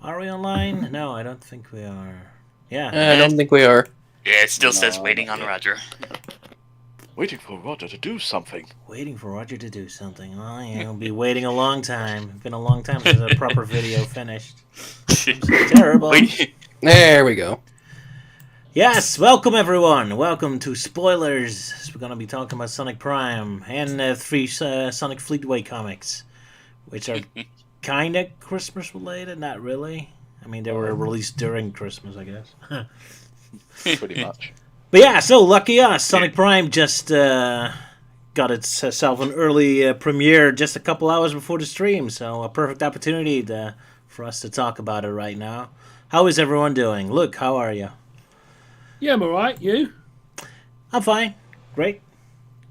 Are we online? No, I don't think we are. Yeah. I don't think we are. Yeah, it still says waiting not on yet. Roger. Waiting for Roger to do something. Waiting for Roger to do something. Oh, yeah, he'll be waiting a long time. It's been a long time since a proper video finished. Terrible. There we go. Yes, welcome everyone. Welcome to Spoilers. We're going to be talking about Sonic Prime and three Sonic Fleetway comics, which are kind of Christmas related, not really. I mean, they were released during Christmas, I guess. Pretty much. But yeah, so lucky us. Sonic Prime just got itself an early premiere just a couple hours before the stream, so a perfect opportunity for us to talk about it right now. How is everyone doing? Luke, how are you? Yeah, I'm alright. You? I'm fine. Great.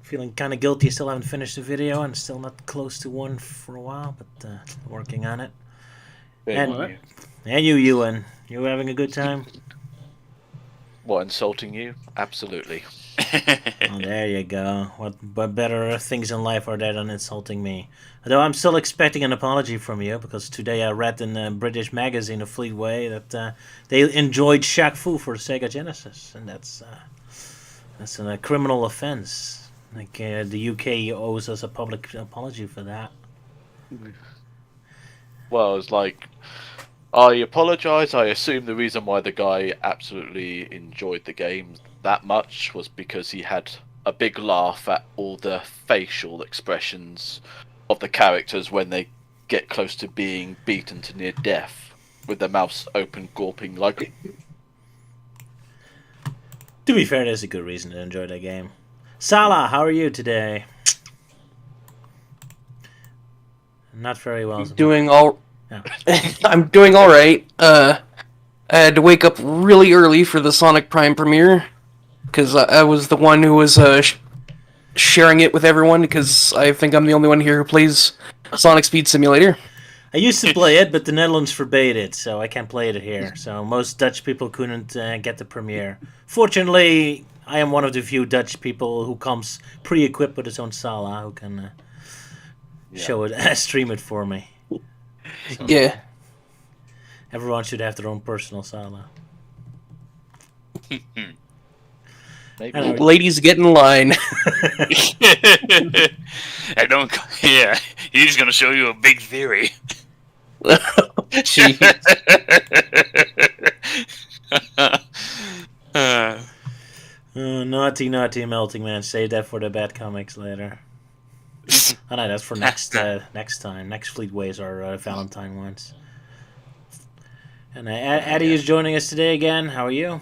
Feeling kind of guilty. I still haven't finished the video and still not close to one for a while, but working on it. And you, Ewan, you having a good time? What, insulting you? Absolutely. Oh, there you go. What better things in life are there than insulting me? Although I'm still expecting an apology from you, because today I read in the British magazine of Fleetway that they enjoyed Shaq Fu for Sega Genesis, and that's a criminal offense. Like the UK owes us a public apology for that. Well, it's like, I apologise. I assume the reason why the guy absolutely enjoyed the game that much was because he had a big laugh at all the facial expressions of the characters when they get close to being beaten to near death, with their mouths open, gulping like... To be fair, there's a good reason to enjoy that game. Salah, how are you today? Not very well. Doing all. Yeah. I'm doing all right. I had to wake up really early for the Sonic Prime premiere because I was the one who was sharing it with everyone because I think I'm the only one here who plays Sonic Speed Simulator. I used to play it, but the Netherlands forbade it, so I can't play it here. So most Dutch people couldn't get the premiere. Fortunately, I am one of the few Dutch people who comes pre-equipped with his own Sala, who can show it, stream it for me. So Yeah. everyone should have their own personal Sala. Maybe. Ladies, get in line. I don't. Yeah, he's gonna show you a big theory. Gee. Naughty Melting Man. Save that for the bad comics later. Oh no, that's for next time. Next Fleetways are Valentine ones. And Addie is joining us today again. How are you?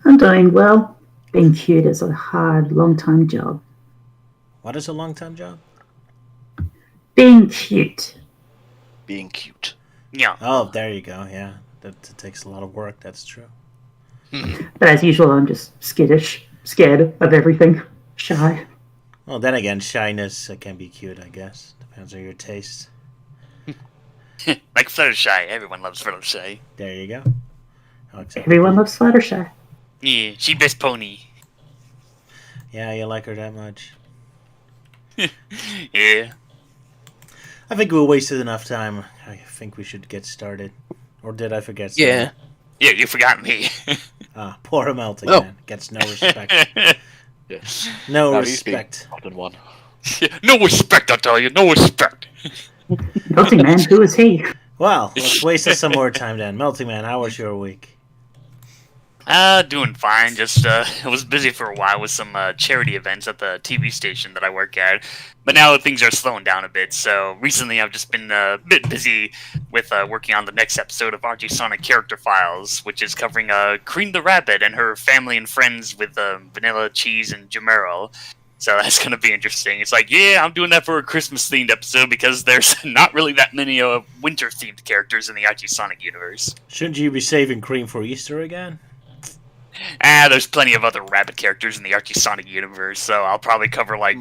I'm doing well. Being cute is a hard, long-time job. What is a long-time job? Being cute. Being cute. Yeah. Oh, there you go. Yeah, that takes a lot of work. That's true. But as usual, I'm just skittish, scared of everything, shy. Well, then again, shyness can be cute, I guess. Depends on your taste. Like Fluttershy. Everyone loves Fluttershy. There you go. Oh, exactly. Everyone loves Fluttershy. Yeah, she best pony. Yeah, you like her that much. Yeah. I think we wasted enough time. I think we should get started. Or did I forget something? Yeah. Yeah, you forgot me. Ah, poor Melting Oh. Man. Gets no respect. Yes. No Now he's being respect. often one. No respect, I tell you. No respect. Melting Man, who is he? Well, let's waste some more time then. Melting Man, how was your week? Doing fine. Just, I was busy for a while with some charity events at the TV station that I work at. But now things are slowing down a bit, so recently I've just been a bit busy with working on the next episode of RG Sonic Character Files, which is covering Cream the Rabbit and her family and friends with Vanilla, Cheese, and Jamero. So that's going to be interesting. It's like, yeah, I'm doing that for a Christmas-themed episode because there's not really that many winter-themed characters in the RG Sonic universe. Shouldn't you be saving Cream for Easter again? There's plenty of other rabbit characters in the Archie Sonic universe, so I'll probably cover, like,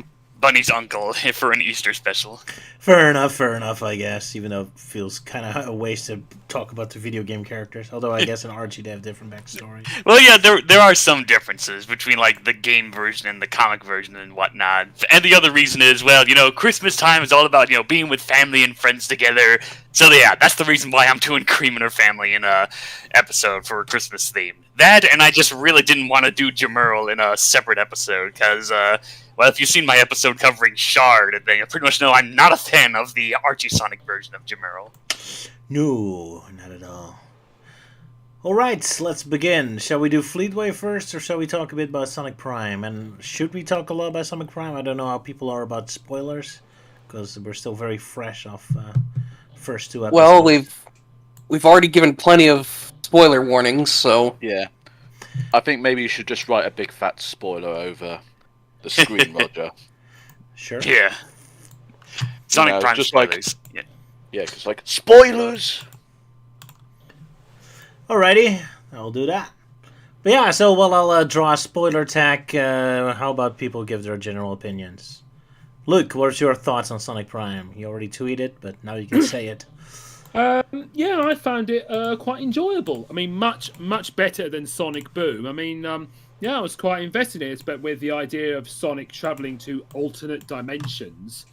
Bunny's uncle for an Easter special. Fair enough, I guess, even though it feels kind of a waste to talk about the video game characters. Although I guess in Archie they have different backstories. Well, yeah, there are some differences between, like, the game version and the comic version and whatnot. And the other reason is, well, Christmas time is all about, being with family and friends together. So, yeah, that's the reason why I'm doing Cream and her family in a episode for a Christmas theme. That, and I just really didn't want to do Jamerl in a separate episode, because, well, if you've seen my episode covering Shard, then you pretty much know I'm not a fan of the Archie Sonic version of Jamerl. No, not at all. Alright, let's begin. Shall we do Fleetway first, or shall we talk a bit about Sonic Prime? And should we talk a lot about Sonic Prime? I don't know how people are about spoilers, because we're still very fresh off first two episodes. Well, we've already given plenty of spoiler warnings, so... Yeah. I think maybe you should just write a big fat spoiler over the screen, Roger. Sure. Yeah. Sonic Prime just spoilers. Yeah, because, spoilers! Alrighty, I'll do that. But yeah, so I'll draw a spoiler tag. How about people give their general opinions? Luke, what's your thoughts on Sonic Prime? You already tweeted, but now you can say it. Yeah, I found it quite enjoyable. I mean, much better than Sonic Boom. I mean, I was quite invested in it, but with the idea of Sonic travelling to alternate dimensions.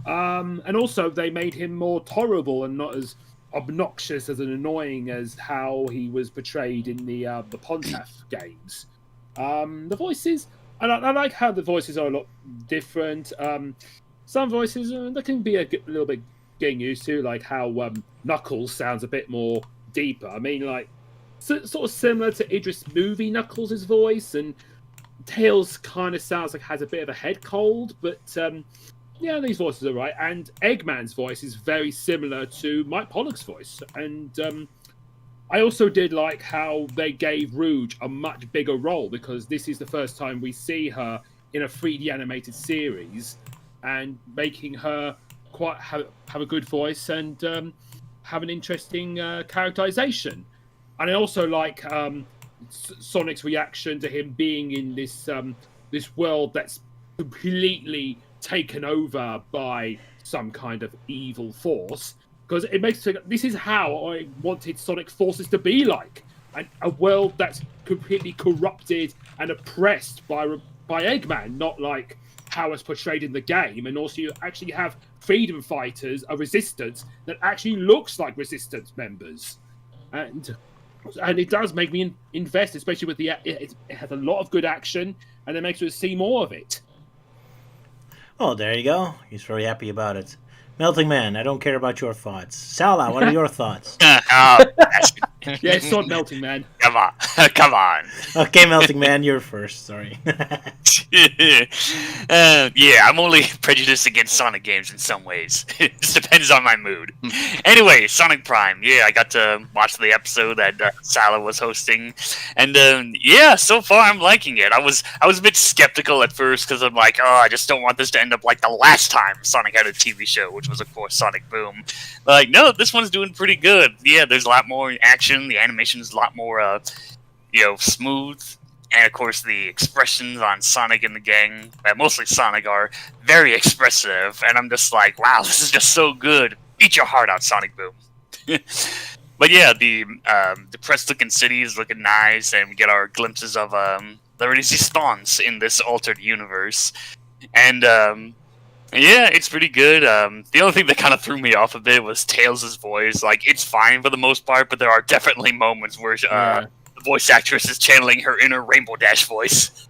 And also, they made him more tolerable and not as obnoxious as and annoying as how he was portrayed in the Pontaf games. The voices, I like how the voices are a lot different. Some voices they can be a little bit getting used to, like how Knuckles sounds a bit more deeper. I mean, like sort of similar to Idris movie Knuckles' voice, and Tails kind of sounds like has a bit of a head cold, but yeah, these voices are right. And Eggman's voice is very similar to Mike Pollock's voice. And I also did like how they gave Rouge a much bigger role, because this is the first time we see her in a 3D animated series, and making her quite have a good voice and have an interesting characterization. And I also like Sonic's reaction to him being in this this world that's completely taken over by some kind of evil force, because it makes it, this is how I wanted Sonic Forces to be like, a world that's completely corrupted and oppressed by Eggman, not like how it's portrayed in the game. And also you actually have freedom fighters, a resistance that actually looks like resistance members, and it does make me invest, especially with it has a lot of good action, and it makes me see more of it. Oh, there you go. He's very happy about it. Melting Man, I don't care about your thoughts. Sala, what are your thoughts? Oh, Yeah, it's not Melting Man. come on. Come on. Okay, Melting Man, you're first. Sorry. Yeah, I'm only prejudiced against Sonic games in some ways. It just depends on my mood. Anyway, Sonic Prime. Yeah, I got to watch the episode that Salah was hosting, and yeah, so far I'm liking it. I was a bit skeptical at first, because I'm like, oh, I just don't want this to end up like the last time Sonic had a TV show, which was of course Sonic Boom. But, like, no, this one's doing pretty good. Yeah, there's a lot more action. The animation is a lot more, smooth. And, of course, the expressions on Sonic and the gang, mostly Sonic, are very expressive. And I'm just like, wow, this is just so good. Eat your heart out, Sonic Boom. But, yeah, the depressed-looking city is looking nice. And we get our glimpses of the Resistance in this altered universe. And, yeah, it's pretty good. The only thing that kind of threw me off a bit was Tails' voice. Like, it's fine for the most part, but there are definitely moments where the voice actress is channeling her inner Rainbow Dash voice.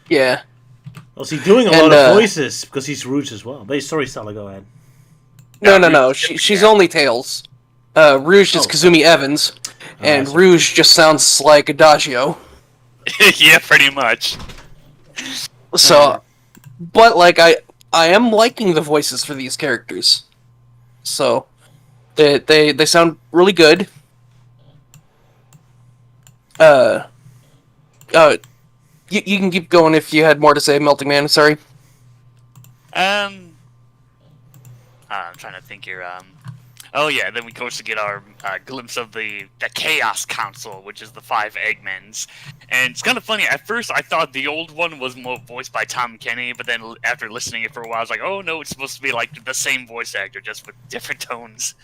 Yeah. Well, he's doing a lot of voices, because he's Rouge as well. But sorry, Sala, go ahead. No. She's only Tails. Rouge is Kazumi Evans, and Rouge just sounds like Adagio. Yeah, pretty much. So... But, like, I am liking the voices for these characters. So, they sound really good. You can keep going if you had more to say, Melting Man, sorry. I'm trying to think here. Oh yeah, then we of course get our glimpse of the Chaos Council, which is the 5 Eggmans, and it's kind of funny. At first, I thought the old one was more voiced by Tom Kenny, but then after listening it for a while, I was like, oh no, it's supposed to be like the same voice actor, just with different tones.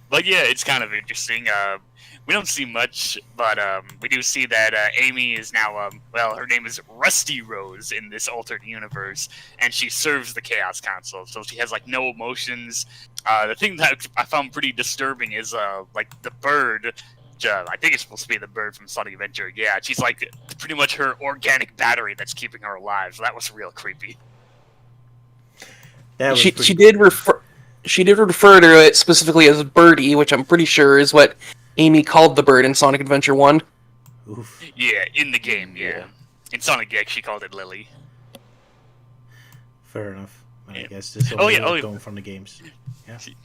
But yeah, it's kind of interesting. We don't see much, but we do see that Amy is now, well, her name is Rusty Rose in this altered universe, and she serves the Chaos Council, so she has, like, no emotions. The thing that I found pretty disturbing is, like, the bird, I think it's supposed to be the bird from Sonic Adventure, yeah, she's, like, pretty much her organic battery that's keeping her alive, so that was real creepy. That was She pretty did refer to it specifically as Birdie, which I'm pretty sure is what Amy called the bird in Sonic Adventure 1. Oof. Yeah, in the game, yeah. In Sonic X, she called it Lily. Fair enough. I Yeah. guess this Oh, yeah, will going from the games.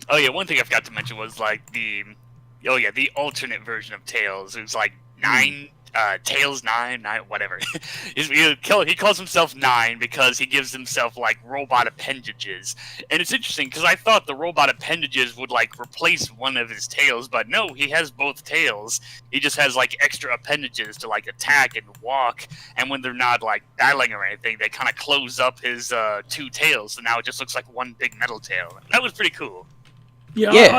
Oh yeah, one thing I forgot to mention was like the alternate version of Tails. It was like 9, Tails 9, whatever. He calls himself 9 because he gives himself like robot appendages, and it's interesting because I thought the robot appendages would like replace one of his tails, but no, he has both tails. He just has like extra appendages to like attack and walk, and when they're not like battling or anything, they kind of close up his 2 tails, so now it just looks like one big metal tail. That was pretty cool. Yeah, Yeah.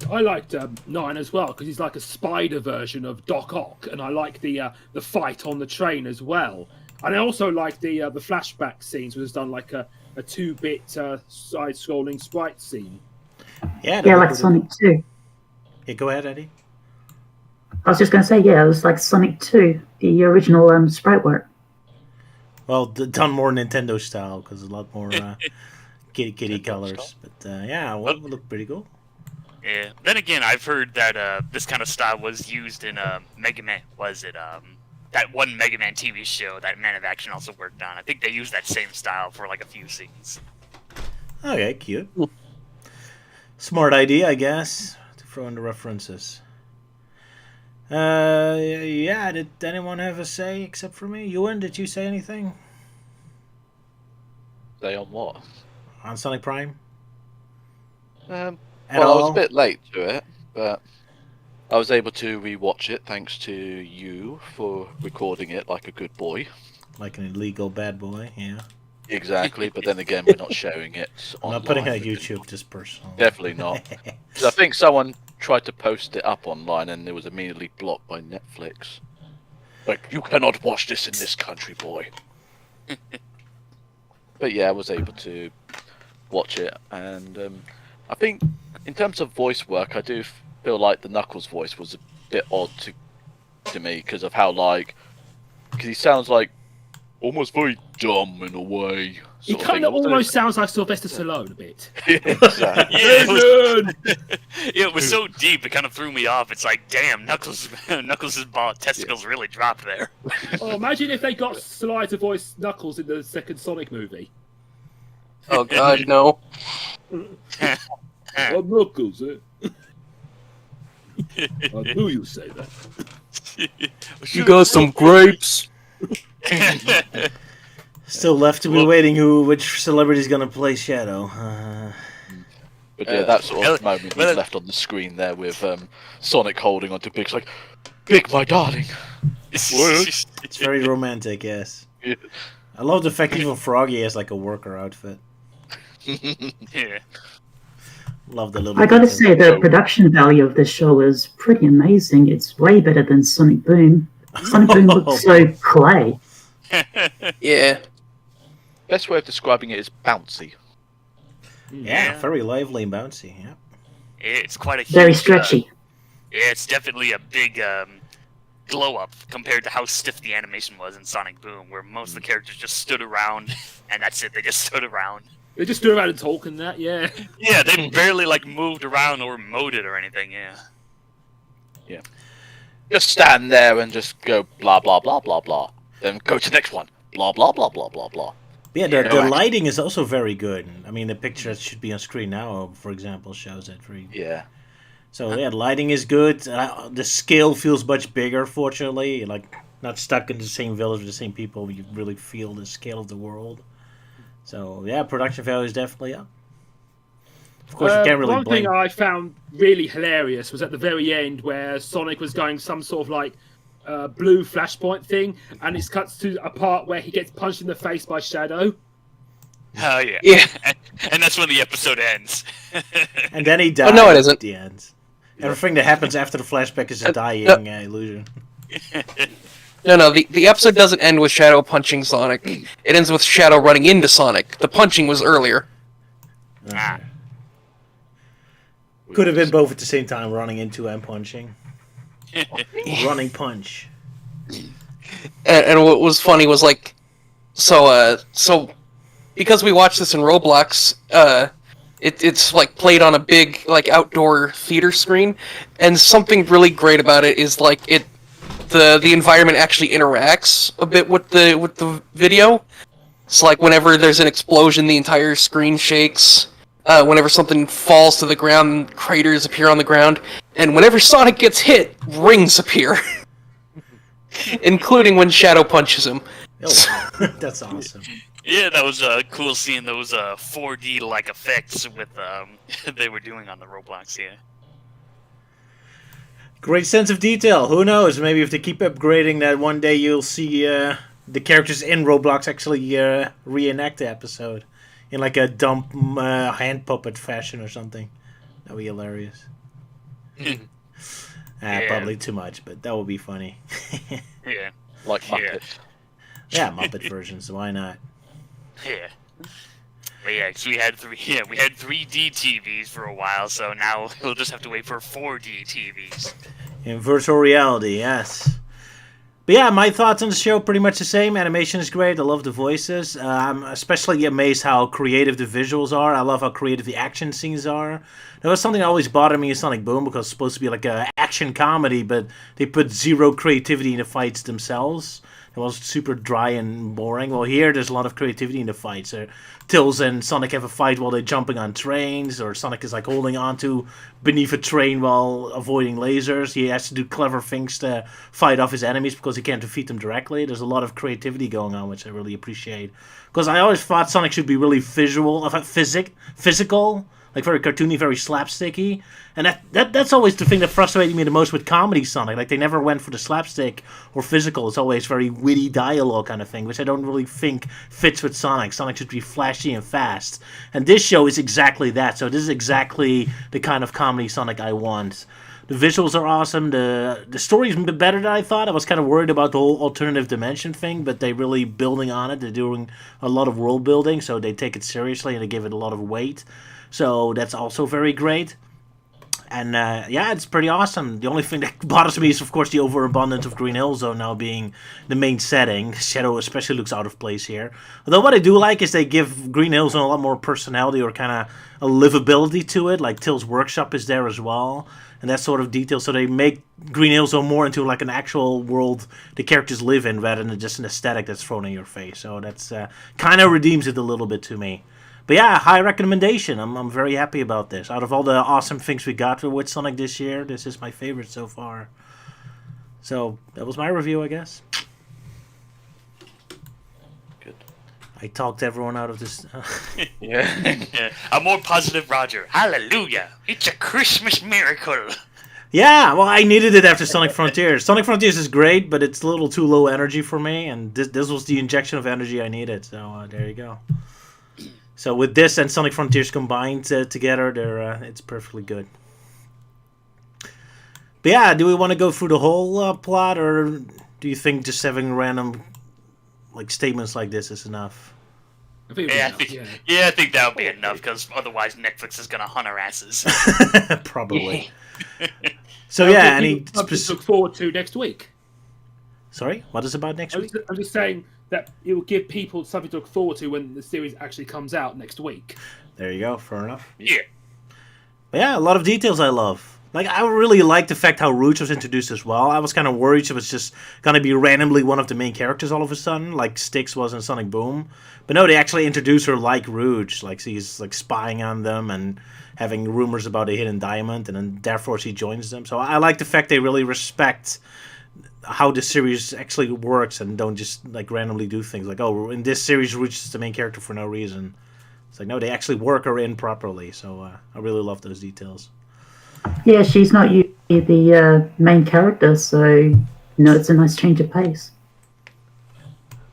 I liked 9 as well because he's like a spider version of Doc Ock, and I like the fight on the train as well. And I also like the flashback scenes, where it's done like a 2-bit side-scrolling sprite scene. Yeah, Yeah, like Sonic 2. Yeah, go ahead, Eddie. I was just going to say, yeah, it was like Sonic 2, the original sprite work. Well, done more Nintendo style because a lot more kitty colors. But yeah, well, it looked pretty cool. Yeah. Then again, I've heard that this kind of style was used in Mega Man. Was it that one Mega Man TV show that Man of Action also worked on? I think they used that same style for like a few scenes. Okay, cute. Smart idea, I guess, to throw in the references. Yeah, did anyone have a say except for me? Ewan, did you say anything Say on what? on Sonic Prime? At Well, I was all? a bit late to it, but I was able to rewatch it thanks to you for recording it like a good boy. Like an illegal bad boy, yeah. Exactly, but then again, we're not sharing it I'm online. not putting it on YouTube, just personal. Definitely not. 'Cause I think someone tried to post it up online and it was immediately blocked by Netflix. Like, you cannot watch this in this country, boy. But yeah, I was able to watch it, and I think in terms of voice work, I do feel like the Knuckles voice was a bit odd to me because of how because he sounds like almost very dumb in a way. He sort of kind thing. of almost sounds like Sylvester Stallone a bit. Exactly. Yeah, it was so deep. It kind of threw me off. It's like, damn, Knuckles' testicles really dropped there. Oh, imagine if they got Sly to voice Knuckles in the second Sonic movie. Oh god, no. Oh, Knuckles, eh? I knew you'd say that. You got some grapes? Still left to be waiting which celebrity's gonna play Shadow. But yeah, that sort of moment well, was left on the screen there with Sonic holding onto Big's like, Big, my darling. It's very romantic, yes. Yeah. I love the fact even Froggy has like a worker outfit. Yeah. Love the little. I gotta detail. say, the production value of this show is pretty amazing. It's way better than Sonic Boom. Sonic Boom looks so clay. Yeah. Best way of describing it is bouncy. Yeah, very lively and bouncy. Yeah. It's quite a huge, Very stretchy. yeah, it's definitely a big glow up compared to how stiff the animation was in Sonic Boom, where most of the characters just stood around, and that's it. They just stood around. They just stood around and talk and that, yeah. Yeah, they barely like moved around or emoted or anything. Yeah. Just stand there and just go blah blah blah blah blah. Then go to the next one. Blah blah blah blah blah blah. Yeah, Yeah, the no, lighting is also very good. I mean, the picture that should be on screen now, for example, shows that very. Yeah. So yeah, lighting is good. The scale feels much bigger. Fortunately, like not stuck in the same village with the same people. You really feel the scale of the world. So yeah, production value is definitely up. Of course, you can't really one blame. thing I found really hilarious was at the very end where Sonic was going some sort of like blue flashpoint thing, and it cuts to a part where he gets punched in the face by Shadow. Oh yeah. Yeah. And that's when the episode ends. And then he dies no, it isn't. at the end. Everything that happens after the flashback is a dying illusion. No. The episode doesn't end with Shadow punching Sonic. It ends with Shadow running into Sonic. The punching was earlier. Ah. Could have been both at the same time, running into and punching. Running punch. And what was funny was like, so because we watched this in Roblox, it's like played on a big like outdoor theater screen, and something really great about it is like the environment actually interacts a bit with the video. It's like whenever there's an explosion, the entire screen shakes. Whenever something falls to the ground, craters appear on the ground, and whenever Sonic gets hit, rings appear, including when Shadow punches him. Oh, that's awesome. Yeah, that was cool seeing those 4D like effects with they were doing on the Roblox. Yeah. Great sense of detail. Who knows? Maybe if they keep upgrading that, one day you'll see the characters in Roblox actually reenact the episode in like a dumb hand puppet fashion or something. That'd be hilarious. Yeah. Probably too much, but that would be funny. Yeah. Like Muppet. Yeah, Muppet versions. Why not? Yeah. But yeah, 'cause we had 3D TVs for a while, so now we'll just have to wait for 4D TVs. In virtual reality, yes. But yeah, my thoughts on the show pretty much the same. Animation is great. I love the voices. I'm especially amazed how creative the visuals are. I love how creative the action scenes are. That was something that always bothered me in Sonic Boom because it's supposed to be like an action comedy, but they put zero creativity in the fights themselves. It was super dry and boring. Well, here there's a lot of creativity in the fights. Tails and Sonic have a fight while they're jumping on trains, or Sonic is like holding onto beneath a train while avoiding lasers. He has to do clever things to fight off his enemies because he can't defeat them directly. There's a lot of creativity going on, which I really appreciate. Because I always thought Sonic should be really physical, like very cartoony, very slapsticky. And that's always the thing that frustrated me the most with comedy Sonic. Like, they never went for the slapstick or physical. It's always very witty dialogue kind of thing, which I don't really think fits with Sonic. Sonic should be flashy and fast. And this show is exactly that. So this is exactly the kind of comedy Sonic I want. The visuals are awesome. The story's better than I thought. I was kind of worried about the whole alternative dimension thing, but they're really building on it. They're doing a lot of world building, so they take it seriously and they give it a lot of weight. So that's also very great. And yeah, it's pretty awesome. The only thing that bothers me is, of course, the overabundance of Green Hill Zone now being the main setting. Shadow especially looks out of place here. Although what I do like is they give Green Hill Zone a lot more personality or kind of a livability to it. Like Till's workshop is there as well. And that sort of detail. So they make Green Hill Zone more into like an actual world the characters live in rather than just an aesthetic that's thrown in your face. So that's kind of redeems it a little bit to me. But yeah, high recommendation. I'm very happy about this. Out of all the awesome things we got with Sonic this year, this is my favorite so far. So that was my review, I guess. Good. I talked everyone out of this. Yeah. Yeah. A more positive Roger. Hallelujah! It's a Christmas miracle. Yeah, well, I needed it after Sonic Frontiers. Sonic Frontiers is great, but it's a little too low energy for me, and this was the injection of energy I needed. So there you go. So with this and Sonic Frontiers combined together, it's perfectly good. But yeah, do we want to go through the whole plot, or do you think just having random like statements like this is enough? I think Yeah, it'll be enough, I think that would be enough, because otherwise Netflix is gonna hunt our asses. Probably. So yeah, any something to look forward to next week. Sorry, what is about next week? I'm just saying that it will give people something to look forward to when the series actually comes out next week. There you go, fair enough. Yeah. But yeah, a lot of details I love. Like, I really like the fact how Rouge was introduced as well. I was kind of worried it was just going to be randomly one of the main characters all of a sudden, like Styx was in Sonic Boom. But no, they actually introduced her like Rouge. Like, she's like spying on them and having rumors about a hidden diamond, and then therefore she joins them. So I like the fact they really respect how the series actually works and don't just like randomly do things like, oh, in this series Rouge is the main character for no reason. It's like, no, they actually work her in properly. So I really love those details. Yeah, she's not usually the main character, so it's a nice change of pace.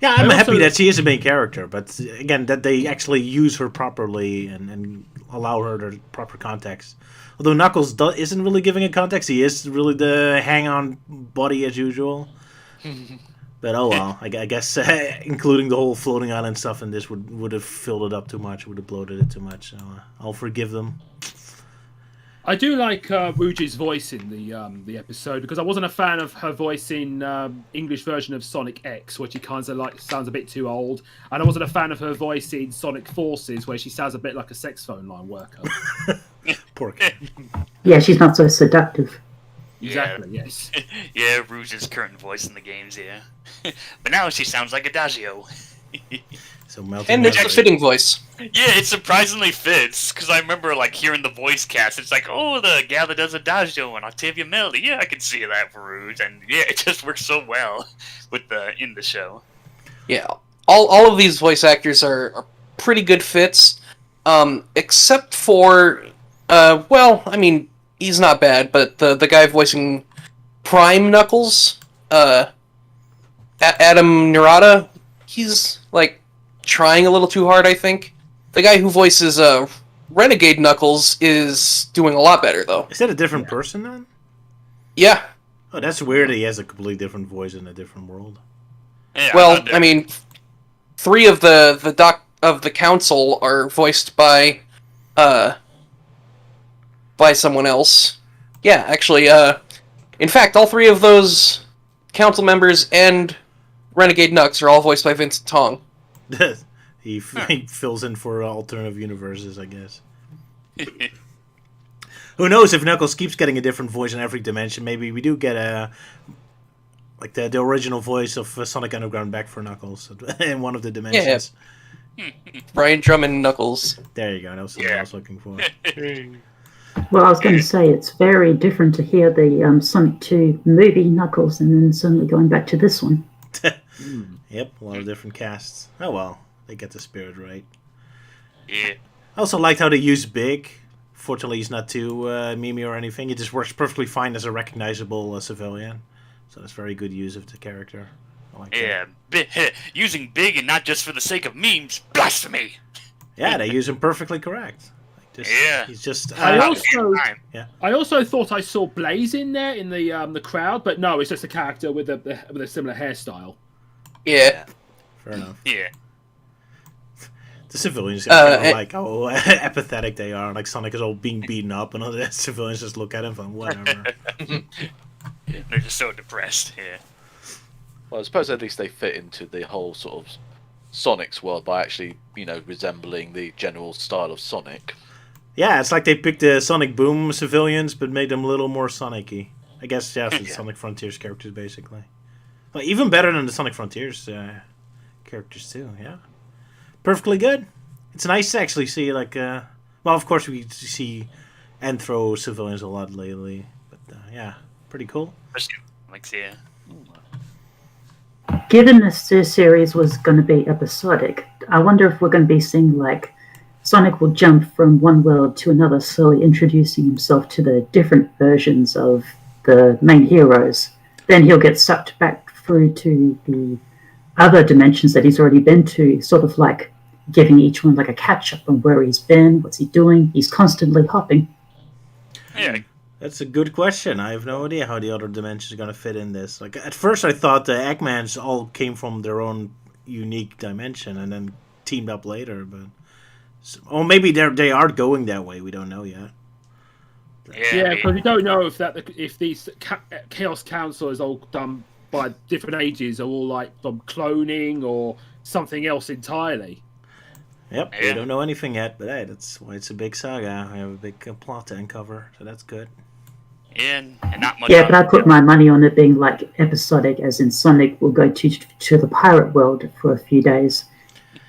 Yeah, I'm I happy also- that she is a main character, but again, that they actually use her properly and allow her the proper context. Although Knuckles isn't really giving it context, he is really the hang-on body as usual. But oh well, I guess including the whole floating island stuff in this would have filled it up too much, would have bloated it too much. So I'll forgive them. I do like Rouge's voice in the episode because I wasn't a fan of her voice in English version of Sonic X, where she kind of like sounds a bit too old, and I wasn't a fan of her voice in Sonic Forces, where she sounds a bit like a sex phone line worker. Poor kid. Yeah, she's not so seductive. Exactly. Yes. Yeah, Rouge's current voice in the games, yeah. But now she sounds like Adagio. So melting And it's a ice. fitting voice. Yeah, it surprisingly fits, because I remember, like, hearing the voice cast, it's like, oh, the gal that does Adagio and Octavia Melody, yeah, I can see that for Rouge, and yeah, it just works so well with in the show. Yeah, all of these voice actors are pretty good fits, except for, well, I mean, he's not bad, but the guy voicing Prime Knuckles, Adam Narada, he's, like, trying a little too hard, I think. The guy who voices Renegade Knuckles is doing a lot better, though. Is that a different person then? Yeah. Oh, that's weird. He has a completely different voice in a different world. Yeah, Well, thought I mean, 3 of the council are voiced by someone else. Yeah, actually, in fact, all 3 of those council members and Renegade Nux are all voiced by Vincent Tong. he fills in for alternative universes, I guess. Who knows if Knuckles keeps getting a different voice in every dimension? Maybe we do get like the original voice of Sonic Underground back for Knuckles in one of the dimensions. Brian Drummond Knuckles. There you go. That was something I was looking for. Well, I was going to say it's very different to hear the Sonic 2 movie Knuckles and then suddenly going back to this one. Yep, a lot of different casts. Oh well, they get the spirit right. Yeah. I also liked how they used Big. Fortunately, he's not too memey or anything. He just works perfectly fine as a recognizable civilian. So that's very good use of the character. I like that. Yeah, using big and not just for the sake of memes, blasphemy! Yeah, they use him perfectly correct. Like just, Yeah. He's just... I Not also- every time. I also thought I saw Blaze in there in the crowd, but no, it's just a character with a similar hairstyle. Yeah. Fair enough. Yeah. The civilians and- like how apathetic they are. Like Sonic is all being beaten up, and all the civilians just look at him and whatever. They're just so depressed, yeah. Well, I suppose at least they fit into the whole sort of Sonic's world by actually, resembling the general style of Sonic. Yeah, it's like they picked the Sonic Boom civilians, but made them a little more Sonic-y. I guess, yeah, for the Yeah. Sonic Frontiers characters, basically. Well, even better than the Sonic Frontiers characters, too, yeah. Perfectly good. It's nice to actually see, like, well, of course we see Anthro civilians a lot lately, but, yeah, pretty cool. Especially, like, yeah. Given this series was going to be episodic, I wonder if we're going to be seeing, like, Sonic will jump from one world to another, slowly introducing himself to the different versions of the main heroes. Then he'll get sucked back through to the other dimensions that he's already been to, sort of like giving each one like a catch-up on where he's been, what's he doing. He's constantly hopping. Yeah, That's a good question. I have no idea how the other dimensions are going to fit in this. Like, at first I thought the Eggmans all came from their own unique dimension and then teamed up later, but... Or maybe they are going that way. We don't know yet. Yeah, because we don't know if these Chaos Council is all done by different ages, or all like from cloning or something else entirely. Yep, we Yeah. don't know anything yet, but hey, that's why it's a big saga. We have a big plot to uncover, so that's good. and not much. Yeah, but I put my money on it being like episodic, as in Sonic will go to the pirate world for a few days,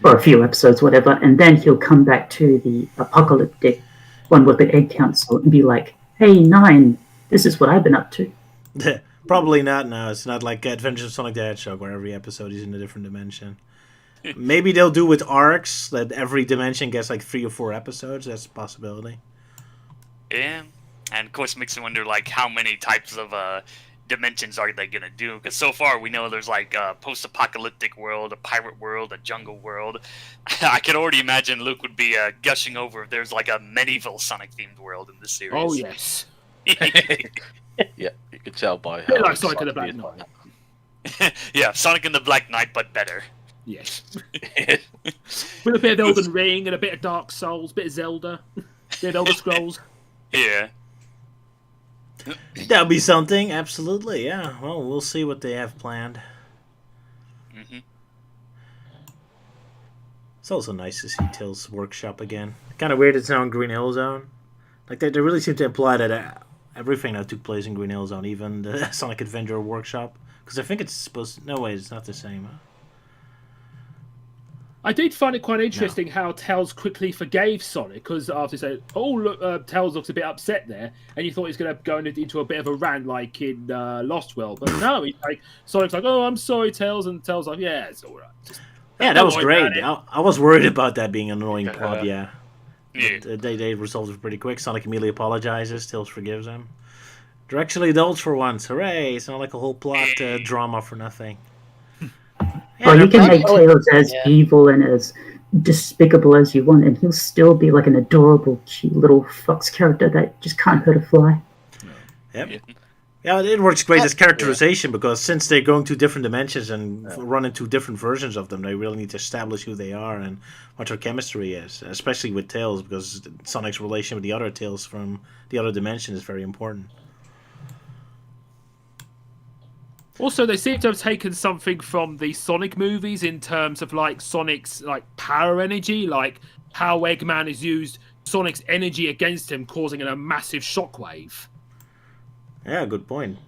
or a few episodes, whatever, and then he'll come back to the apocalyptic one with the Egg Council and be like, "Hey, Nine, this is what I've been up to." Probably not. No, it's not like Adventures of Sonic the Hedgehog, where every episode is in a different dimension. Maybe they'll do with arcs that every dimension gets like 3 or 4 episodes. That's a possibility. Yeah, and of course makes me wonder like how many types of dimensions are they gonna do? Because so far we know there's like a post-apocalyptic world, a pirate world, a jungle world. I can already imagine Luke would be gushing over if there's like a medieval Sonic-themed world in this series. Oh yes. Yeah, you could tell by Bit how like Sonic and the Black excited Knight. he is Yeah, Sonic and the Black Knight, but better. Yes. by that. With a bit of Elden Ring and a bit of Dark Souls, bit of Zelda, bit of Elder Scrolls. Yeah. That'll be something. Absolutely. Yeah. Well, we'll see what they have planned. Hmm. It's also nice to see Till's workshop again. Kind of weird it's now in Green Hill Zone. Like they really seem to imply that everything that took place in Green Hill Zone, even the Sonic Adventure workshop, because I think it's supposed. No way, it's not the same. Huh? I did find it quite interesting how Tails quickly forgave Sonic, because after he said, "Oh look, Tails looks a bit upset there," and you thought he's going to go into a bit of a rant like in Lost World, but no, he's like Sonic's like, "Oh, I'm sorry, Tails," and Tails like, "Yeah, it's all right." Yeah, that was great. I was worried about that being an annoying plot. Yeah. Yeah. But, they resolved it pretty quick. Sonic immediately apologizes. Tails forgives him. They're actually adults for once. Hooray! It's not like a whole plot drama for nothing. Or you can make probably- Tails as evil and as despicable as you want, and he'll still be like an adorable, cute little fox character that just can't hurt a fly. Yep. Yeah, it works great as characterization because since they're going to different dimensions and run into different versions of them, they really need to establish who they are and what their chemistry is, especially with Tails, because Sonic's relation with the other Tails from the other dimension is very important. Also, they seem to have taken something from the Sonic movies in terms of like Sonic's like power energy, like how Eggman has used Sonic's energy against him, causing a massive shockwave. Yeah, good point.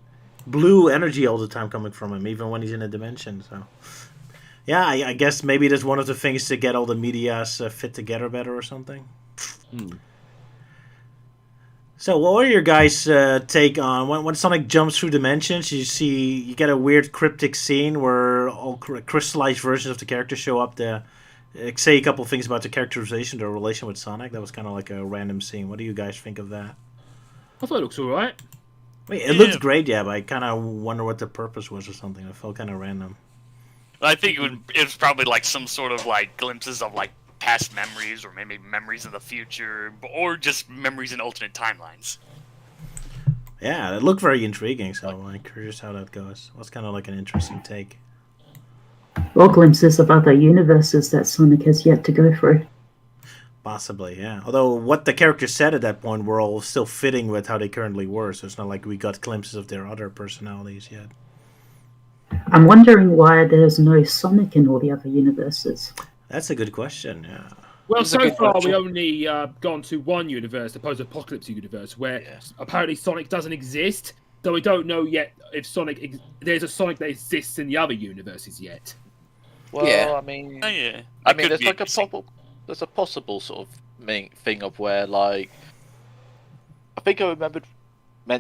Blue energy all the time coming from him, even when he's in a dimension. So, yeah, I guess maybe that's one of the things to get all the medias fit together better or something. So, what are your guys' take on when Sonic jumps through dimensions? You get a weird cryptic scene where all crystallized versions of the characters show up to say a couple things about the characterization, their relation with Sonic. That was kind of like a random scene. What do you guys think of that? I thought it looks alright. Wait, it looked great, yeah, but I kind of wonder what the purpose was or something. It felt kind of random. I think it was probably like some sort of like glimpses of like past memories or maybe memories of the future or just memories in alternate timelines. Yeah, it looked very intriguing, so I'm curious how that goes. It was kind of like an interesting take. Or glimpses of other universes that Sonic has yet to go through. Possibly, yeah. Although what the characters said at that point were all still fitting with how they currently were, so it's not like we got glimpses of their other personalities yet. I'm wondering why there's no Sonic in all the other universes. That's a good question, yeah. Well, That's a so good far question. we only gone to one universe, the post-apocalypse universe, where apparently Sonic doesn't exist. So we don't know yet if there's a Sonic that exists in the other universes yet. Well, Yeah. I mean, Oh yeah. I It mean, could there's be like interesting. there's a possible sort of thing of where like I think I remembered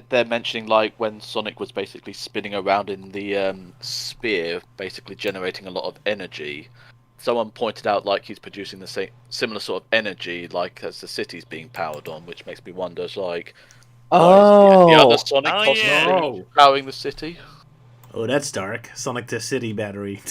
they're mentioning like when Sonic was basically spinning around in the sphere, basically generating a lot of energy. Someone pointed out like he's producing the same similar sort of energy like as the city's being powered on, which makes me wonder like the other Sonic Oh, possibly yeah. powering the city. Oh, that's dark. Sonic the City battery.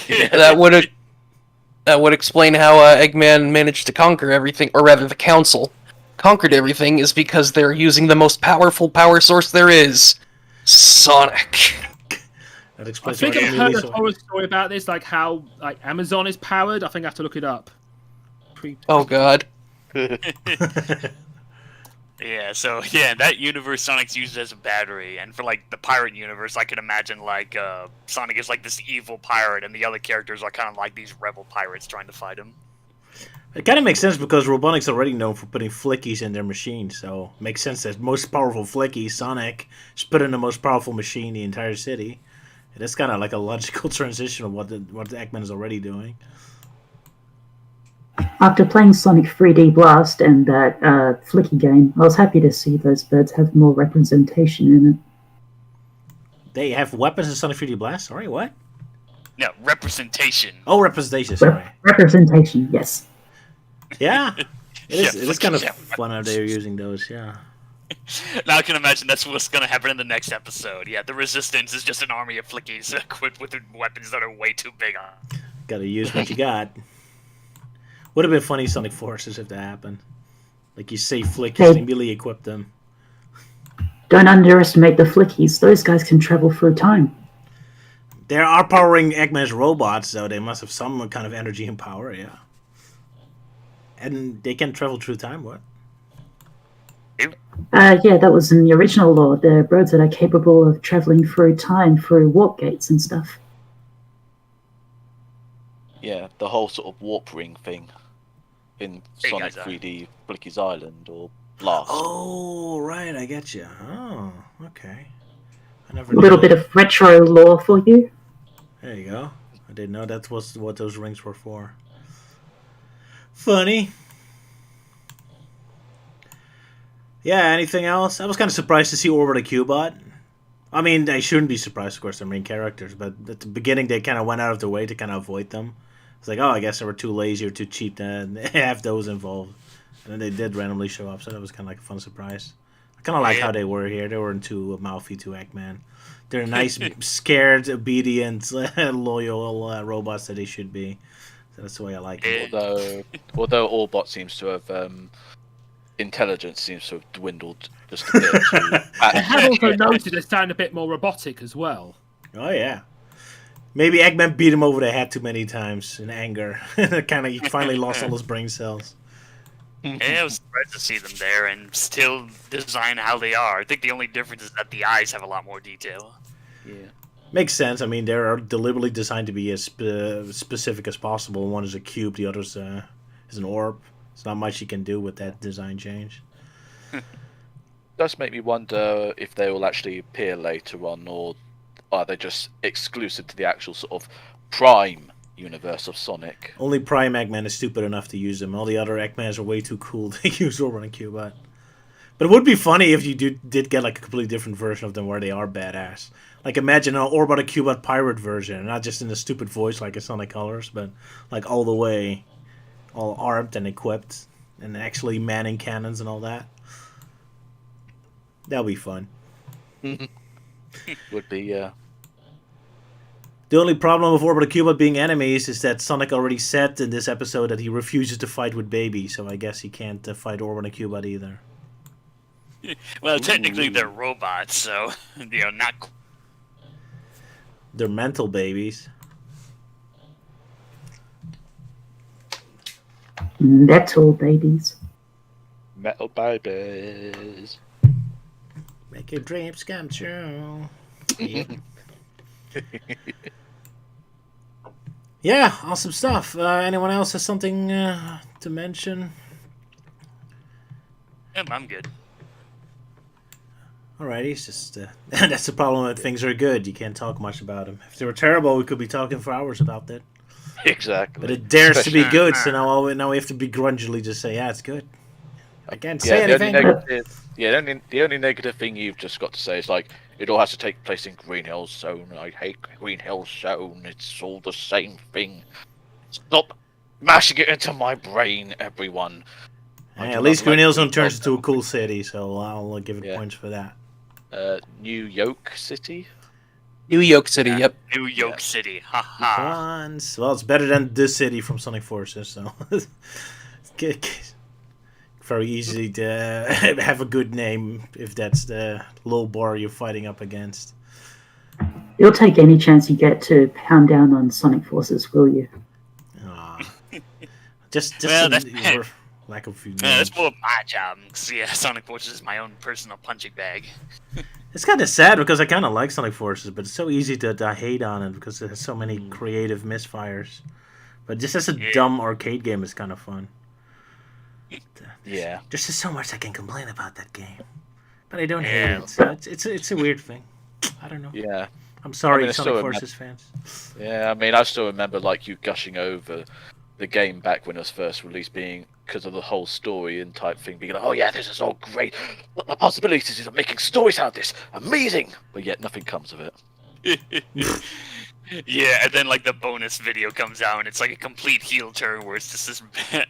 That would explain how Eggman managed to conquer everything, or rather, the Council conquered everything, is because they're using the most powerful power source there is, Sonic. That I explains think why I've Emily heard a horror story about this, like how like Amazon is powered. I think I have to look it up. Oh God. Yeah, so yeah, that universe Sonic's used as a battery, and for like the pirate universe, I could imagine like Sonic is like this evil pirate, and the other characters are kind of like these rebel pirates trying to fight him. It kind of makes sense because Robotnik's already known for putting flickies in their machine, so it makes sense that most powerful flickie, Sonic, is put in the most powerful machine in the entire city. That's kind of like a logical transition of what Eggman is already doing. After playing Sonic 3D Blast and that Flicky game, I was happy to see those birds have more representation in it. They have weapons in Sonic 3D Blast? Sorry, what? No, representation. Oh, representation. Sorry. Representation, yes. Yeah, it is kind of Yeah. fun how they're using those. Yeah. Now I can imagine that's what's gonna happen in the next episode. Yeah, the Resistance is just an army of flickies equipped with weapons that are way too big on. Gotta use what you got. Would have been funny Sonic Forces if that happened. Like you say flickies Hey. and immediately equip them. Don't underestimate the flickies. Those guys can travel through time. They are powering Eggman's robots, so they must have some kind of energy and power, yeah. And they can travel through time, what? Yeah, that was in the original lore. The roads that are capable of traveling through time through warp gates and stuff. Yeah, the whole sort of warp ring thing in Hey, Sonic guys, 3D Flicky's Island or Blast. Oh, right, I get you. Oh, okay. I never A little knew. bit of retro lore for you. There you go. I didn't know that was what those rings were for. Funny. Yeah, anything else? I was kind of surprised to see Orbit the Cubot. I mean, I shouldn't be surprised, of course, they're main characters, but at the beginning they kind of went out of their way to kind of avoid them. It's like, oh, I guess they were too lazy or too cheap to have those involved. And then they did randomly show up, so that was kind of like a fun surprise. I kind of like how they were here. They weren't too mouthy to Eggman. They're nice, scared, obedient, loyal robots that they should be. So that's the way I like it. Although Orbot seems to have intelligence seems to have dwindled just a bit. I have also noticed they sound a bit more robotic as well. Oh yeah. Maybe Eggman beat him over the head too many times in anger. Kind of, he finally lost all his brain cells. Yeah, I was surprised to see them there and still design how they are. I think the only difference is that the eyes have a lot more detail. Yeah. Makes sense. I mean, they're deliberately designed to be as specific as possible. One is a cube, the other is an orb. There's not much you can do with that design change. Does make me wonder if they will actually appear later on, or are they just exclusive to the actual sort of Prime universe of Sonic? Only Prime Eggman is stupid enough to use them. All the other Eggmans are way too cool to use Orbit and Cubot. But it would be funny if you did get like a completely different version of them where they are badass. Like imagine an Orbit and Cubot pirate version, not just in a stupid voice like a Sonic Colors, but like all the way, all armed and equipped, and actually manning cannons and all that. That'll be fun. Would be, yeah. The only problem with Orbit and Cubot being enemies is that Sonic already said in this episode that he refuses to fight with Baby, so I guess he can't fight Orbit and Cubot either. Well, technically they're robots, so not. They're mental babies. Metal babies. Metal babies. Make your dreams come true. Yep. Yeah, awesome stuff. Anyone else has something to mention? Yep, I'm good. Alrighty, it's just that's the problem when things are good. You can't talk much about them. If they were terrible, we could be talking for hours about that. Exactly. But it dares to be good, so now we have to begrudgingly just say, yeah, it's good. I can't say anything. The only negative thing you've just got to say is like it all has to take place in Green Hill Zone. I hate Green Hill Zone. It's all the same thing. Stop mashing it into my brain, everyone. Hey, at least Green Hill Zone turns into a cool city, so I'll give it points for that. New York City. New York City, yep. New York City, haha. Once. Well, it's better than this city from Sonic Forces, so very easy to have a good name if that's the low bar you're fighting up against. You'll take any chance you get to pound down on Sonic Forces, will you? Just Well, your lack of names. Yeah, that's more of my job. 'Cause, yeah, Sonic Forces is my own personal punching bag. It's kind of sad because I kind of like Sonic Forces, but it's so easy to hate on it because it has so many creative misfires. But just as a dumb arcade game, it's kind of fun. Yeah. There's just so much I can complain about that game, but I don't hate it. So it's a weird thing. I don't know. Yeah. I'm sorry, I mean, Sonic Forces fans. Yeah, I mean, I still remember like you gushing over the game back when it was first released, being because of the whole story and type thing, being like, oh yeah, this is all great. What the possibilities of making stories out of this, amazing. But yet nothing comes of it. Yeah, and then like the bonus video comes out, and it's like a complete heel turn where it's just this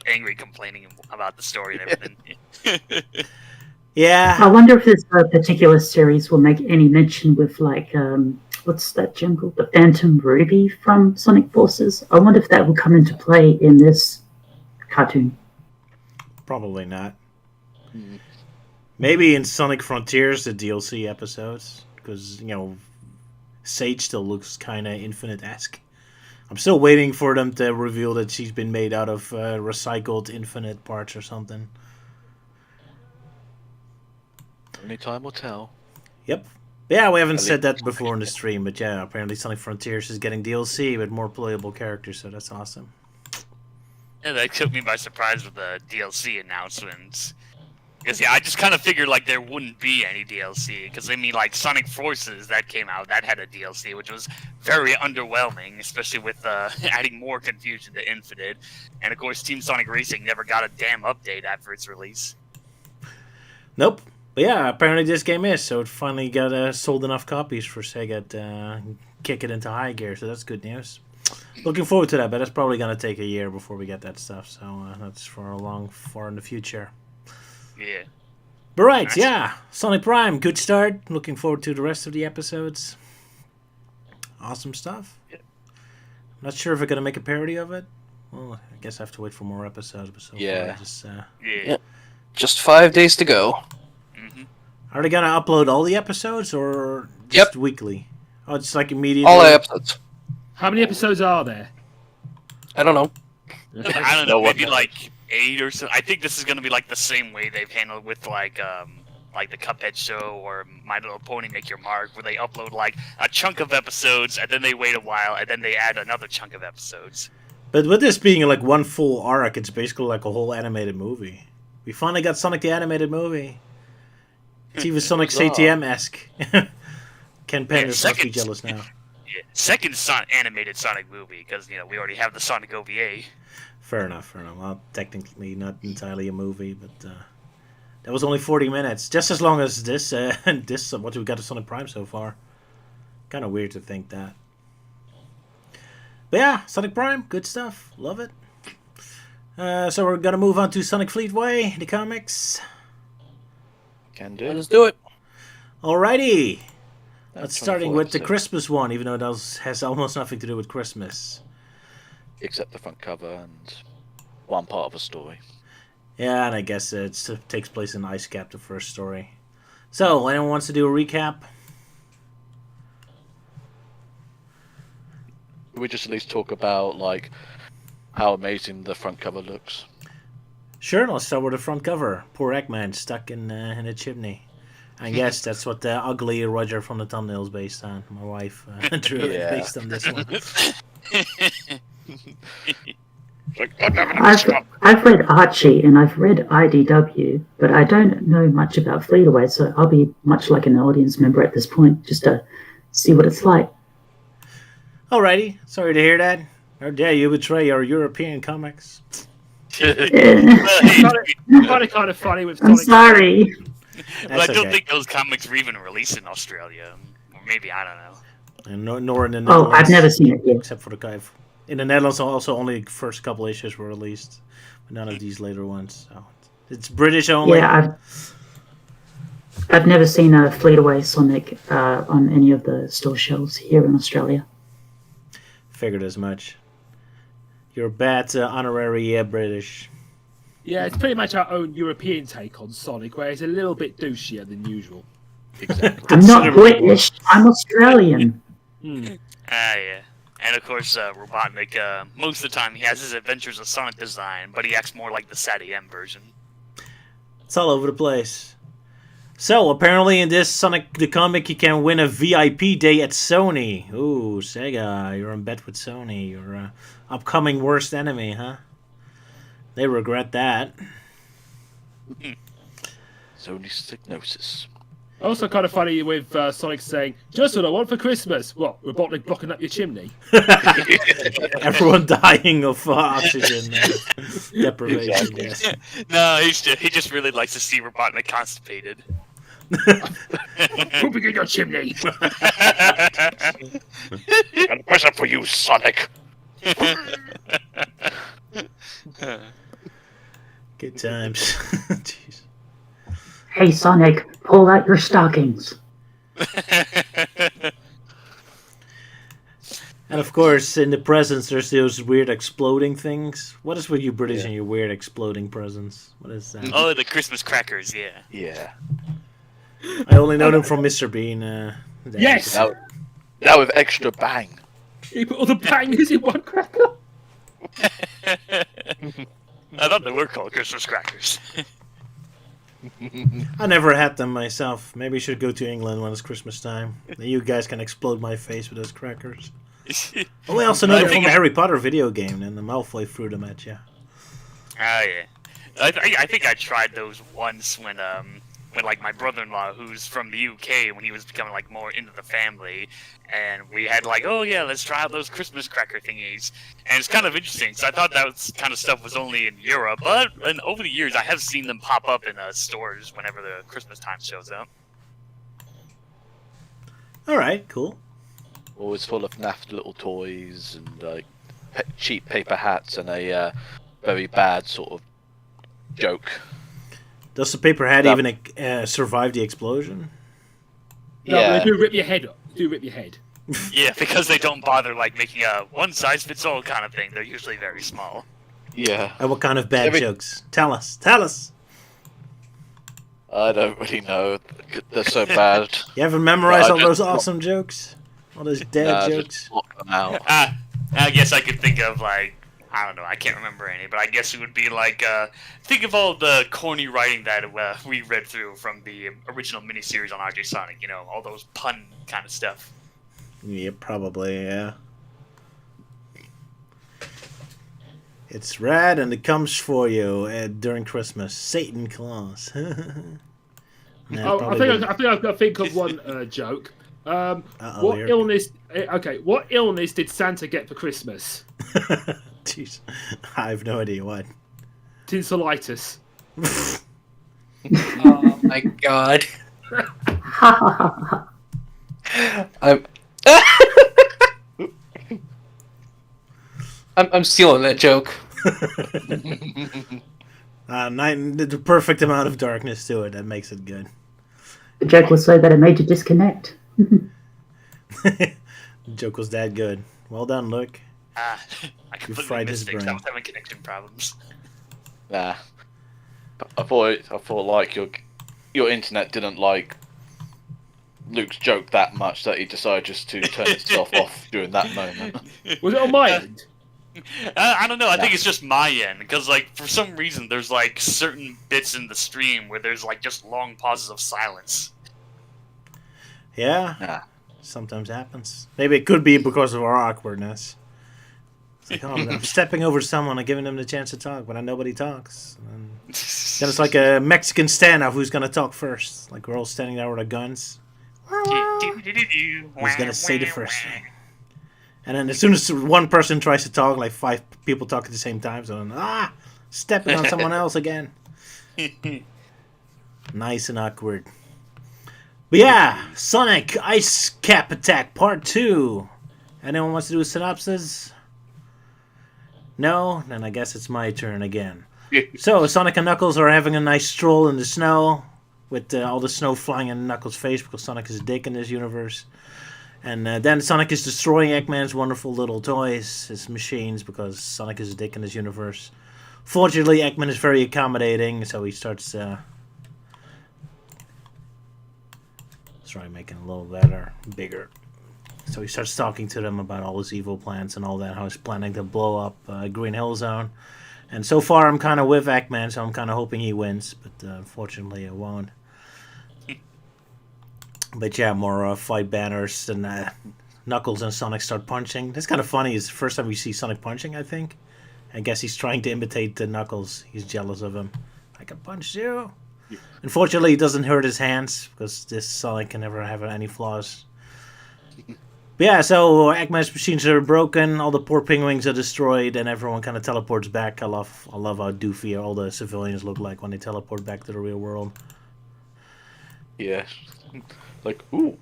angry complaining about the story and everything. Yeah. I wonder if this particular series will make any mention with like what's that gem called? The Phantom Ruby from Sonic Forces. I wonder if that will come into play in this cartoon. Probably not. Maybe in Sonic Frontiers, the DLC episodes, because Sage still looks kind of Infinite-esque. I'm still waiting for them to reveal that she's been made out of recycled Infinite parts or something. Only time will tell. Yep. Yeah, we haven't said that before in the stream, but yeah, apparently Sonic Frontiers is getting DLC with more playable characters, so that's awesome. Yeah, that took me by surprise with the DLC announcements. Because I just kind of figured like there wouldn't be any DLC. Because I mean, like Sonic Forces that came out, that had a DLC, which was very underwhelming, especially with adding more confusion to Infinite. And of course, Team Sonic Racing never got a damn update after its release. Nope. But yeah, apparently this game is, so it finally got sold enough copies for Sega to kick it into high gear, so that's good news. Looking forward to that, but it's probably going to take a year before we get that stuff, so that's far in the future. Yeah. But right, Nice. yeah, Sonic Prime, good start. Looking forward to the rest of the episodes. Awesome stuff. Yeah. Not sure if we're going to make a parody of it. Well, I guess I have to wait for more episodes, but so Yeah. far just... Yeah. Just 5 days to go. Mm-hmm. Are they going to upload all the episodes, or just Yep. weekly? Oh, it's like immediately? All the episodes. How many episodes are there? I don't know. I don't know, maybe like 8 or so. I think this is gonna be like the same way they've handled with like the Cuphead show or My Little Pony Make Your Mark, where they upload like a chunk of episodes and then they wait a while and then they add another chunk of episodes. But with this being like one full arc, it's basically like a whole animated movie. We finally got Sonic the Animated Movie. It's even Sonic ATM-esque. Ken Penn must be jealous now. Yeah. Second animated Sonic movie, because we already have the Sonic OVA. Fair enough. Well, technically not entirely a movie, but that was only 40 minutes. Just as long as this, what we got of Sonic Prime so far. Kind of weird to think that. But yeah, Sonic Prime, good stuff. Love it. So we're going to move on to Sonic Fleetway, the comics. Can do. Let's do it. Alrighty. That's Let's starting 24 with the episodes. Christmas one, even though it has almost nothing to do with Christmas. Except the front cover and one part of a story. Yeah, and I guess it takes place in Ice Cap, the first story. So, anyone wants to do a recap? We just at least talk about like how amazing the front cover looks. Sure, let's start with the front cover. Poor Eggman stuck in a chimney. And yes, that's what the ugly Roger from the thumbnail is based on. My wife drew it Yeah. based on this one. I've read Archie and I've read IDW, but I don't know much about Fleetway, so I'll be much like an audience member at this point, just to see what it's like. Alrighty, sorry to hear that. How dare you betray our European comics? It's kind of funny with I'm Sonic. sorry. But I That's don't okay. think those comics were even released in Australia. Or maybe, I don't know. And nor in the Oh, Netherlands. I've never seen it yet. Except for the guy. In the Netherlands, also only the first couple issues were released. But none of these later ones. So it's British only. Yeah, I've never seen a Fleetway Sonic on any of the store shelves here in Australia. Figured as much. You're a bad honorary British. Yeah, it's pretty much our own European take on Sonic, where it's a little bit douchier than usual. Exactly. I'm not British, I'm Australian. Yeah. And of course, Robotnik, most of the time he has his adventures of Sonic design, but he acts more like the Sadie M version. It's all over the place. So, apparently in this Sonic the Comic, you can win a VIP day at Sony. Ooh, Sega, you're in bed with Sony. You're upcoming worst enemy, huh? They regret that. Sony Signosis. Also, kind of funny with Sonic saying, "Just what I want for Christmas." What? Robotnik blocking up your chimney? Everyone dying of oxygen deprivation. Exactly. Yes. No, he just really likes to see Robotnik constipated. Pooping in your chimney. Got a present for you, Sonic. Good times. Jeez. Hey, Sonic, pull out your stockings. And of course, in the presents, there's those weird exploding things. What is with you British Yeah. and your weird exploding presents? What is that? Oh, the Christmas crackers, yeah. Yeah. I only know them from Mr. Bean. Yes! Now with extra bang. You put all the bangers in one cracker. I thought they were called Christmas crackers. I never had them myself. Maybe I should go to England when it's Christmas time. Then you guys can explode my face with those crackers. Oh, I also know them from a Harry Potter video game, and the Malfoy threw them at you. Oh yeah, I think I tried those once when like my brother-in-law, who's from the UK, when he was becoming like more into the family, and we had like, oh yeah, let's try out those Christmas cracker thingies, and it's kind of interesting. So I thought that was kind of stuff was only in Europe, but and over the years I have seen them pop up in stores whenever the Christmas time shows up. All right, cool. Always full of naff little toys and like cheap paper hats and a very bad sort of joke. Does the paper hat No. even survive the explosion? No, Yeah. they do rip your head up. Do rip your head. Yeah, because they don't bother like making a one-size-fits-all kind of thing. They're usually very small. Yeah. And what kind of bad Every- jokes? Tell us. Tell us. I don't really know. They're so bad. You ever memorized No, all I those just- awesome jokes? All those dad Nah, jokes? just block them out. I guess I could think of like, I don't know, I can't remember any, but I guess it would be like, think of all the corny writing that we read through from the original miniseries on RJ Sonic, you know, all those pun kind of stuff. Yeah, probably, yeah. It's rad and it comes for you during Christmas. Satan Claus. Nah, Oh, probably didn't. I think I've got to think of one joke. Uh-oh, What here. illness? Okay, what illness did Santa get for Christmas? Jeez. I have no idea what. Tinselitis. Oh my god. Ha ha ha ha. I'm stealing that joke. The perfect amount of darkness to it. That makes it good. The joke was so that it made you disconnect. The joke was that good. Well done, Luke. I completely fried his missed it 'cause I brain. was having connection problems. Nah. I thought like your internet didn't like Luke's joke that much that he decided just to turn itself off during that moment. Was it on my end? I don't know. I think it's just my end because, like, for some reason, there's like certain bits in the stream where there's like just long pauses of silence. Yeah, Nah. sometimes happens. Maybe it could be because of our awkwardness. It's like, oh, I'm stepping over someone and giving them the chance to talk, but nobody talks. And then it's like a Mexican standoff who's going to talk first. Like we're all standing there with our guns. Who's going to say the first thing? And then as soon as one person tries to talk, like 5 people talk at the same time. So then, stepping on someone else again. Nice and awkward. But yeah, Sonic Ice Cap Attack Part 2. Anyone wants to do a synopsis? No? Then I guess it's my turn again. So, Sonic and Knuckles are having a nice stroll in the snow, with all the snow flying in Knuckles' face, because Sonic is a dick in this universe. And then Sonic is destroying Eggman's wonderful little toys, his machines, because Sonic is a dick in this universe. Fortunately, Eggman is very accommodating, so he starts... Sorry, making it a little better, bigger. So he starts talking to them about all his evil plans and all that, how he's planning to blow up Green Hill Zone. And so far, I'm kind of with Eggman, so I'm kind of hoping he wins, but unfortunately, it won't. But yeah, more fight banners, and Knuckles and Sonic start punching. That's kind of funny. It's the first time we see Sonic punching, I think. I guess he's trying to imitate Knuckles. He's jealous of him. I can punch you. Yeah. Unfortunately, he doesn't hurt his hands, because this Sonic can never have any flaws. But yeah, so Eggman's machines are broken, all the poor penguins are destroyed, and everyone kind of teleports back. I love how doofy all the civilians look like when they teleport back to the real world. Yeah. Like, ooh.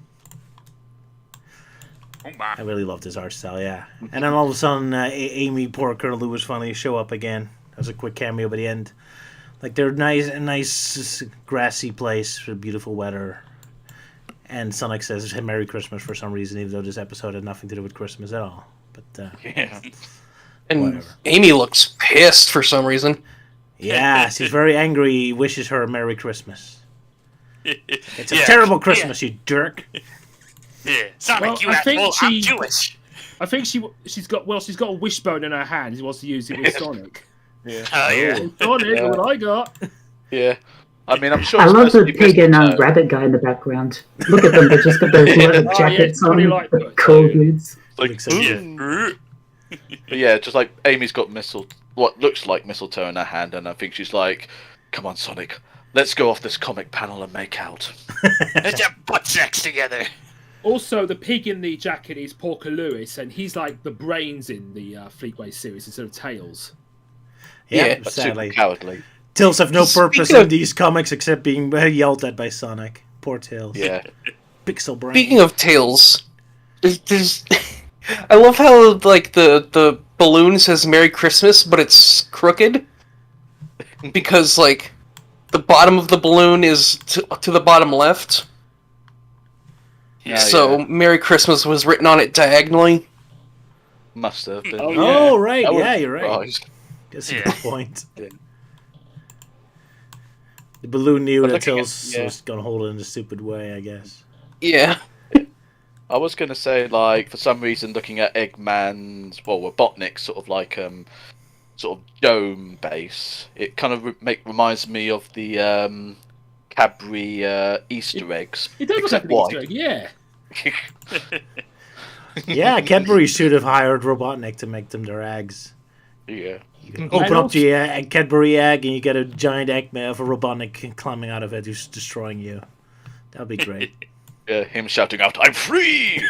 Oh my. I really love this art style, yeah. And then all of a sudden, Amy, poor Colonel Lewis, finally show up again. That was a quick cameo by the end. Like, they're a nice grassy place with beautiful weather. And Sonic says Merry Christmas for some reason, even though this episode had nothing to do with Christmas at all. But, Yeah. And whatever. Amy looks pissed for some reason. Yeah, she's very angry. He wishes her a Merry Christmas. It's a Yeah. terrible Christmas, you jerk. Yeah. Sonic, Well, you I think asshole, I'm she- Jewish. I think she's got a wishbone in her hand. She wants to use it with Sonic. Yeah. Oh, yeah. Sonic, Yeah. what I got. Yeah. I mean, I'm sure. I it's love the supposed to be pig and mistletoe. rabbit guy in the background. Look at them, they just got those leather Oh, yeah, jackets it's pretty on, light, the but- cool yeah. boots. Like, Looks like- ooh. But yeah, just like Amy's got what looks like mistletoe in her hand, and I think she's like, "Come on, Sonic, let's go off this comic panel and make out." Let's have butt sex together. Also, the pig in the jacket is Porker Lewis, and he's like the brains in the Fleetway series instead of Tails. Yeah, But sadly. super cowardly. Tails have no Speaking purpose of- in these comics except being yelled at by Sonic. Poor Tails. Yeah. Pixel brain. Speaking of Tails, there's I love how like the balloon says Merry Christmas, but it's crooked because like the bottom of the balloon is to the bottom left. Yeah, So yeah. Merry Christmas was written on it diagonally. Must have been. Oh, Oh, right. I Yeah, wouldn't you're right. surprised. That's a Yeah. good point. Yeah. The balloon knew But that looking at- Tails yeah. was going to hold it in a stupid way, I guess. Yeah. I was gonna say, like, for some reason, looking at Eggman's, Robotnik's sort of like sort of dome base, it kind of reminds me of the Cadbury Easter eggs. It does look like except an Easter white. egg, yeah. Yeah, Cadbury should have hired Robotnik to make them their eggs. Yeah. You can open And up the Cadbury egg and you get a giant egg of a Robotnik climbing out of it who's destroying you. That'd be great. Him shouting out, "I'm free!"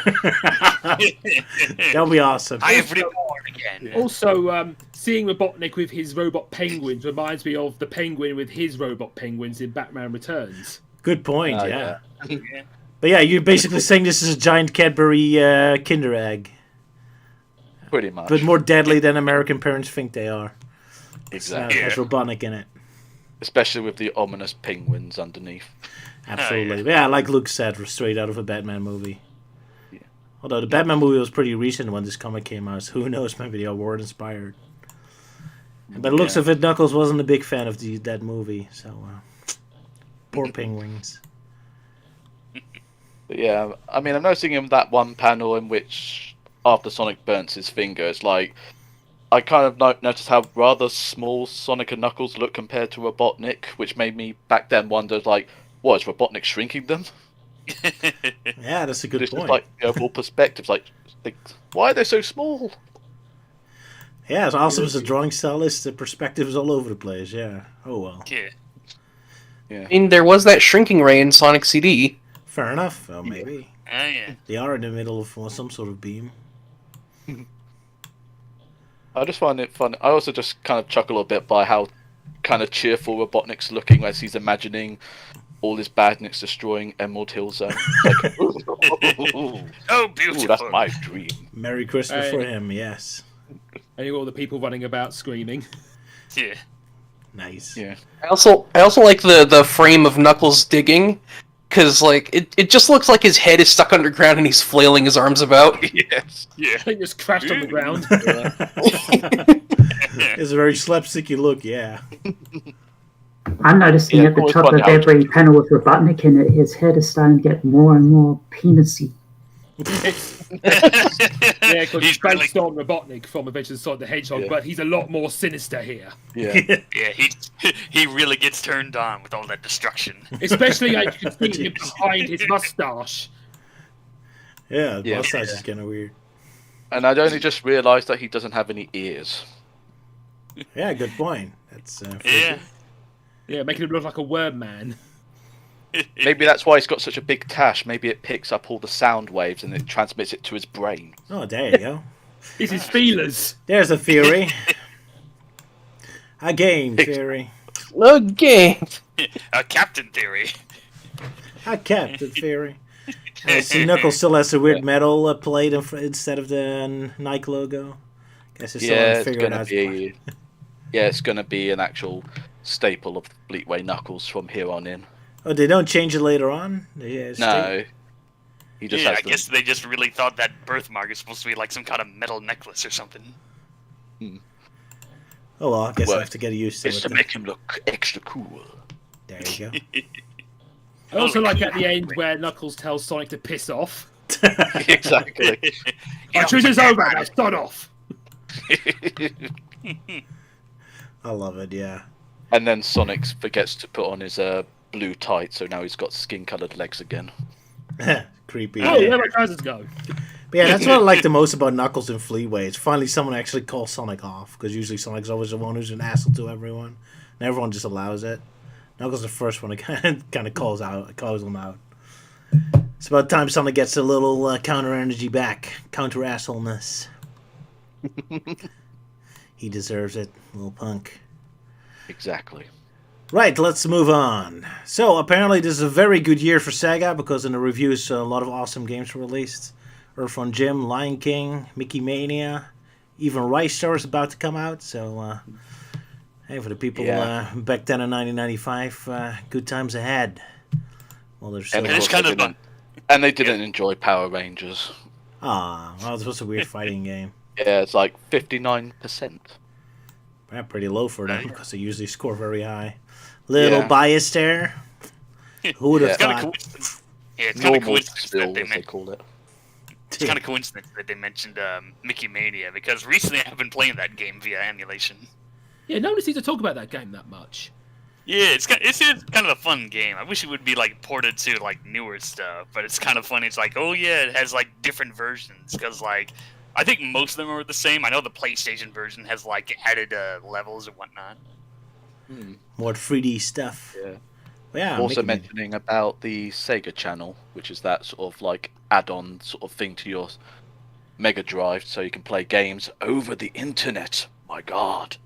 That'd be awesome. I have reborn again. Also, seeing Robotnik with his robot penguins reminds me of the Penguin with his robot penguins in Batman Returns. Good point, Oh, yeah. Yeah. But yeah, you're basically saying this is a giant Cadbury Kinder egg, Pretty much. but more deadly than American parents think they are. Exactly. Has Robotnik in it. Especially with the ominous penguins underneath. Absolutely. Yeah, like Luke said, straight out of a Batman movie. Yeah. Although the Batman movie was pretty recent when this comic came out, so who knows, maybe they all were inspired. By the looks Yeah. of it, Knuckles wasn't a big fan of that movie, so poor penguins. But yeah, I mean, I'm noticing in that one panel in which, after Sonic burns his finger, it's like, I kind of noticed how rather small Sonic and Knuckles look compared to Robotnik, which made me back then wonder, like, what, is Robotnik shrinking them? Yeah, that's a good This point. is like the overall perspectives, like, why are they so small? Yeah, it's awesome as a drawing stylist. The perspective is all over the place. Yeah. Oh well. Yeah. I mean, there was that shrinking ray in Sonic CD. Fair enough. Well, maybe Oh, yeah. they are in the middle of some sort of beam. I just find it fun. I also just kind of chuckle a bit by how kind of cheerful Robotnik's looking as he's imagining all his badness destroying Emerald Hill Zone. Like, ooh, Oh, beautiful. that's my dream. Merry Christmas Hey. for him. Yes. And all the people running about screaming. Yeah. Nice. Yeah. I also like the frame of Knuckles digging, because like it just looks like his head is stuck underground and he's flailing his arms about. Yes. Yeah. He just crashed on the ground. It's a very slapsticky look. Yeah. I'm noticing Yeah, at the always top fun of how it's every panel with Robotnik in it, his head is starting to get more and more penisy. Yeah, because He's he's really, based on Robotnik from Adventures of Sonic the Hedgehog, Yeah. but he's a lot more sinister here. Yeah. yeah, he really gets turned on with all that destruction. Especially I can see him behind his mustache. Yeah. The Yeah. mustache is kind of weird. And I'd only just realised that he doesn't have any ears. Yeah. Good point. That's Yeah. Yeah, making him look like a worm man. Maybe that's why he's got such a big tash. Maybe it picks up all the sound waves and it transmits it to his brain. Oh, there you go. It's his feelers. There's a theory. A game theory. Okay. A captain theory. I kept it theory. I see Knuckles still has the weird metal plate instead of the Nike logo. Guess it's still Yeah, haven't it's figured gonna out. be. Yeah, it's gonna be an actual staple of Fleetway Knuckles from here on in. Oh, they don't change it later on? No, he just Yeah, has I guess they just really thought that birthmark is supposed to be like some kind of metal necklace or something. Oh, well, I guess I Well, have to get used to It's it. to make him look extra cool. There you go. I also like at the end where Knuckles tells Sonic to piss off. Exactly. Our truce is over. Now start off. I love it, yeah. And then Sonic forgets to put on his blue tights, so now he's got skin-colored legs again. Creepy. Oh, where my trousers go? But yeah, that's what I like the most about Knuckles and Fleetway. It's finally someone actually calls Sonic off, because usually Sonic's always the one who's an asshole to everyone, and everyone just allows it. Knuckles the first one to kind of calls him out. It's about time Sonic gets a little counter energy back, counter assholeness. He deserves it, little punk. Exactly. Right, let's move on. So, apparently this is a very good year for Sega, because in the reviews a lot of awesome games were released. Earthbound Jim, Lion King, Mickey Mania, even Rice Star is about to come out, so hey, for the people back then in 1995, good times ahead. Well, there's And, It is kind of fun. and they didn't enjoy Power Rangers. well, this was a weird fighting game. Yeah, it's like 59%. Yeah, pretty low for them, because they usually score very high. Little bias there. Who would have It's kind of thought? coincidence. Yeah, it's kind of Normal coincidence spill, that they as they mentioned. call it. It's kind of coincidence that they mentioned Mickey Mania because recently I've been playing that game via emulation. Yeah, nobody seems to talk about that game that much. Yeah, it's kind of a fun game. I wish it would be like ported to like newer stuff, but it's kind of funny. It's like, oh yeah, it has like different versions because like I think most of them are the same. I know the PlayStation version has like added levels and whatnot. More 3D stuff. Yeah. Yeah, Also Mickey Mania. mentioning about the Sega channel, which is that sort of like add-on sort of thing to your Mega Drive, so you can play games over the internet. My God.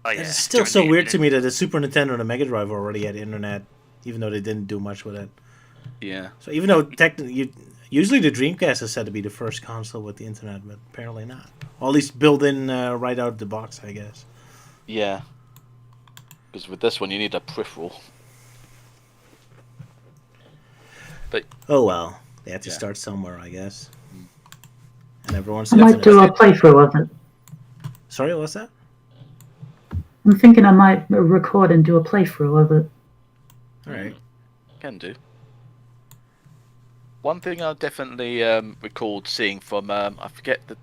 Oh yeah, It's still during so the weird to internet. me that the Super Nintendo and the Mega Drive already had internet, even though they didn't do much with it. Yeah. So even though technically, usually the Dreamcast is said to be the first console with the internet, but apparently not. Or at least built in right out of the box, I guess. Yeah. Because with this one, you need a peripheral. Oh well, they had to Yeah. start somewhere, I guess. And everyone's I might do a playthrough of it. Sorry, what's that? I'm thinking I might record and do a playthrough of it. All right. Can do. One thing I definitely recalled seeing from I forget the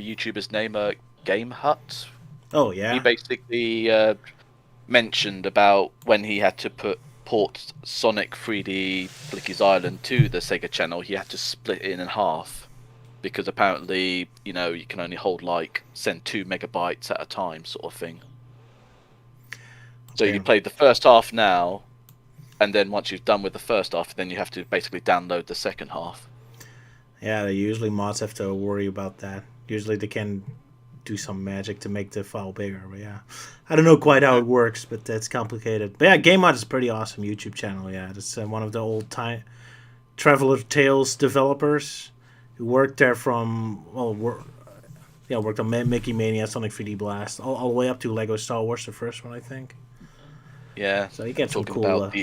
YouTuber's name, Game Hut. Oh yeah. He basically mentioned about when he had to port Sonic 3D Blicky's Island to the Sega channel, he had to split it in half because apparently, you know, you can only hold send 2 megabytes at a time, sort of thing. So you play the first half now, and then once you've done with the first half, then you have to basically download the second half. Yeah, usually mods have to worry about that. Usually they can do some magic to make the file bigger, but yeah. I don't know quite how it works, but that's complicated. But yeah, Game Mod is a pretty awesome YouTube channel, yeah. It's one of the old time Traveler Tales developers who worked there from, worked on Mickey Mania, Sonic 3D Blast, all the way up to Lego Star Wars, the first one, I think. Yeah. So you get some Talking cool... about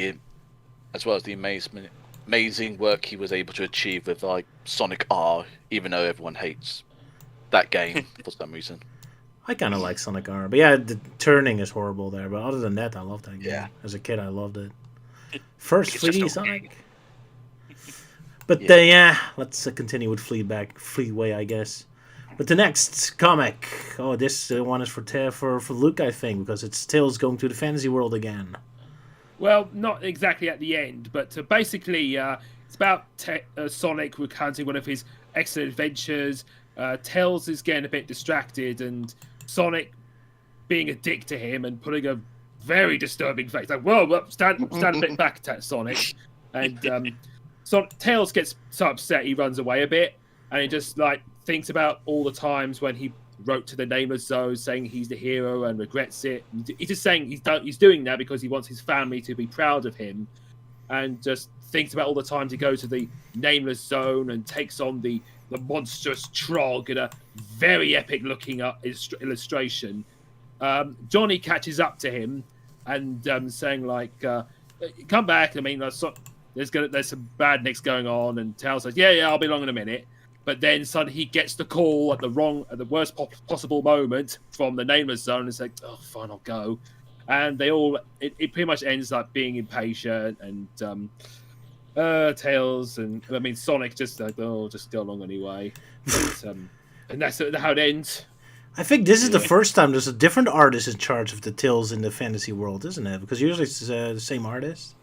as well as the amazing work he was able to achieve with Sonic R, even though everyone hates that game for some reason. I kind of like Sonic R, but yeah, the turning is horrible there. But other than that, I love that game. Yeah. As a kid, I loved it. First It's just 3D okay. Sonic. But let's continue with Fleetway, I guess. But the next comic, this one is for Luke, I think, because it's Tails going to the fantasy world again. Well, not exactly at the end, but basically, it's about Sonic recounting one of his excellent adventures. Tails is getting a bit distracted, and Sonic being a dick to him and putting a very disturbing face, like, whoa, stand a bit back, Sonic. And Tails gets so upset he runs away a bit, and he just thinks about all the times when he wrote to the Nameless Zoes saying he's the hero and regrets it. He's just saying he's doing that because he wants his family to be proud of him, and just thinks about all the times he goes to the nameless zone and takes on the monstrous Trog in a very epic looking illustration. Johnny catches up to him and saying like, "Come back." I mean, there's some badness going on, and Tal says, "Yeah, I'll be along in a minute." But then suddenly he gets the call at the worst possible moment from the nameless zone, and it's like, "Oh, fine, I'll go." And it pretty much ends up being impatient, and Tails and Sonic just like, "Oh, just go along anyway." But, and that's how it ends. I think this is the first time there's a different artist in charge of the Tails in the fantasy world, isn't it? Because usually it's the same artist,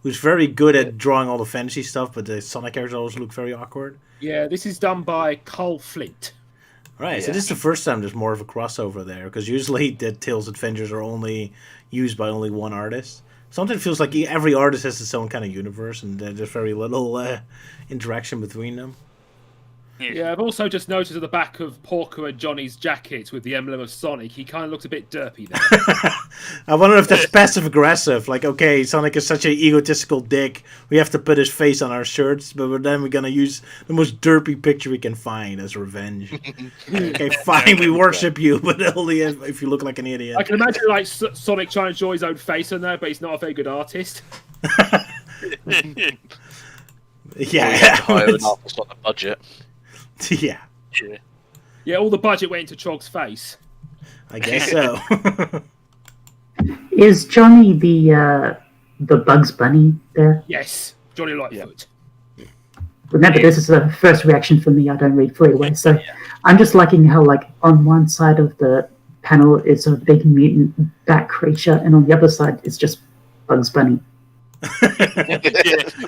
who's very good at drawing all the fantasy stuff, but the Sonic characters always look very awkward. Yeah, this is done by Carl Flint. Right, so this is the first time there's more of a crossover there, because usually the Tails adventures are only used by only one artist. Sometimes it feels like every artist has its own kind of universe, and there's very little interaction between them. Yeah, I've also just noticed at the back of Porker and Johnny's jacket with the emblem of Sonic, he kind of looks a bit derpy there. I wonder if that's passive-aggressive. Like, okay, Sonic is such an egotistical dick, we have to put his face on our shirts, but then we're going to use the most derpy picture we can find as revenge. Okay, fine, we worship you, but only if you look like an idiot. I can imagine like Sonic trying to draw his own face on there, but he's not a very good artist. Yeah. Higher enough, it's not the budget. Yeah. Yeah, all the budget went into Trog's face. I guess so. Is Johnny the Bugs Bunny there? Yes, Johnny Lightfoot. Remember, this is the first reaction for me. I don't read Fleetway, so I'm just liking how, like, on one side of the panel is a big mutant bat creature, and on the other side is just Bugs Bunny.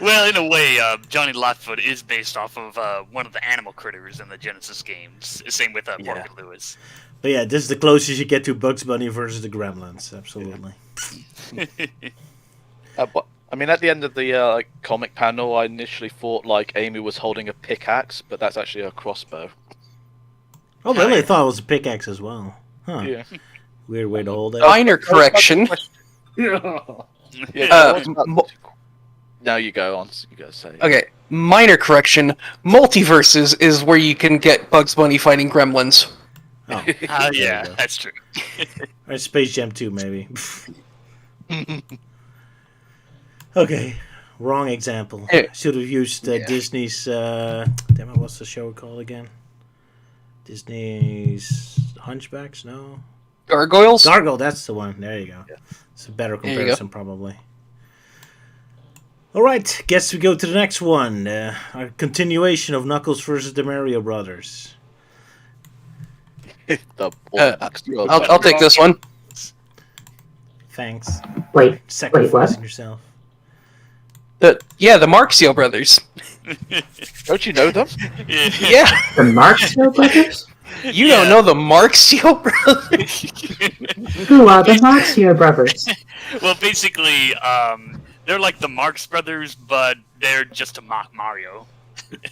Well, in a way, Johnny Lightfoot is based off of one of the animal critters in the Genesis games. Same with Porky Lewis. But yeah, this is the closest you get to Bugs Bunny versus the Gremlins. Absolutely. But, I mean, at the end of the comic panel, I initially thought like Amy was holding a pickaxe, but that's actually a crossbow. Oh, really? I thought it was a pickaxe as well. Huh. Yeah. Weird way to hold it. Minor correction. Now you go on. You go say. Okay, minor correction. Multiverses is where you can get Bugs Bunny fighting gremlins. Oh, Yeah, that's true. or Space Jam 2, maybe. Okay, wrong example. Should have used Disney's. Damn it, what's the show called again? Disney's Hunchbacks? No. Gargoyles? Gargoyle, that's the one. There you go. Yeah. It's a better comparison, probably. All right, guess we go to the next one. Our continuation of Knuckles versus the Mario Brothers. I'll take this one. Thanks. Wait, Sacrificing what? yourself. The Marxio brothers. Don't you know them? Yeah, The Marxio brothers? you don't know the Marxio brothers? Who are the Marxio brothers? Well, basically, they're like the Marx Brothers, but they're just to mock Mario.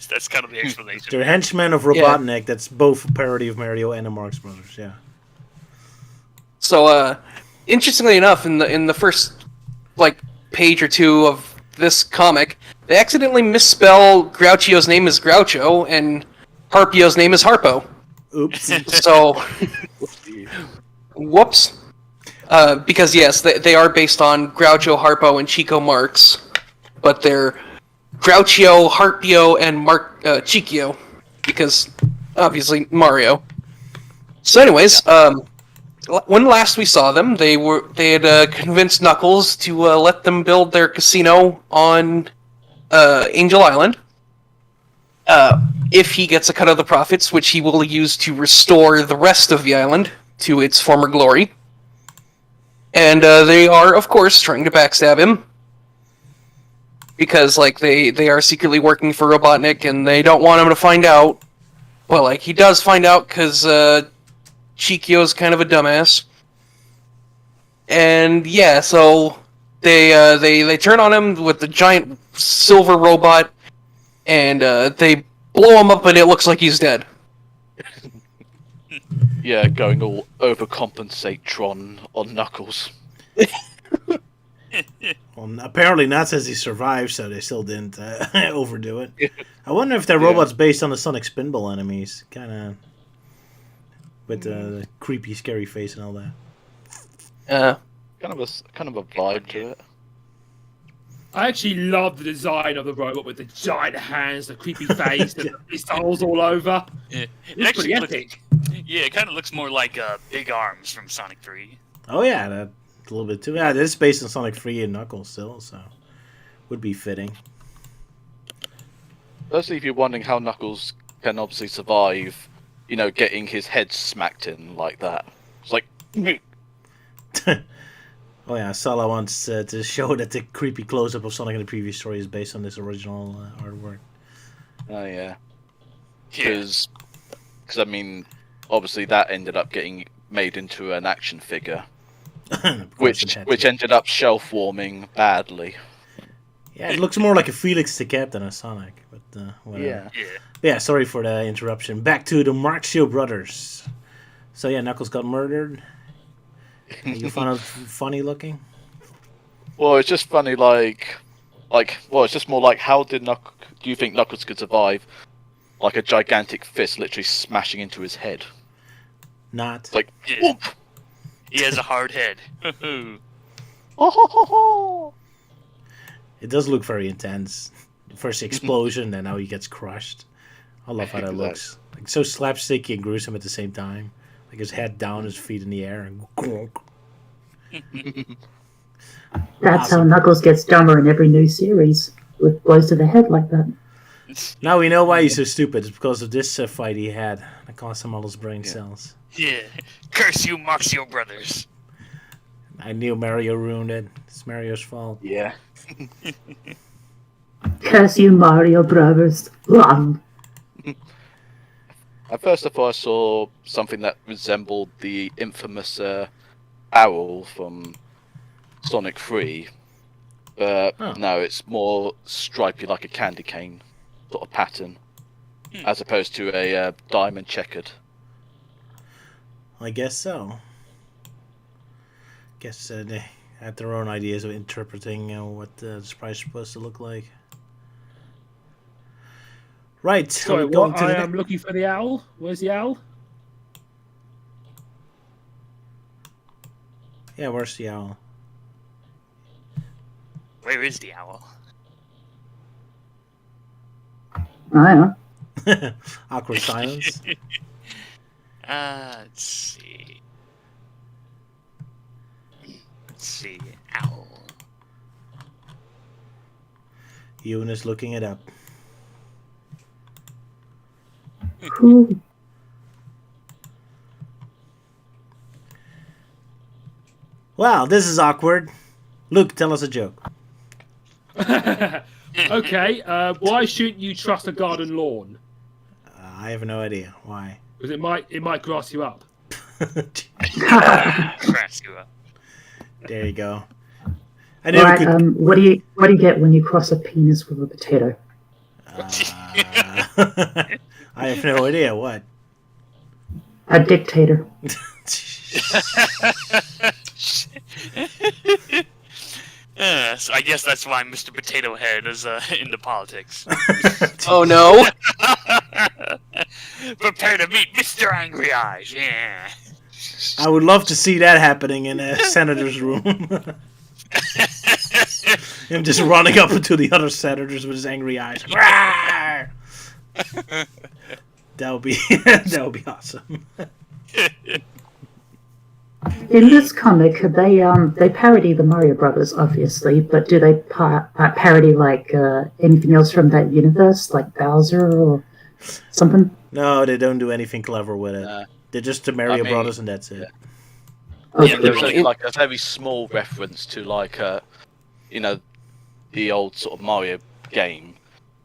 That's kind of the explanation. They're henchmen of Robotnik. That's both a parody of Mario and the Marx Brothers. Yeah. So, interestingly enough, in the first page or two of this comic, they accidentally misspell Groucho's name as Groucho and Harpio's name is Harpo. Oops. So, whoops. Because yes, they are based on Groucho, Harpo, and Chico Marx, but they're Groucho, Harpio, and Chikio, because obviously Mario. So, anyways, when last we saw them, they had convinced Knuckles to let them build their casino on Angel Island. If he gets a cut of the profits, which he will use to restore the rest of the island to its former glory. And they are, of course, trying to backstab him. Because, they are secretly working for Robotnik, and they don't want him to find out. Well, he does find out, because Chikio's kind of a dumbass. And, yeah, so they turn on him with the giant silver robot, and they blow him up, and it looks like he's dead. Yeah, going all overcompensate Tron on Knuckles. Well, apparently not, since he survived, so they still didn't overdo it. I wonder if that robot's based on the Sonic Spinball enemies, kind of with the creepy, scary face and all that. Kind of a vibe to it. I actually love the design of the robot with the giant hands, the creepy face, and the pistols all over. Yeah, It's pretty epic. it kind of looks more like Big Arms from Sonic 3. Oh yeah, that a little bit too. Yeah, this is based on Sonic 3 and Knuckles still, so would be fitting. Firstly, if you're wondering how Knuckles can obviously survive, getting his head smacked in like that. It's like, Oh yeah, Sala wants to show that the creepy close-up of Sonic in the previous story is based on this original artwork. oh yeah. Yeah. Because I mean, obviously that ended up getting made into an action figure, Of course it had which to. ended up shelf warming badly. Yeah, it looks more like a Felix the Cat than a Sonic, but whatever. Yeah. Yeah, sorry for the interruption. Back to the Marxio brothers. So yeah, Knuckles got murdered. You found it funny looking? Well, it's just funny, it's just more like, how do you think Knuckles could survive, like a gigantic fist literally smashing into his head? Not. It's like, Yeah. whoop! He has a hard head. It does look very intense. First the explosion, and now he gets crushed. I love how that Exactly. looks. Like so slapsticky and gruesome at the same time. Like his head down, his feet in the air, and That's how Awesome. Knuckles gets dumber in every new series, with blows to the head like that. now we know why he's so stupid. It's because of this fight he had that cost him all his brain cells. Yeah. Curse you, Marxio brothers. I knew Mario ruined it. It's Mario's fault. Yeah. Curse you, Mario Brothers. At first, I thought I saw something that resembled the infamous owl from Sonic 3. But Oh. no, it's more stripy, like a candy cane sort of pattern, as opposed to a diamond checkered. I guess so. Guess they had their own ideas of interpreting what the sprite is supposed to look like. Right. Sorry, are we going what? to the I am next- looking for the owl. Where's the owl? Yeah, where's the owl? Where is the owl? I know. Awkward silence. Let's see. Let's see. Owl. Ewan is looking it up. Who? Wow, this is awkward. Luke, tell us a joke. Okay, why shouldn't you trust a garden lawn? I have no idea why. Because it might grass you up. Crash you up. There you go. I knew Right, we could. what do you get when you cross a penis with a potato? I have no idea what. A dictator. So I guess that's why Mr. Potato Head is into politics. Oh no! Prepare to meet Mr. Angry Eyes. Yeah. I would love to see that happening in a senator's room. Him just running up into the other senators with his angry eyes. Rawr! That would be that would be awesome. In this comic, they parody the Mario Brothers, obviously, but do they parody like anything else from that universe, like Bowser or something? No, they don't do anything clever with it. Nah. They're just the Mario I mean, Brothers, and that's it. Okay. Yeah, There's really. only like a very small reference to the old sort of Mario game,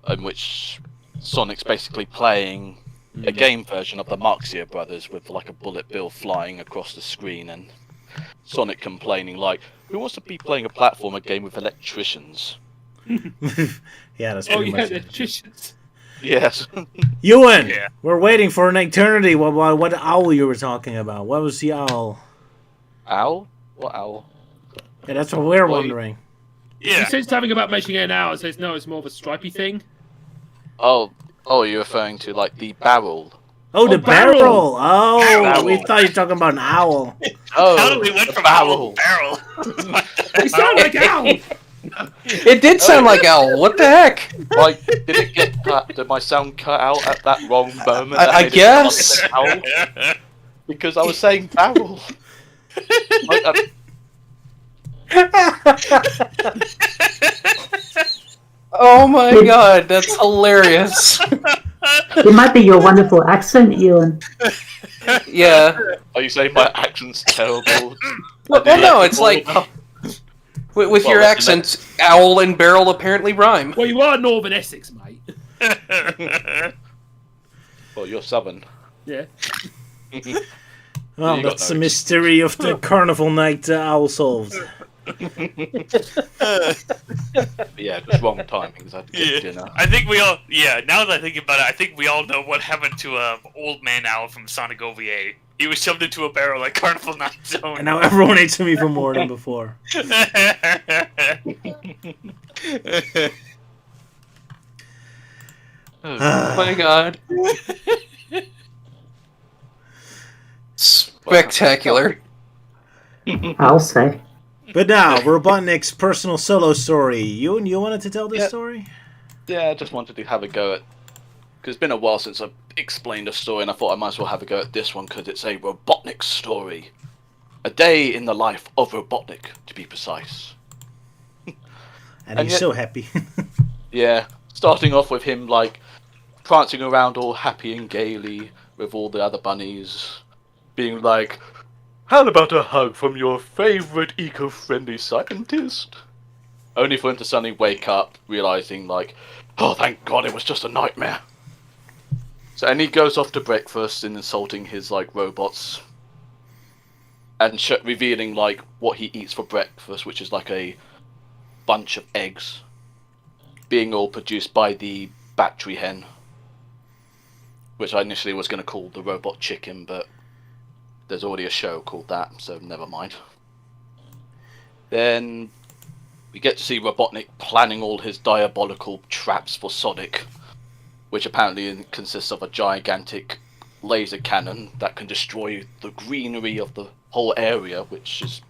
in which Sonic's basically playing a game version of the Marxio Brothers with like a bullet bill flying across the screen, and Sonic complaining like, "Who wants to be playing a platformer game with electricians?" Yeah, that's Oh pretty yeah, much the it. magicians. Yes. Ewan, Yeah. we're waiting for an eternity. What owl you were talking about? What was the owl? Owl? What owl? Yeah, that's what we're Well, wondering. Yeah. He says something about measuring an hour. Says no, it's more of a stripy thing. Oh, you're referring to like the barrel. Oh, the barrel! barrel! Oh, Barrel. we thought you were talking about an owl. Oh, How did we went the from owl to barrel? They sound like owl. It did sound like Owl. What the heck? Like, did it get cut? Did my sound cut out at that wrong moment? I That made it guess. sound like an owl? Because I was saying barrel. Like, Oh my god, that's hilarious. It might be your wonderful accent, Ewan. Yeah. are you saying my accent's terrible? Well, no, it's like with your Well, accents, owl and barrel apparently rhyme. Well, you are Northern Essex, mate. Well, you're southern. Yeah. Well, You got that's no the mystery of the carnival night owl solved. Yeah, just wrong timings. I had to get Yeah. dinner. I think we all. Yeah. Now that I think about it, I think we all know what happened to old man owl from Sonic OVA. He was shoved into a barrel like Carnival Night Zone. And now everyone hates him even more than before. Oh my god. Spectacular. I'll say. But now, Robotnik's personal solo story. You wanted to tell this Yeah. story? Yeah, I just wanted to have a go at. Because it's been a while since I've explained a story, and I thought I might as well have a go at this one because it's a Robotnik story. A day in the life of Robotnik, to be precise. And And he's yet- so happy. Yeah, starting off with him like prancing around all happy and gaily with all the other bunnies, being like, "How about a hug from your favorite eco-friendly scientist?" Only for him to suddenly wake up, realizing like, "Oh, thank God, it was just a nightmare." So, and he goes off to breakfast and insulting his like robots, and revealing like what he eats for breakfast, which is like a bunch of eggs, being all produced by the battery hen, which I initially was going to call the robot chicken, but there's already a show called that, so never mind. Then we get to see Robotnik planning all his diabolical traps for Sonic, which apparently consists of a gigantic laser cannon that can destroy the greenery of the whole area, which is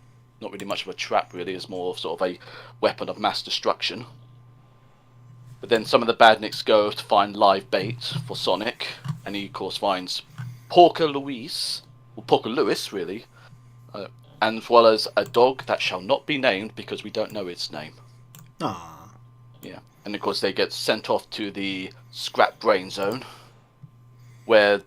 not really much of a trap, really. It's more of sort of a weapon of mass destruction. But then some of the badniks go to find live bait for Sonic, and he of course finds Porker Lewis, really, and as well as a dog that shall not be named because we don't know its name. Aww. Yeah, and of course they get sent off to the scrap brain zone, where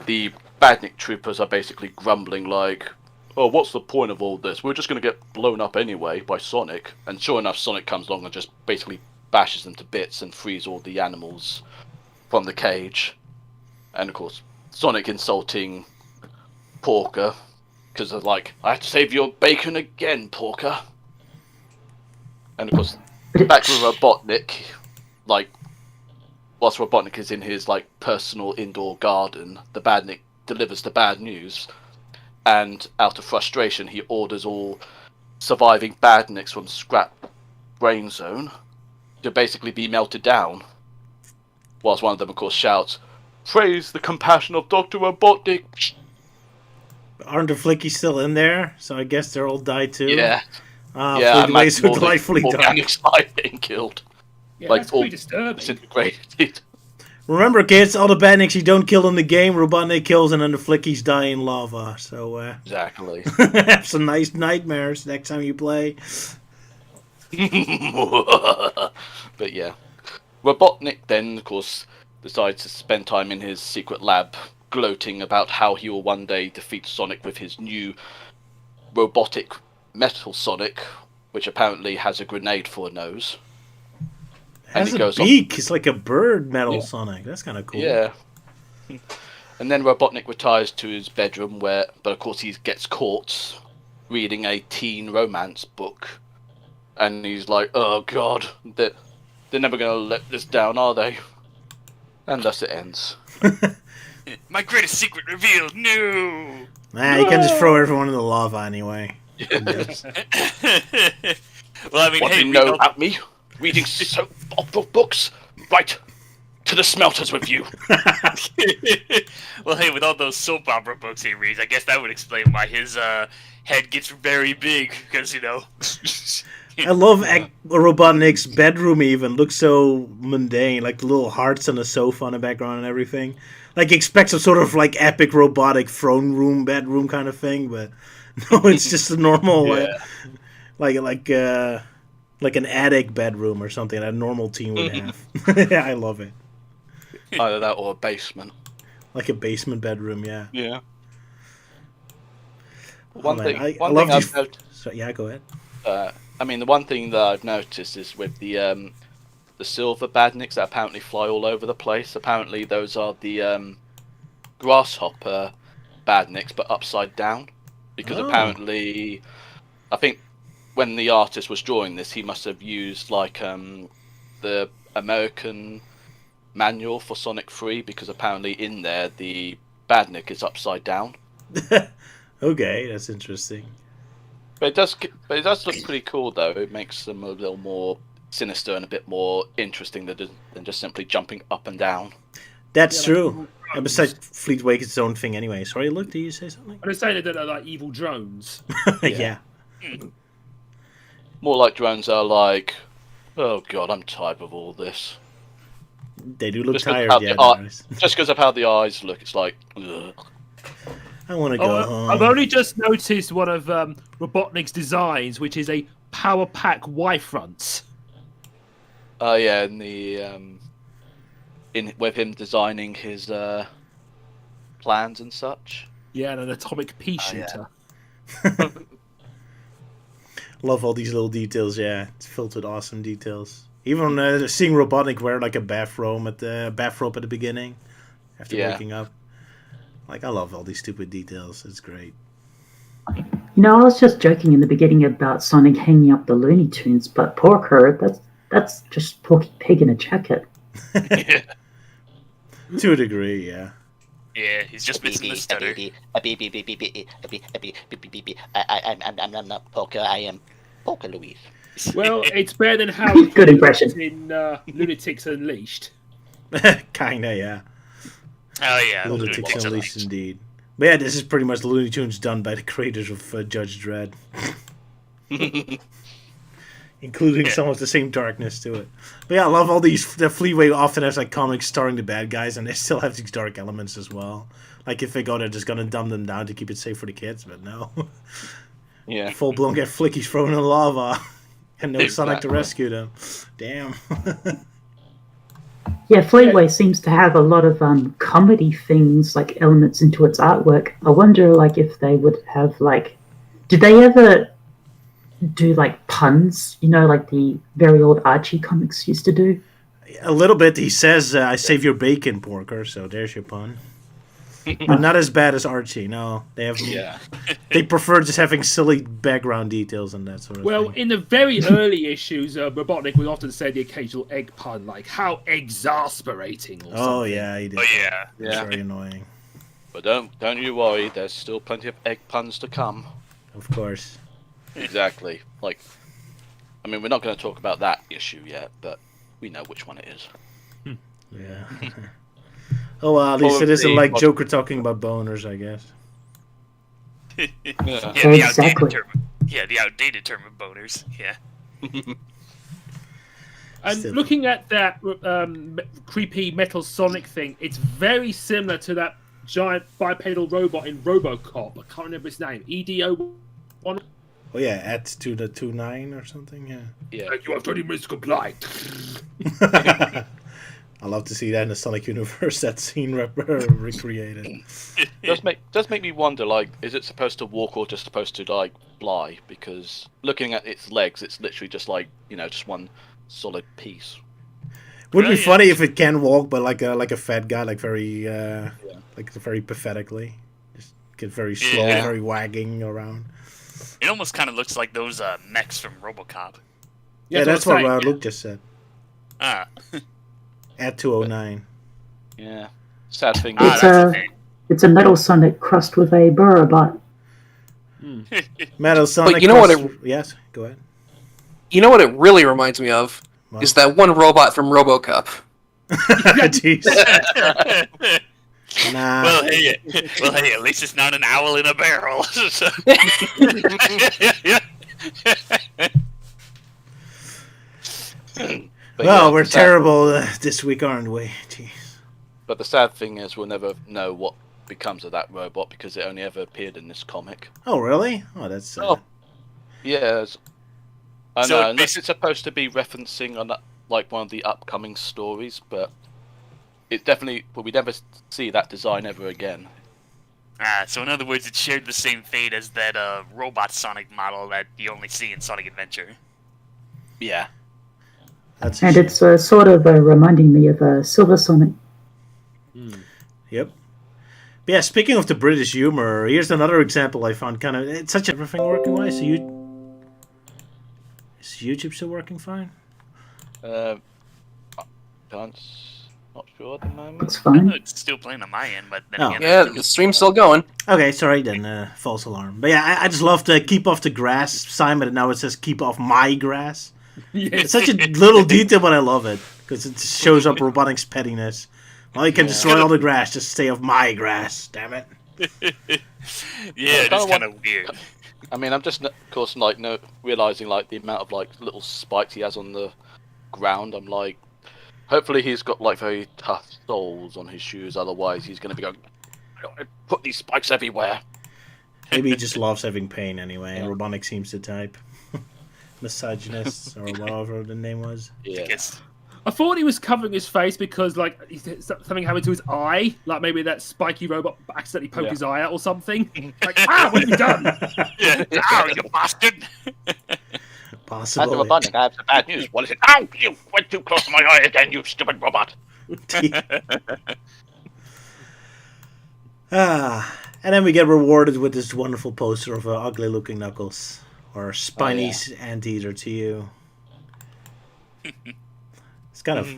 the badnik troopers are basically grumbling like, "Oh, what's the point of all this? We're just going to get blown up anyway by Sonic." And sure enough, Sonic comes along and just basically bashes them to bits and frees all the animals from the cage. And of course, Sonic insulting Porker, because of like, "I have to save your bacon again, Porker." And of course, back with Robotnik, like, whilst Robotnik is in his like personal indoor garden, the badnik delivers the bad news, and out of frustration, he orders all surviving badniks from Scrap Brain Zone to basically be melted down. Whilst one of them, of course, shouts, "Praise the compassion of Dr. Robotnik!" Aren't the Flickies still in there? So I guess they're all died too? Yeah, Ah, yeah, I Fleetway imagine so all the delightfully dark. organics are being killed. Yeah, Like, that's all pretty disturbing. disintegrated. Remember, kids, all the badniks you don't kill in the game, Robotnik kills, and then the Flickies die in lava. So, Exactly. have some nice nightmares next time you play. But yeah, Robotnik then, of course, decides to spend time in his secret lab, gloating about how he will one day defeat Sonic with his new robotic Metal Sonic, which apparently has a grenade for a nose. And Has he a goes on- beak. It's like a bird metal Yeah. Sonic. That's kind of cool. Yeah. And then Robotnik retires to his bedroom, but of course he gets caught reading a teen romance book, and he's like, "Oh God, they're never gonna let this down, are they?" And thus it ends. My greatest secret revealed. No. Nah, you can just throw everyone in the lava anyway. Yes. Well, I mean, What hey, do you we know about me? Reading soap opera books? Right. To the smelters with you. Well, hey, with all those soap opera books he reads, I guess that would explain why his head gets very big. Because I love Robotnik's bedroom. Even looks so mundane, like the little hearts on the sofa in the background and everything. Like you expect some sort of like epic robotic throne room, bedroom kind of thing, but no, it's just a normal, Yeah. like an attic bedroom or something that a normal teen would have. Yeah, I love it. Either that or a basement. Like a basement bedroom, yeah. Yeah. Oh, One man, thing. I One love thing these. I've noticed. So, yeah, go ahead. I mean, the one thing that I've noticed is with the silver badniks that apparently fly all over the place. Apparently, those are the grasshopper badniks, but upside down. Because Oh. apparently, I think when the artist was drawing this, he must have used like the American manual for Sonic 3, because apparently in there the badnik is upside down. Okay, that's interesting. But it does look pretty cool though. It makes them a little more sinister and a bit more interesting than just simply jumping up and down. That's Yeah, like true. evil And drones. besides, Fleetway is its own thing anyway. Sorry, Luke, did you say something? I'm just saying that they're like evil drones. Yeah. More like drones are like, oh god, I'm tired of all this. They do look Just 'cause tired, how yeah. the eye- Nice. Just because of how the eyes look, it's like, ugh. I want to go Oh, home. I've only just noticed one of Robotnik's designs, which is a power pack Y-front. Oh yeah, and the in with him designing his plans and such. Yeah, and an atomic pea Oh, yeah. shooter. Love all these little details, yeah. It's filled with awesome details. Even seeing Robotnik wear like a bathrobe at the beginning after Yeah. waking up. Like, I love all these stupid details. It's great. You know, I was just joking in the beginning about Sonic hanging up the Looney Tunes, but Porker, that's just Porky Pig in a jacket. To a degree, yeah. Yeah, he's just missing the stutter. I'm not Poker, I am Poker Louise. Well, it's better than how he Good impression. in Lunatics Unleashed. Kinda, yeah. Oh yeah, Lunatics Lunatics Unleashed, Unleashed. indeed. But yeah, this is pretty much Looney Tunes done by the creators of Judge Dredd. Including some of the same darkness to it. But yeah, I love all these. The Fleetway often has like comics starring the bad guys, and they still have these dark elements as well. Like if they go, they're just gonna dumb them down to keep it safe for the kids, but no. Yeah. Full blown get flickies thrown in lava, and no Sonic to Exactly. rescue them. Damn. Yeah, Fleetway seems to have a lot of comedy things, like elements into its artwork. I wonder, like, if they would have like, did they ever do like puns? You know, like the very old Archie comics used to do. A little bit. He says, "I save your bacon, Porker." So there's your pun. But not as bad as Archie. No, they have. Yeah. They prefer just having silly background details and that sort of Well, thing. in the very early issues, Robotnik would often say the occasional egg pun, like "how exasperating" or Oh something. yeah, he did. Oh yeah. It's Yeah. very annoying. But don't you worry, there's still plenty of egg puns to come. Of course. Exactly. Like, I mean, we're not going to talk about that issue yet, but we know which one it is. Yeah. Oh well, at least it isn't Probably like what- Joker talking about boners, I guess. Yeah, Yeah. the Exactly. outdated term. Yeah, the outdated term of boners. Yeah. And Still. looking at that creepy Metal Sonic thing, it's very similar to that giant bipedal robot in RoboCop. I can't remember his name. EDO. Oh yeah, add to the 2.9 or something. Yeah. Yeah. You have 30 minutes to comply. I love to see that in the Sonic universe. That scene recreated. Does make me wonder, like, is it supposed to walk or just supposed to like fly? Because looking at its legs, it's literally just like, you know, just one solid piece. Would be Yeah. funny if it can walk, but like a fat guy, like very like very pathetically, just get very slow, Yeah. very wagging around. It almost kind of looks like those mechs from RoboCop. Yeah, that's what I'm saying. Luke just said. Ah, At 209. Yeah. Sad thing. ah, It's that's a- a thing. It's a Metal Sonic crossed with a Burrobot. Metal Sonic. But you know what Yes, go ahead. You know what it really reminds me of? What? Is that one robot from RoboCop. Jeez. Nah. Well, hey, at least it's not an owl in a barrel. But Well, yeah, we're the sad- terrible this week, aren't we? Jeez. But the sad thing is, we'll never know what becomes of that robot because it only ever appeared in this comic. Oh, really? Oh, that's sad. Oh. Yes. I So know, it unless it's supposed to be referencing on like one of the upcoming stories, but it definitely. But we never see that design ever again. So in other words, it shared the same fate as that robot Sonic model that you only see in Sonic Adventure. Yeah. That's a And shame. it's sort of reminding me of Silver Sonic. Yep. But yeah, speaking of the British humor, here's another example I found kind of... It's such everything working well. Is YouTube still working fine? Not sure at the moment. It's I know fine. it's still playing on my end, but then Oh. again, Yeah, the stream's still going. Okay, sorry then, false alarm. But yeah, I just love the keep off the grass sign, but now it says keep off my grass. Yes. It's such a little detail, but I love it. Because it shows up Robotnik's pettiness. Well, you can destroy all the grass, just stay off my grass, damn it. yeah, it is kind of weird. I mean, I'm just, of course, like, realizing like the amount of like little spikes he has on the ground. I'm like, hopefully he's got like very tough soles on his shoes. Otherwise, he's going to be going, I don't want to put these spikes everywhere. Maybe he just loves having pain anyway. Robotnik seems the type. Misogynist, or whatever the name was. Yeah. I guess. I thought he was covering his face because, like, something happened to his eye. Like, maybe that spiky robot accidentally poked his eye out or something. Like, what have you done? Ow, you bastard! Possibly. Dr. Robotnik, I have some bad news. What is it? Ow! You went too close to my eye again, you stupid robot. And then we get rewarded with this wonderful poster of ugly-looking Knuckles. Or Spiny Anteater to you. It's kind of...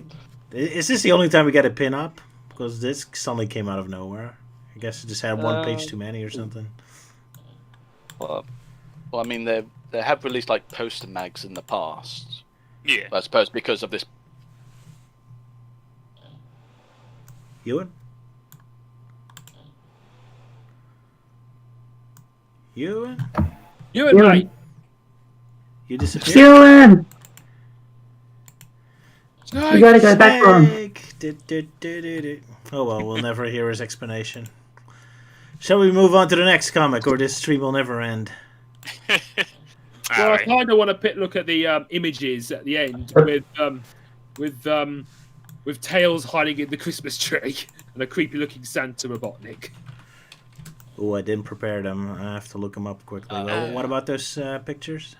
Is this the only time we get a pin-up? Because this suddenly came out of nowhere. I guess it just had one page too many or something. Well, I mean, they have released like poster mags in the past. Yeah. I suppose because of this. Ewan? Ewan? You and mate. You disappeared? Ewan! You gotta go back for him. Snake. Oh well, we'll never hear his explanation. Shall we move on to the next comic, or this stream will never end? Well, Alright. I kind of want to look at the images at the end with Tails hiding in the Christmas tree and a creepy-looking Santa Robotnik. Oh, I didn't prepare them. I have to look them up quickly. Well, what about those pictures?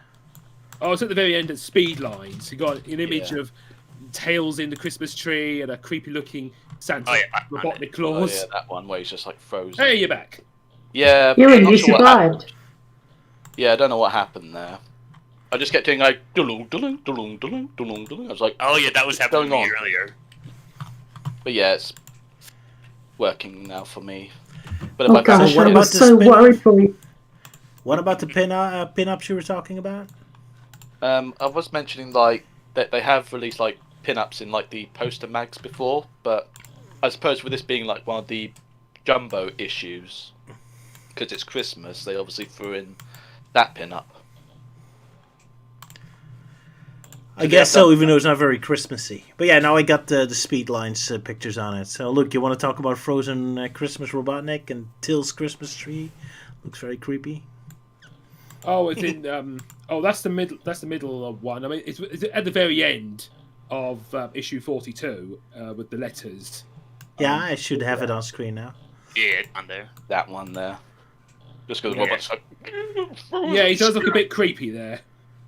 Oh, it's at the very end at Speed Lines. You got an image of Tails in the Christmas tree and a creepy-looking Santa Robotnik Oh claws. yeah, that one where he's just like frozen. Hey, you're back. Yeah. Ewan, not you sure what happened. survived. Yeah, I don't know what happened there. I just kept doing like dulung dulung dulung dulung dulung dulung. I was like, Oh yeah, that was what's happening to going me on? earlier. But yeah, it's working now for me. But if Oh I gosh, what I about was the so spin-off? worried for you. What about the pin-ups you were talking about? I was mentioning like that they have released like pin-ups in like the poster mags before, but I suppose with this being like one of the jumbo issues, because it's Christmas, they obviously threw in that pin-up. I guess so, even though it's not very Christmassy. But yeah, now I got the Speed Lines pictures on it. So look, you want to talk about Frozen Christmas Robotnik and Till's Christmas tree? Looks very creepy. Oh, it's in. That's the middle. That's the middle of one. I mean, it's at the very end of issue 42 with the letters. Yeah, I should have it on screen now. Yeah, on there. That one there. Just because the Yeah. robot's like, Yeah, he does look a bit creepy there.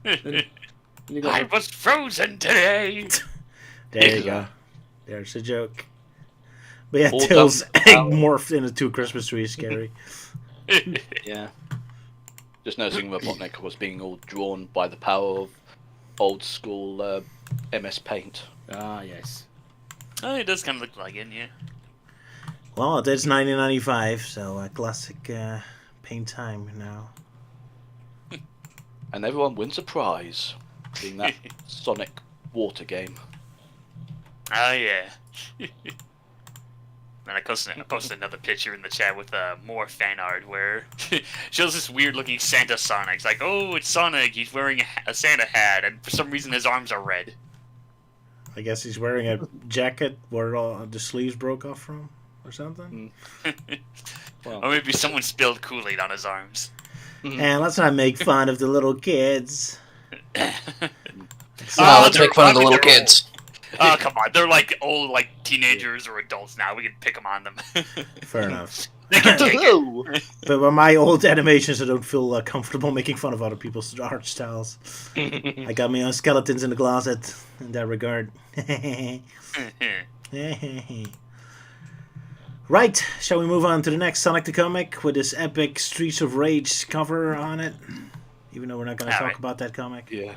And you got I was frozen today. There you go. There's a joke. But yeah, All Till's done. egg morphed into a Christmas tree is scary. yeah. Just noticing Robotnik was being all drawn by the power of old school MS Paint. yes. Oh, it does kind of look like it, yeah. Well, it is 1995, so a classic paint time now. and everyone wins a prize, being that Sonic water game. Oh yeah. And I posted another picture in the chat with more fan art where shows this weird looking Santa Sonic. It's like, oh, it's Sonic. He's wearing a Santa hat, and for some reason his arms are red. I guess he's wearing a jacket where all the sleeves broke off from, or something. Well, Or maybe someone spilled Kool-Aid on his arms. And let's not make fun of the little kids. Let's make fun of the little kids. Oh, come on. They're like old, like teenagers or adults now. We can pick them on them. Fair enough. They can take it. But with my old animations, I don't feel comfortable making fun of other people's art styles. I got my own skeletons in the closet in that regard. Right, shall we move on to the next Sonic the Comic with this epic Streets of Rage cover on it? Even though we're not going to talk about that comic. yeah.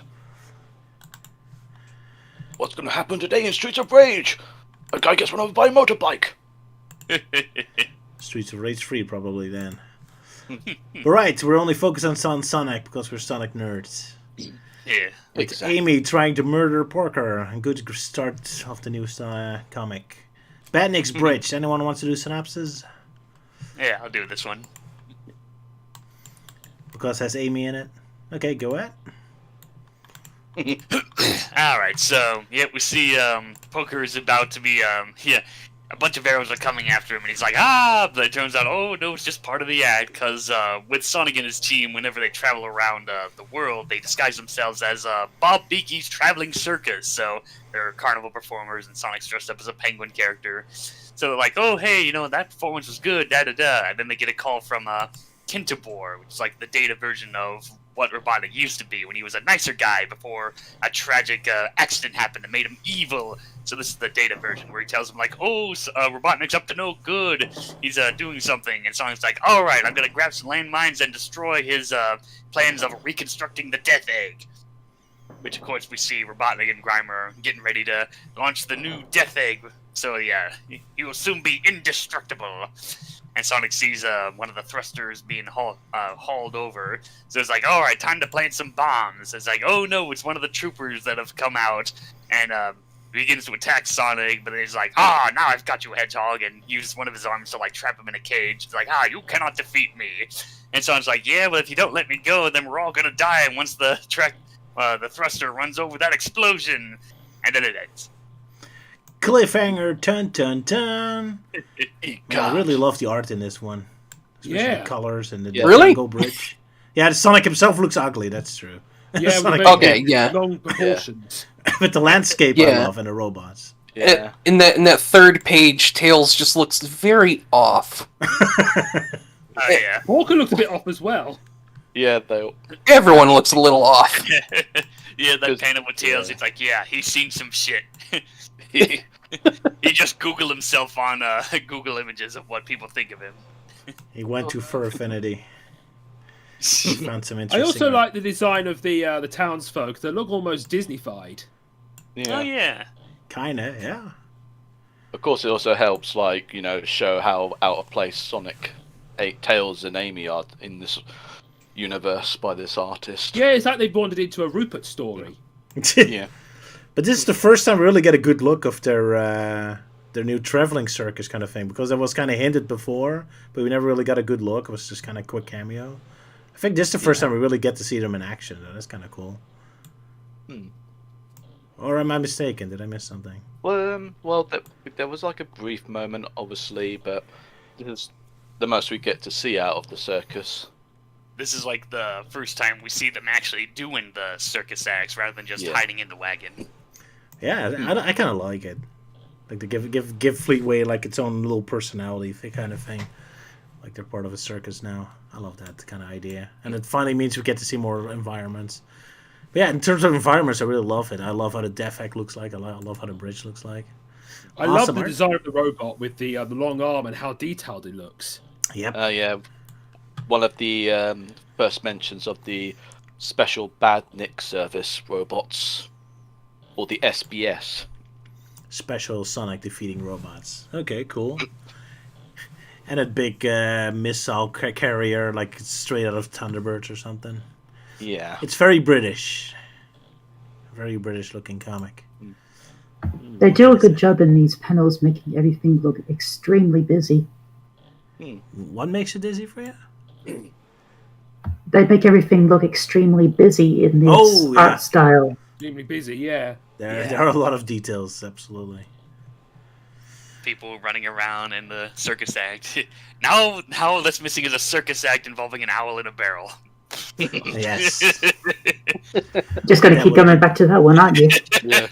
What's going to happen today in Streets of Rage? A guy gets run over by a motorbike. Streets of Rage 3 probably then. But right, we're only focused on Sonic because we're Sonic nerds. Yeah. With Exactly. Amy trying to murder Porker. A good start of the new comic. Batnick's Bridge. Anyone wants to do synopsis? Yeah, I'll do this one. Because it has Amy in it. Okay, go ahead. Alright, so, yeah, we see, Poker is about to be, a bunch of arrows are coming after him, and he's like, but it turns out, oh, no, it's just part of the act, because, with Sonic and his team, whenever they travel around, the world, they disguise themselves as, Bob Beakey's Traveling Circus, so they're carnival performers, and Sonic's dressed up as a penguin character, so they're like, oh, hey, you know, that performance was good, da-da-da, and then they get a call from, Kintabor, which is like the data version of what Robotnik used to be when he was a nicer guy before a tragic accident happened that made him evil. So this is the data version where he tells him like, oh, Robotnik's up to no good. He's doing something. And Sonic's like, all right, I'm going to grab some landmines and destroy his plans of reconstructing the Death Egg. Which, of course, we see Robotnik and Grimer getting ready to launch the new Death Egg. So, yeah, he will soon be indestructible. And Sonic sees one of the thrusters being hauled over. So it's like, all right, time to plant some bombs. It's like, oh no, it's one of the troopers that have come out. And begins to attack Sonic, but then he's like, now I've got you, Hedgehog, and uses one of his arms to like trap him in a cage. It's like, you cannot defeat me. And Sonic's like, yeah, well, if you don't let me go, then we're all gonna die. And once the thruster runs over that explosion, and then it ends. Cliffhanger, dun dun dun. I really love the art in this one. Especially Yeah. the colors and the Really? Jungle Bridge. Yeah, the Sonic himself looks ugly, that's true. Yeah, Sonic, with Okay, yeah. long proportions. but the landscape I Yeah. love and the robots. Yeah. In that third page, Tails just looks very off. Oh yeah. Walker looked a bit off as well. Yeah, they. Everyone looks a little off. Yeah, that Because- panel with Tails, yeah. it's like, yeah, he's seen some shit. He just Googled himself on Google Images of what people think of him. He went to Fur Affinity. He found some interesting I also art. like the design of the townsfolk. They look almost Disney-fied. Oh yeah. Kinda, yeah. Of course, it also helps, like, you know, show how out of place Sonic, Tails, and Amy are in this universe by this artist. Yeah, it's like they've wandered into a Rupert story. Yeah. But this is the first time we really get a good look of their new traveling circus kind of thing, because that was kind of hinted before, but we never really got a good look. It was just kind of quick cameo. I think this is the first time we really get to see them in action. That's kind of cool. Or am I mistaken? Did I miss something? Well, there was like a brief moment, obviously, but this is the most we get to see out of the circus. This is like the first time we see them actually doing the circus acts rather than just hiding in the wagon. Yeah, I kind of like it. Like to give Fleetway like its own little personality kind of thing. Like they're part of a circus now. I love that kind of idea. And it finally means we get to see more environments. But yeah, in terms of environments, I really love it. I love how the Death Egg looks like. I love how the bridge looks like. I love Awesome the art. design of the robot with the long arm and how detailed it looks. Yep. Yeah, one of the first mentions of the Special Badnik Service robots, or the SBS. Special Sonic defeating robots. Okay, cool. And a big missile carrier, like straight out of Thunderbirds or something. Yeah. It's very British. Very British looking comic. They do a good job in these panels making everything look extremely busy. What makes it dizzy for you? They make everything look extremely busy in this art style. Extremely busy, yeah. There are a lot of details, absolutely. People running around in the circus act. Now that's missing is a circus act involving an owl in a barrel. Yes. Just got to keep coming back to that one, aren't you? Yeah.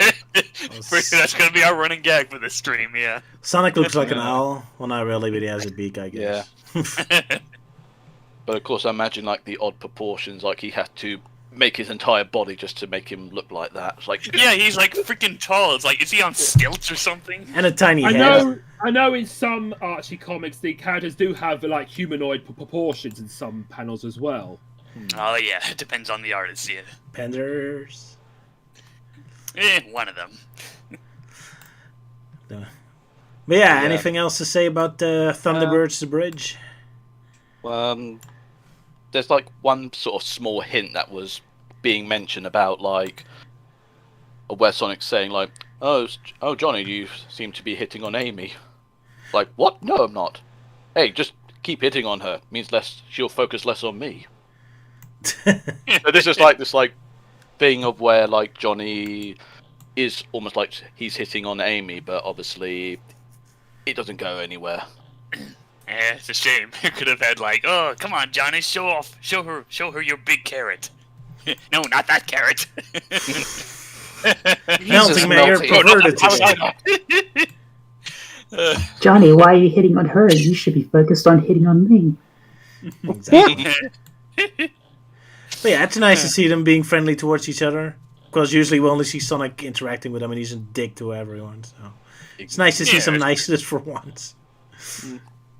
That's gonna be our running gag for this stream, yeah. Sonic looks like an owl. Well, not really, but he has a beak, I guess. But of course, I imagine like the odd proportions, like he had to make his entire body just to make him look like that. It's like, Yeah, he's like freaking tall. It's like, is he on stilts or something? And a tiny I head. know in some Archie comics the characters do have like humanoid proportions in some panels as well. Oh yeah, it depends on the artist, yeah. Penders. One of them. But yeah, anything else to say about Thunderbird's The Bridge? there's like one sort of small hint that was being mentioned about like where Sonic's saying like, oh Johnny, you seem to be hitting on Amy. Like, what? No, I'm not. Hey, just keep hitting on her. Means she'll focus less on me. So this is like this like thing of where like Johnny is almost like he's hitting on Amy, but obviously it doesn't go anywhere. Yeah, it's a shame. You could have had like, oh, come on, Johnny, show her your big carrot. No, not that carrot. Melting Mayor perverted today. Johnny, why are you hitting on her? You should be focused on hitting on me. Exactly. But yeah, it's nice to see them being friendly towards each other. Because usually we only see Sonic interacting with them and he's a dick to everyone. So it's nice to see some niceness for once.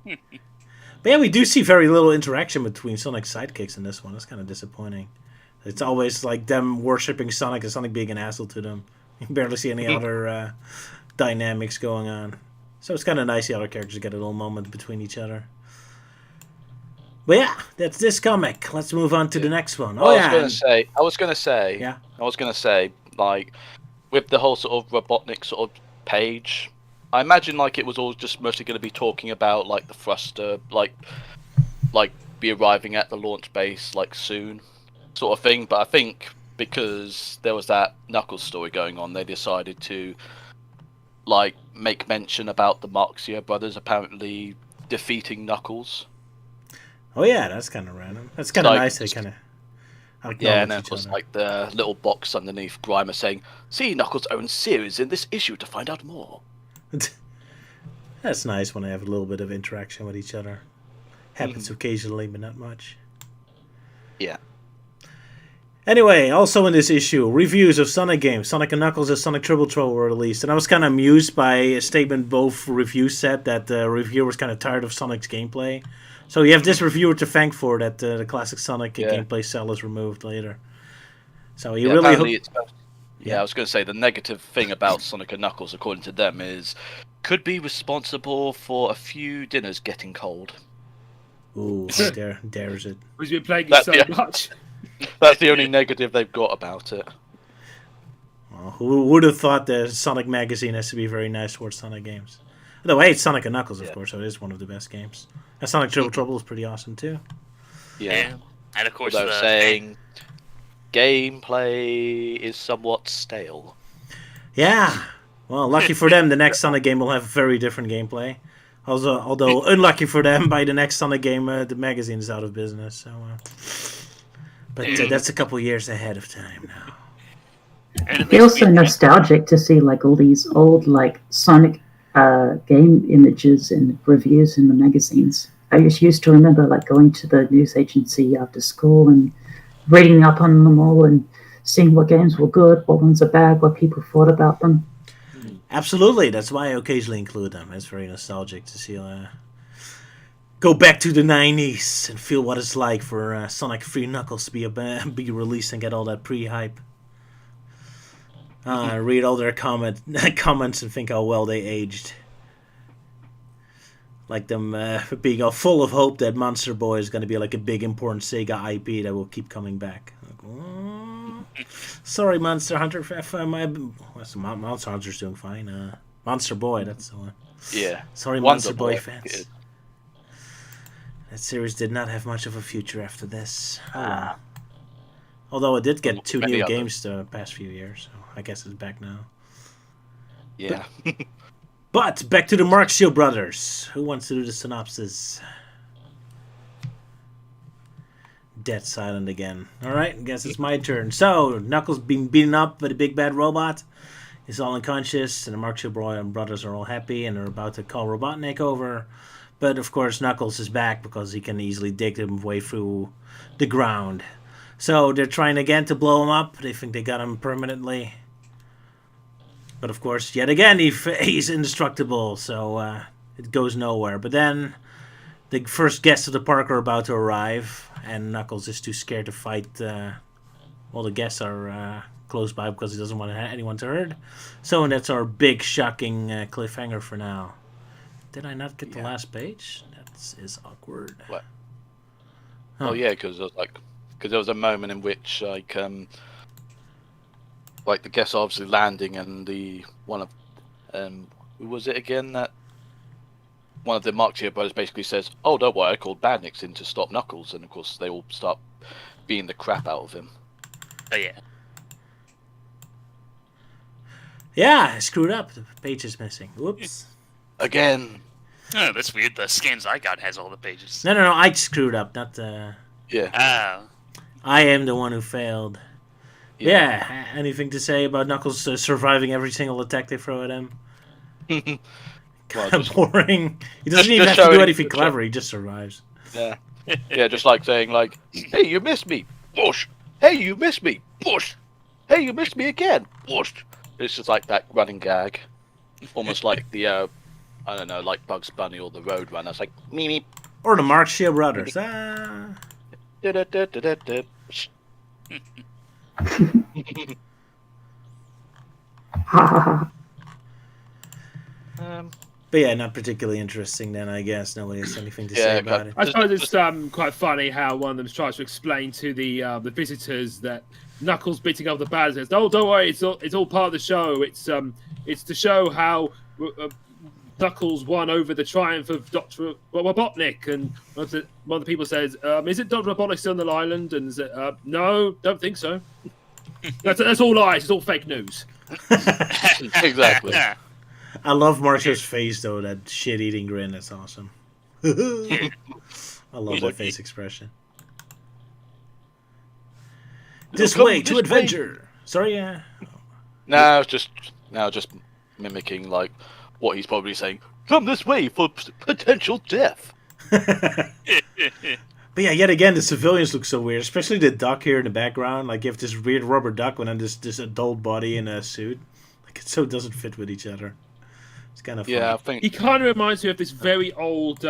But yeah, we do see very little interaction between Sonic's sidekicks in this one. That's kind of disappointing. It's always like them worshipping Sonic and Sonic being an asshole to them. You can barely see any other dynamics going on. So it's kind of nice the other characters get a little moment between each other. But yeah, that's this comic. Let's move on to the next one. I was gonna say, like, with the whole sort of Robotnik sort of page, I imagine like it was all just mostly going to be talking about like the thruster, like be arriving at the launch base like soon, sort of thing. But I think because there was that Knuckles story going on, they decided to like make mention about the Marxia brothers apparently defeating Knuckles. Oh yeah, that's kind of random. That's kind of Like, nice. They kind of and then of course like the little box underneath Grimer saying, "See Knuckles' own series in this issue to find out more." That's nice when they have a little bit of interaction with each other. Happens occasionally, but not much. Yeah. Anyway, also in this issue, reviews of Sonic games. Sonic and Knuckles and Sonic Triple Trouble were released, and I was kind of amused by a statement both reviews said that the reviewer was kind of tired of Sonic's gameplay. So you have this reviewer to thank for that the classic Sonic gameplay cell is removed later. So he really I was going to say the negative thing about Sonic and Knuckles, according to them, is could be responsible for a few dinners getting cold. Ooh, dares it. Because you've been playing it so much. That's the only negative they've got about it. Well, who would have thought the Sonic magazine has to be very nice towards Sonic games? Though I hate Sonic and Knuckles, of course, so it is one of the best games. And Sonic Triple Trouble is pretty awesome too. Yeah. And of course, I was saying gameplay is somewhat stale. Yeah. Well, lucky for them, the next Sonic game will have very different gameplay. Although unlucky for them, by the next Sonic game, the magazine is out of business. So, but that's a couple years ahead of time now. It feels so nostalgic to see like all these old like Sonic game images and reviews in the magazines. I just used to remember like going to the news agency after school and reading up on them all and seeing what games were good, what ones are bad, what people thought about them. Absolutely, that's why I occasionally include them. It's very nostalgic to see go back to the 90s and feel what it's like for Sonic 3 Knuckles to be released and get all that pre-hype. Read all their comments and think how well they aged. like them being all full of hope that Monster Boy is going to be like a big important Sega IP that will keep coming back. Like, oh, sorry, Monster Hunter. Monster Hunter's doing fine. Monster Boy, that's the one. Yeah. Sorry, Wonder Monster Boy Boy. fans. That series did not have much of a future after this. Oh, well. Although it did get 2 Many new others. games the past few years, so I guess it's back now. Yeah. But back to the Marxio brothers. Who wants to do the synopsis? Dead silent again. Alright, I guess it's my turn. So, Knuckles being beaten up by the big bad robot. He's all unconscious, and the Marxio brothers are all happy, and they're about to call Robotnik over. But, of course, Knuckles is back because he can easily dig him way through the ground. So, they're trying again to blow him up. They think they got him permanently. But of course, yet again, he's indestructible, so it goes nowhere. But then, the first guests of the park are about to arrive, and Knuckles is too scared to fight. Well, the guests are close by because he doesn't want anyone to hurt. So that's our big, shocking cliffhanger for now. Did I not get the last page? That is awkward. What? Huh. Oh yeah, because there was a moment in which like the guests are obviously landing, and one of who was it again, that one of the Marxio brothers basically says, "Oh, don't worry, I called Badniks in to stop Knuckles," and of course they all start beating the crap out of him. Oh yeah. Yeah, I screwed up. The page is missing. Whoops. Again. Oh, that's weird. The scans I got has all the pages. No, I screwed up, not Yeah. I am the one who failed. Yeah, anything to say about Knuckles surviving every single attack they throw at him? Kind of boring. He doesn't even have to do anything clever, he just survives. Yeah. Yeah, just like saying, like, "Hey, you missed me. Whoosh. Hey, you missed me. Whoosh. Hey, you missed me again. Whoosh." It's just like that running gag. Almost like the, I don't know, like Bugs Bunny or the Roadrunner. It's like, me, me. Or the Marxio brothers. Ah. Da-da-da-da-da-da. But yeah, not particularly interesting then, I guess. Nobody has anything to Yeah, say about it. I suppose it's quite funny how one of them tries to explain to the visitors that Knuckles beating up the bad guys. Oh, don't worry, it's all part of the show. It's to show how Knuckles won over the triumph of Dr. Robotnik. And one of the people says, "Is it Dr. Robotnik still on the island?" And says, "No, don't think so." That's all lies. It's all fake news. Exactly. I love Marxio's face, though, that shit-eating grin. That's awesome. I love that face expression. This way to adventure. Sorry, yeah. Now just mimicking like what he's probably saying. Come this way for potential death. But yeah, yet again, the civilians look so weird, especially the duck here in the background. Like, you have this weird rubber duck and then this adult body in a suit. Like, it so doesn't fit with each other. It's kind of funny. Yeah, I think. He kind of reminds me of this very old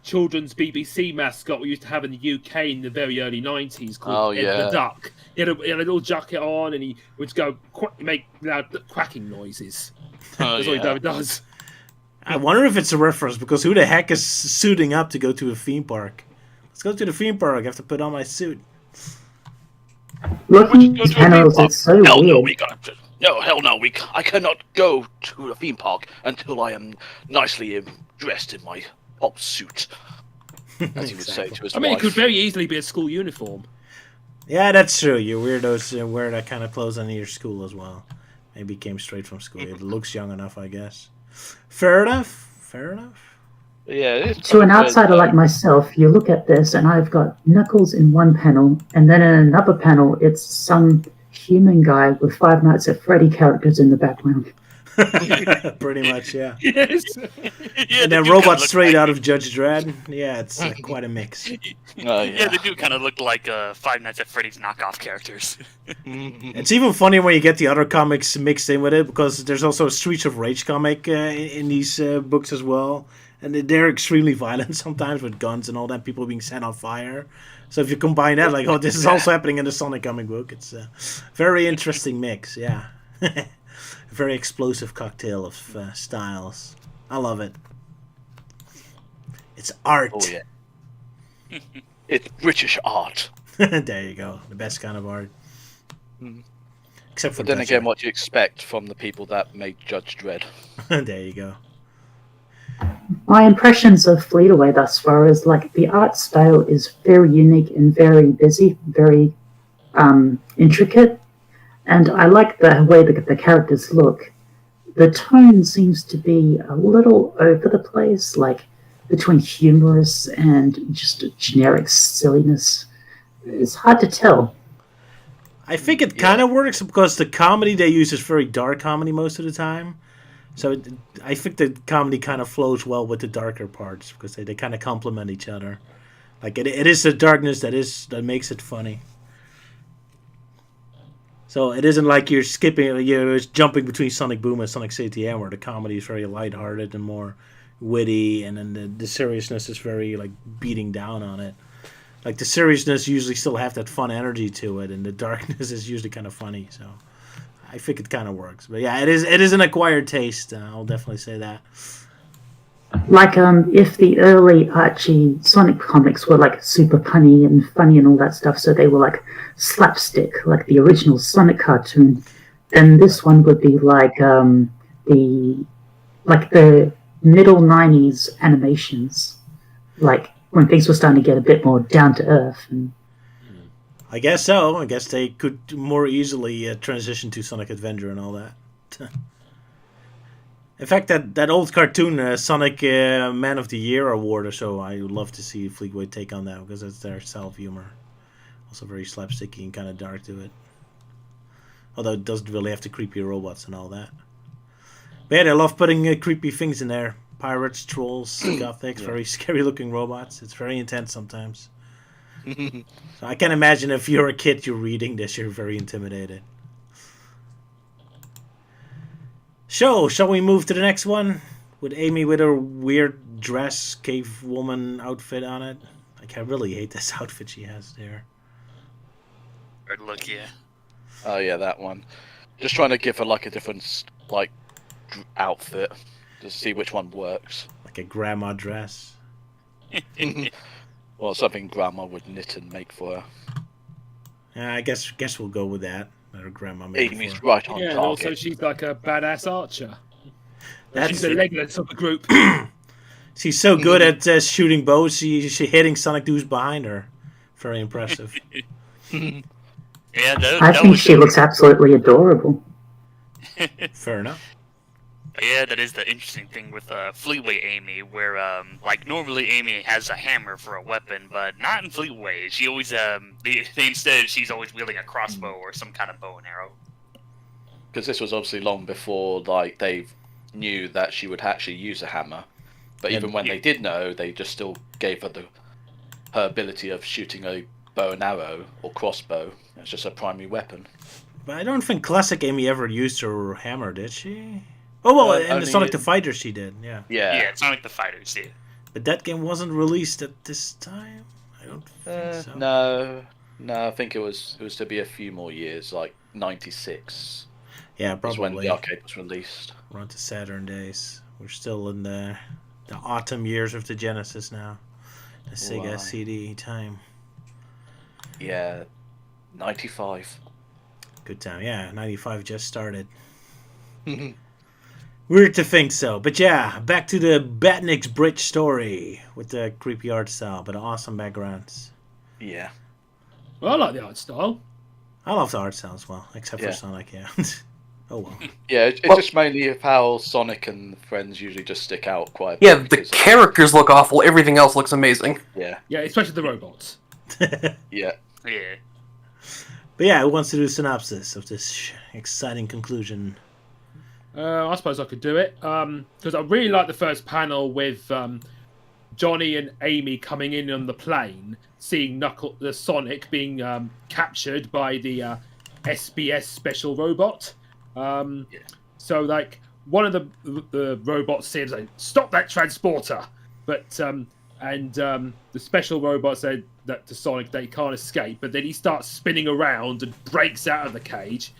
children's BBC mascot we used to have in the UK in the very early 90s called Ed the Duck. He had a little jacket on and he would go make loud quacking noises. That's what he does. I wonder if it's a reference, because who the heck is suiting up to go to a theme park? Let's go to the theme park. I have to put on my suit. Looking at panels, it's so Hell no, weird. hell no, I cannot go to a theme park until I am nicely dressed in my pop suit. As he would say to his I mean, wife. it could very easily be a school uniform. Yeah, that's true. You weirdos wear that kind of clothes in your school as well. Maybe came straight from school. It looks young enough, I guess. Fair enough. Yeah, it is To an kind of outsider weird, like myself, you look at this and I've got Knuckles in one panel, and then in another panel, it's some human guy with Five Nights at Freddy characters in the background. Pretty much, yeah. Yes. And then robots straight out of Judge Dredd. Yeah, it's quite a mix. Yeah, they do kind of look like Five Nights at Freddy's knockoff characters. It's even funny when you get the other comics mixed in with it, because there's also a Streets of Rage comic in these books as well. And they're extremely violent sometimes with guns and all that, people being set on fire. So if you combine that, like, oh, this is also happening in the Sonic comic book. It's a very interesting mix, yeah. A very explosive cocktail of styles. I love it. It's art. Oh yeah. It's British art. There you go. The best kind of art. Mm. Except for But then Dutch again, art. what do you expect from the people that made Judge Dredd? There you go. My impressions of Fleetway thus far is like the art style is very unique and very busy, very intricate, and I like the way the characters look. The tone seems to be a little over the place, like between humorous and just a generic silliness. It's hard to tell. I think it kind of works because the comedy they use is very dark comedy most of the time. So I think the comedy kind of flows well with the darker parts because they kind of complement each other. Like it is the darkness that makes it funny. So it isn't like you're jumping between Sonic Boom and Sonic CTM where the comedy is very lighthearted and more witty, and then the seriousness is very like beating down on it. Like the seriousness usually still have that fun energy to it, and the darkness is usually kind of funny. So I think it kind of works. But yeah, it is an acquired taste. I'll definitely say that. Like if the early Archie Sonic comics were like super punny and funny and all that stuff, so they were like slapstick, like the original Sonic cartoon, then this one would be like the middle '90s animations, like when things were starting to get a bit more down to earth. And I guess so. I guess they could more easily transition to Sonic Adventure and all that. In fact, that old cartoon, Sonic Man of the Year award or so, I would love to see Fleetway take on that because that's their style of humor. Also very slapsticky and kind of dark to it. Although it doesn't really have the creepy robots and all that. But yeah, they love putting creepy things in there. Pirates, trolls, gothics, very scary looking robots. It's very intense sometimes. So I can imagine if you're a kid, you're reading this, you're very intimidated. So, shall we move to the next one? With Amy with her weird dress, cave woman outfit on it. Like, I really hate this outfit she has there. Good look, yeah. Oh yeah, that one. Just trying to give her like a different outfit to see which one works. Like a grandma dress. Or something grandma would knit and make for her. Yeah, I guess we'll go with that. That her grandma made Amy's for her. right on Yeah, and target. also she's like a badass archer. That's She's the Legolas of the group. She's so good at shooting bows. She hitting Sonic dudes behind her. Very impressive. Yeah, I think she looks absolutely adorable. Fair enough. Yeah, that is the interesting thing with Fleetway Amy, where like normally Amy has a hammer for a weapon, but not in Fleetway. She always instead she's always wielding a crossbow or some kind of bow and arrow. Because this was obviously long before like they knew that she would actually use a hammer. But even when they did know, they just still gave her her ability of shooting a bow and arrow or crossbow. It's just her primary weapon. But I don't think classic Amy ever used her hammer, did she? Oh, well, in the Sonic the Fighter she did, yeah. Yeah, Sonic the Fighters, yeah. But that game wasn't released at this time? I don't think so. No, I think it was to be a few more years, like 96. Yeah, Was when probably. the arcade was released. We're on to Saturn days. We're still in the autumn years of the Genesis now. The Sega Wow. CD time. Yeah, 95. Good time. Yeah, 95 just started. Weird to think so. But yeah, back to the Batnik's Bridge story with the creepy art style, but awesome backgrounds. Yeah. Well, I like the art style. I love the art style as well, except for Yeah. Sonic, yeah. Oh well. Yeah, it's just mainly of how Sonic and friends usually just stick out quite a bit. Yeah, the because, characters look awful. Everything else looks amazing. Yeah, Yeah, especially the robots. yeah. Yeah. But yeah, who wants to do a synopsis of this exciting conclusion? I suppose I could do it. Because I really like the first panel with Johnny and Amy coming in on the plane, seeing the Sonic being captured by the SBS special robot. So, like, one of the robots says, like, "Stop that transporter!" But the special robot said that to Sonic they can't escape. But then he starts spinning around and breaks out of the cage.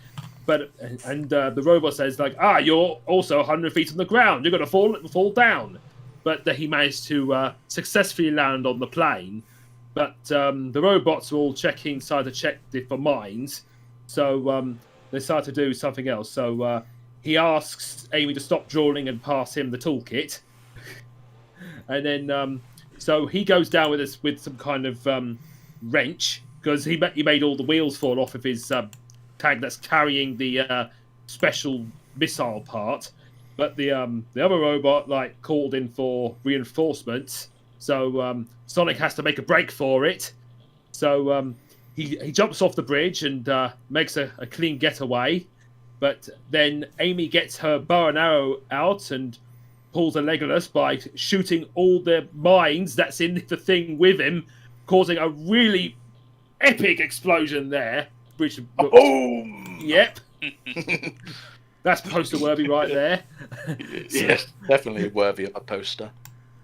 But the robot says, like, "You're also 100 feet on the ground. You're gonna fall down." but that he managed to successfully land on the plane. But the robots were all started to check for mines, so they started to do something else. So he asks Amy to stop drawing and pass him the toolkit, and then so he goes down with some kind of wrench because he made all the wheels fall off of his tank that's carrying the special missile part. But the other robot called in for reinforcements, so Sonic has to make a break for it. So he jumps off the bridge and makes a clean getaway. But then Amy gets her bow and arrow out and pulls a Legolas by shooting all the mines that's in the thing with him, causing a really epic explosion there. Which Boom! Yep. That's poster worthy right there. Yes, definitely worthy of a poster.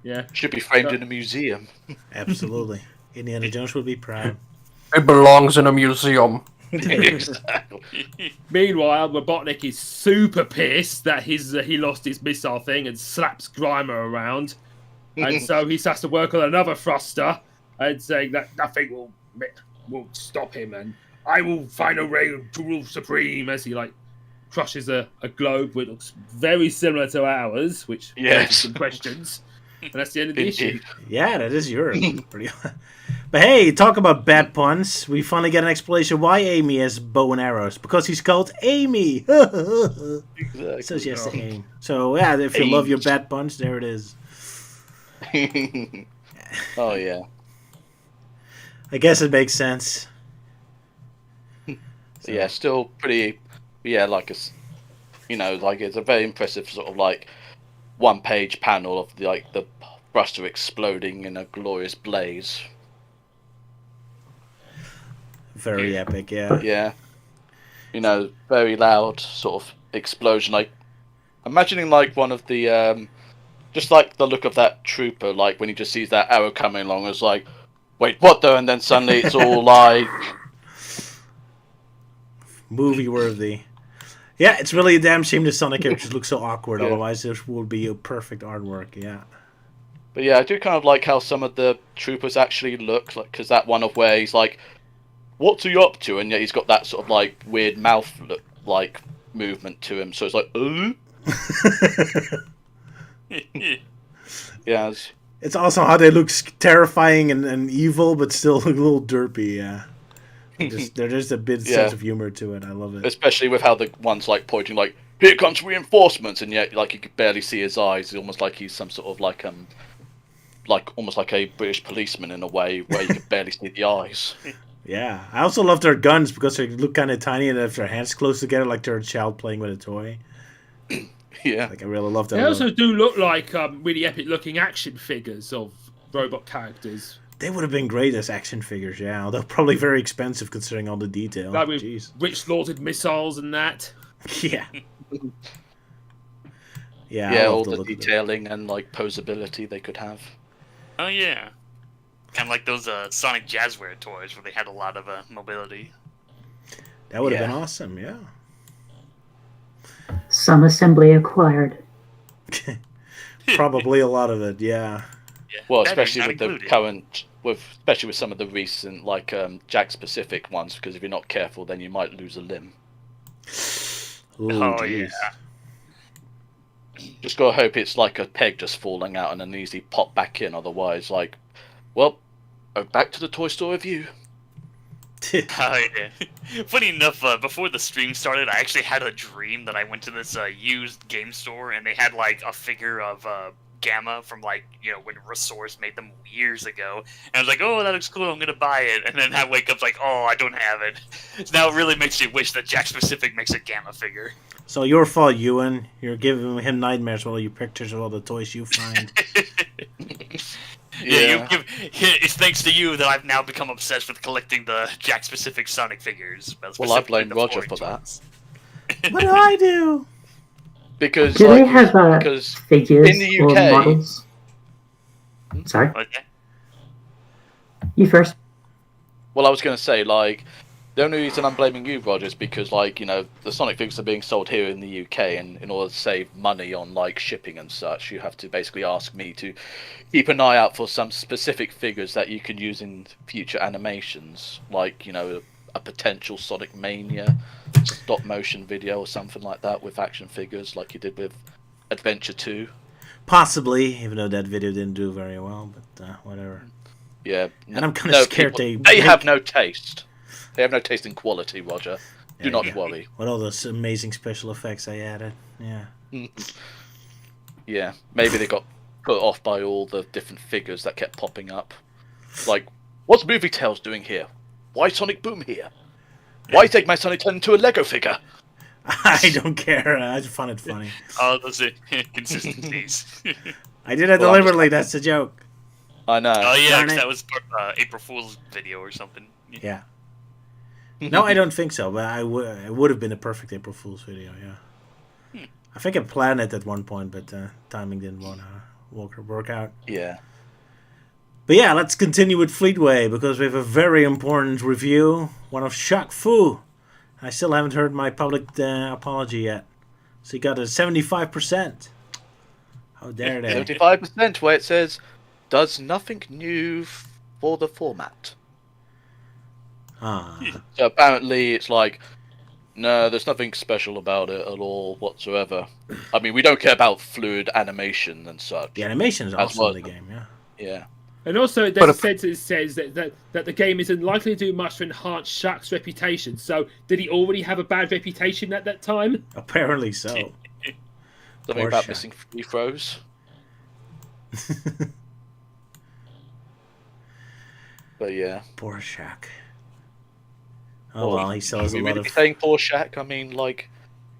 Yeah. Should be framed in a museum. Absolutely. Indiana Jones would be proud. It belongs in a museum. Exactly. Meanwhile, Robotnik is super pissed that he lost his missile thing and slaps Grimer around. And so he has to work on another thruster and saying that nothing will stop him and I will find a way to rule supreme as he crushes a globe which looks very similar to ours, which raises some questions. And that's the end of the issue. Yeah, that is Europe. But hey, talk about bad puns. We finally get an explanation why Amy has bow and arrows. Because he's called Amy. Exactly. So she has to aim. So yeah, if you love your bad puns, there it is. Oh yeah. I guess it makes sense. So, yeah, still pretty. Yeah, it's a very impressive sort of one-page panel of the thruster exploding in a glorious blaze. Very epic, yeah. Yeah. Very loud sort of explosion. Imagining one of the just the look of that trooper, when he just sees that arrow coming along, it's wait, what the? And then suddenly it's all movie worthy. Yeah, it's really a damn shame the Sonic characters look so awkward. Yeah. Otherwise, this would be a perfect artwork. Yeah. But yeah, I do kind of like how some of the troopers actually look, because that one of where he's "What's he up to?" and yet he's got that sort of weird mouth look, movement to him. So it's yeah. It's also how they look terrifying and evil, but still a little derpy. Yeah. There's a bit sense of humor to it. I love it. Especially with how the one's pointing here comes reinforcements, and yet you could barely see his eyes. It's almost like he's some sort of almost like a British policeman in a way where you could barely see the eyes. Yeah, I also love their guns because they look kind of tiny and have their hands close together like they're a child playing with a toy. Yeah, I really love that. They also do look like really epic looking action figures of robot characters. They would have been great as action figures, yeah. Although probably very expensive considering all the detail. Like with rich laundered missiles and that. Yeah. Yeah, all the detailing and posability they could have. Oh yeah, kind of like those Sonic Jazzware toys where they had a lot of mobility. That would have been awesome, yeah. Some assembly acquired. Probably a lot of it, yeah. Well, especially with the current, especially with some of the recent Jack specific ones, because if you're not careful, then you might lose a limb. Ooh, geez. Yeah. Just gotta hope it's a peg just falling out and an easy pop back in. Otherwise, back to the Toy Store review. Oh yeah. Funny enough, before the stream started, I actually had a dream that I went to this used game store and they had a figure of Gamma from when Resource made them years ago, and I was like, "Oh, that looks cool. I'm gonna buy it." And then I wake up "Oh, I don't have it." So now it really makes you wish that Jack Specific makes a Gamma figure. So your fault, Ewan. You're giving him nightmares with all your pictures of all the toys you find. It's thanks to you that I've now become obsessed with collecting the Jack Specific Sonic figures. Well, I blame Roger for that. What do I do? Because do they have figures in the or UK, models? Sorry. Okay. You first. Well, I was going to say, The only reason I'm blaming you, Roger, is because, like, you know, the Sonic figures are being sold here in the UK, and in order to save money on, like, shipping and such, you have to basically ask me to keep an eye out for some specific figures that you can use in future animations, like, you know, a potential Sonic Mania stop motion video or something like that with action figures, like you did with Adventure 2. Possibly, even though that video didn't do very well, but whatever. Yeah. And I'm kind of scared they have no taste. They have no taste in quality, Roger. Do not worry. With all those amazing special effects I added. Yeah. Yeah. Maybe they got put off by all the different figures that kept popping up. Like, what's Movie Tales doing here? Why Sonic Boom here? Why take my Sonic turn into a Lego figure? I don't care. I just find it funny. Oh, those are consistencies. I did it deliberately. That's the joke. I know. Oh yeah, Darn 'cause it. that was part of April Fool's video or something. Yeah. No, I don't think so, but it would have been a perfect April Fool's video, yeah. I think I planned it at one point, but timing didn't work out. Yeah. But yeah, let's continue with Fleetway, because we have a very important review, one of Shaq Fu. I still haven't heard my public apology yet. So he got a 75%. How dare they? 75%, where it says, does nothing new for the format. Ah. So apparently it's like, no, there's nothing special about it at all whatsoever. I mean, we don't care about fluid animation and such. The animation is That's awesome what- in the game, yeah. Yeah. And also, there's a sentence that says that the game is unlikely to do much to enhance Shaq's reputation. So, did he already have a bad reputation at that time? Apparently so. Something Poor about Shaq. missing free throws. But yeah. Poor Shaq. Oh well, he still has a we lot really of... be saying poor Shaq? I mean, like,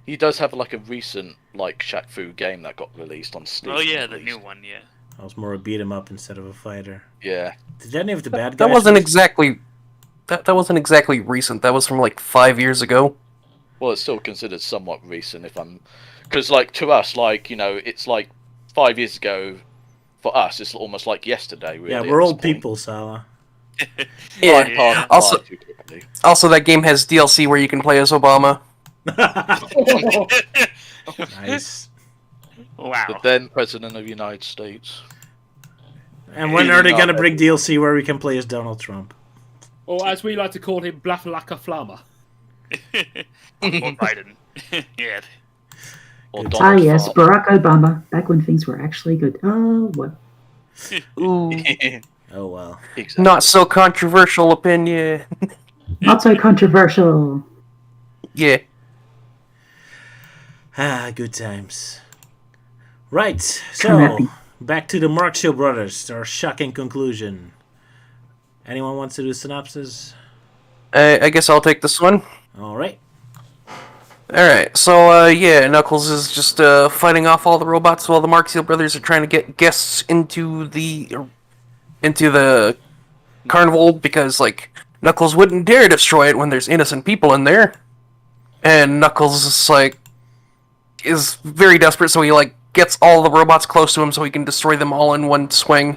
he does have like a recent like Shaq Fu game that got released on Steam. Oh yeah, at the least. new one. Yeah. I was more a beat him up instead of a fighter. Yeah. Did any of the bad guys... That wasn't exactly. That wasn't exactly recent. That was from like 5 years ago. Well, it's still considered somewhat recent if I'm, because like to us, like, you know, it's like 5 years ago. For us, it's almost like yesterday. Really, Yeah, at we're this old point. people, Salah. Time Yeah. passes Also, by too quickly. also that game has DLC where you can play as Obama. Nice. Wow. The then president of the United States. And when are they going to bring DLC where we can play as Donald Trump? Or as we like to call him, Blafalaka Flama. Or Biden. Yeah. Or Good. Donald Yes, Trump. Barack Obama, back when things were actually good. Oh, what? Ooh, Oh well. Exactly. not so controversial opinion. Not so controversial. Yeah. Ah, good times. Right, Come at so me. back to the Marxio brothers, our shocking conclusion. Anyone wants to do synopsis? I guess I'll take this one. Alright. Alright, so, yeah, Knuckles is just, fighting off all the robots while the Marxial brothers are trying to get guests into the carnival because, like, Knuckles wouldn't dare destroy it when there's innocent people in there. And Knuckles is, like, is very desperate, so he, like, gets all the robots close to him so he can destroy them all in one swing.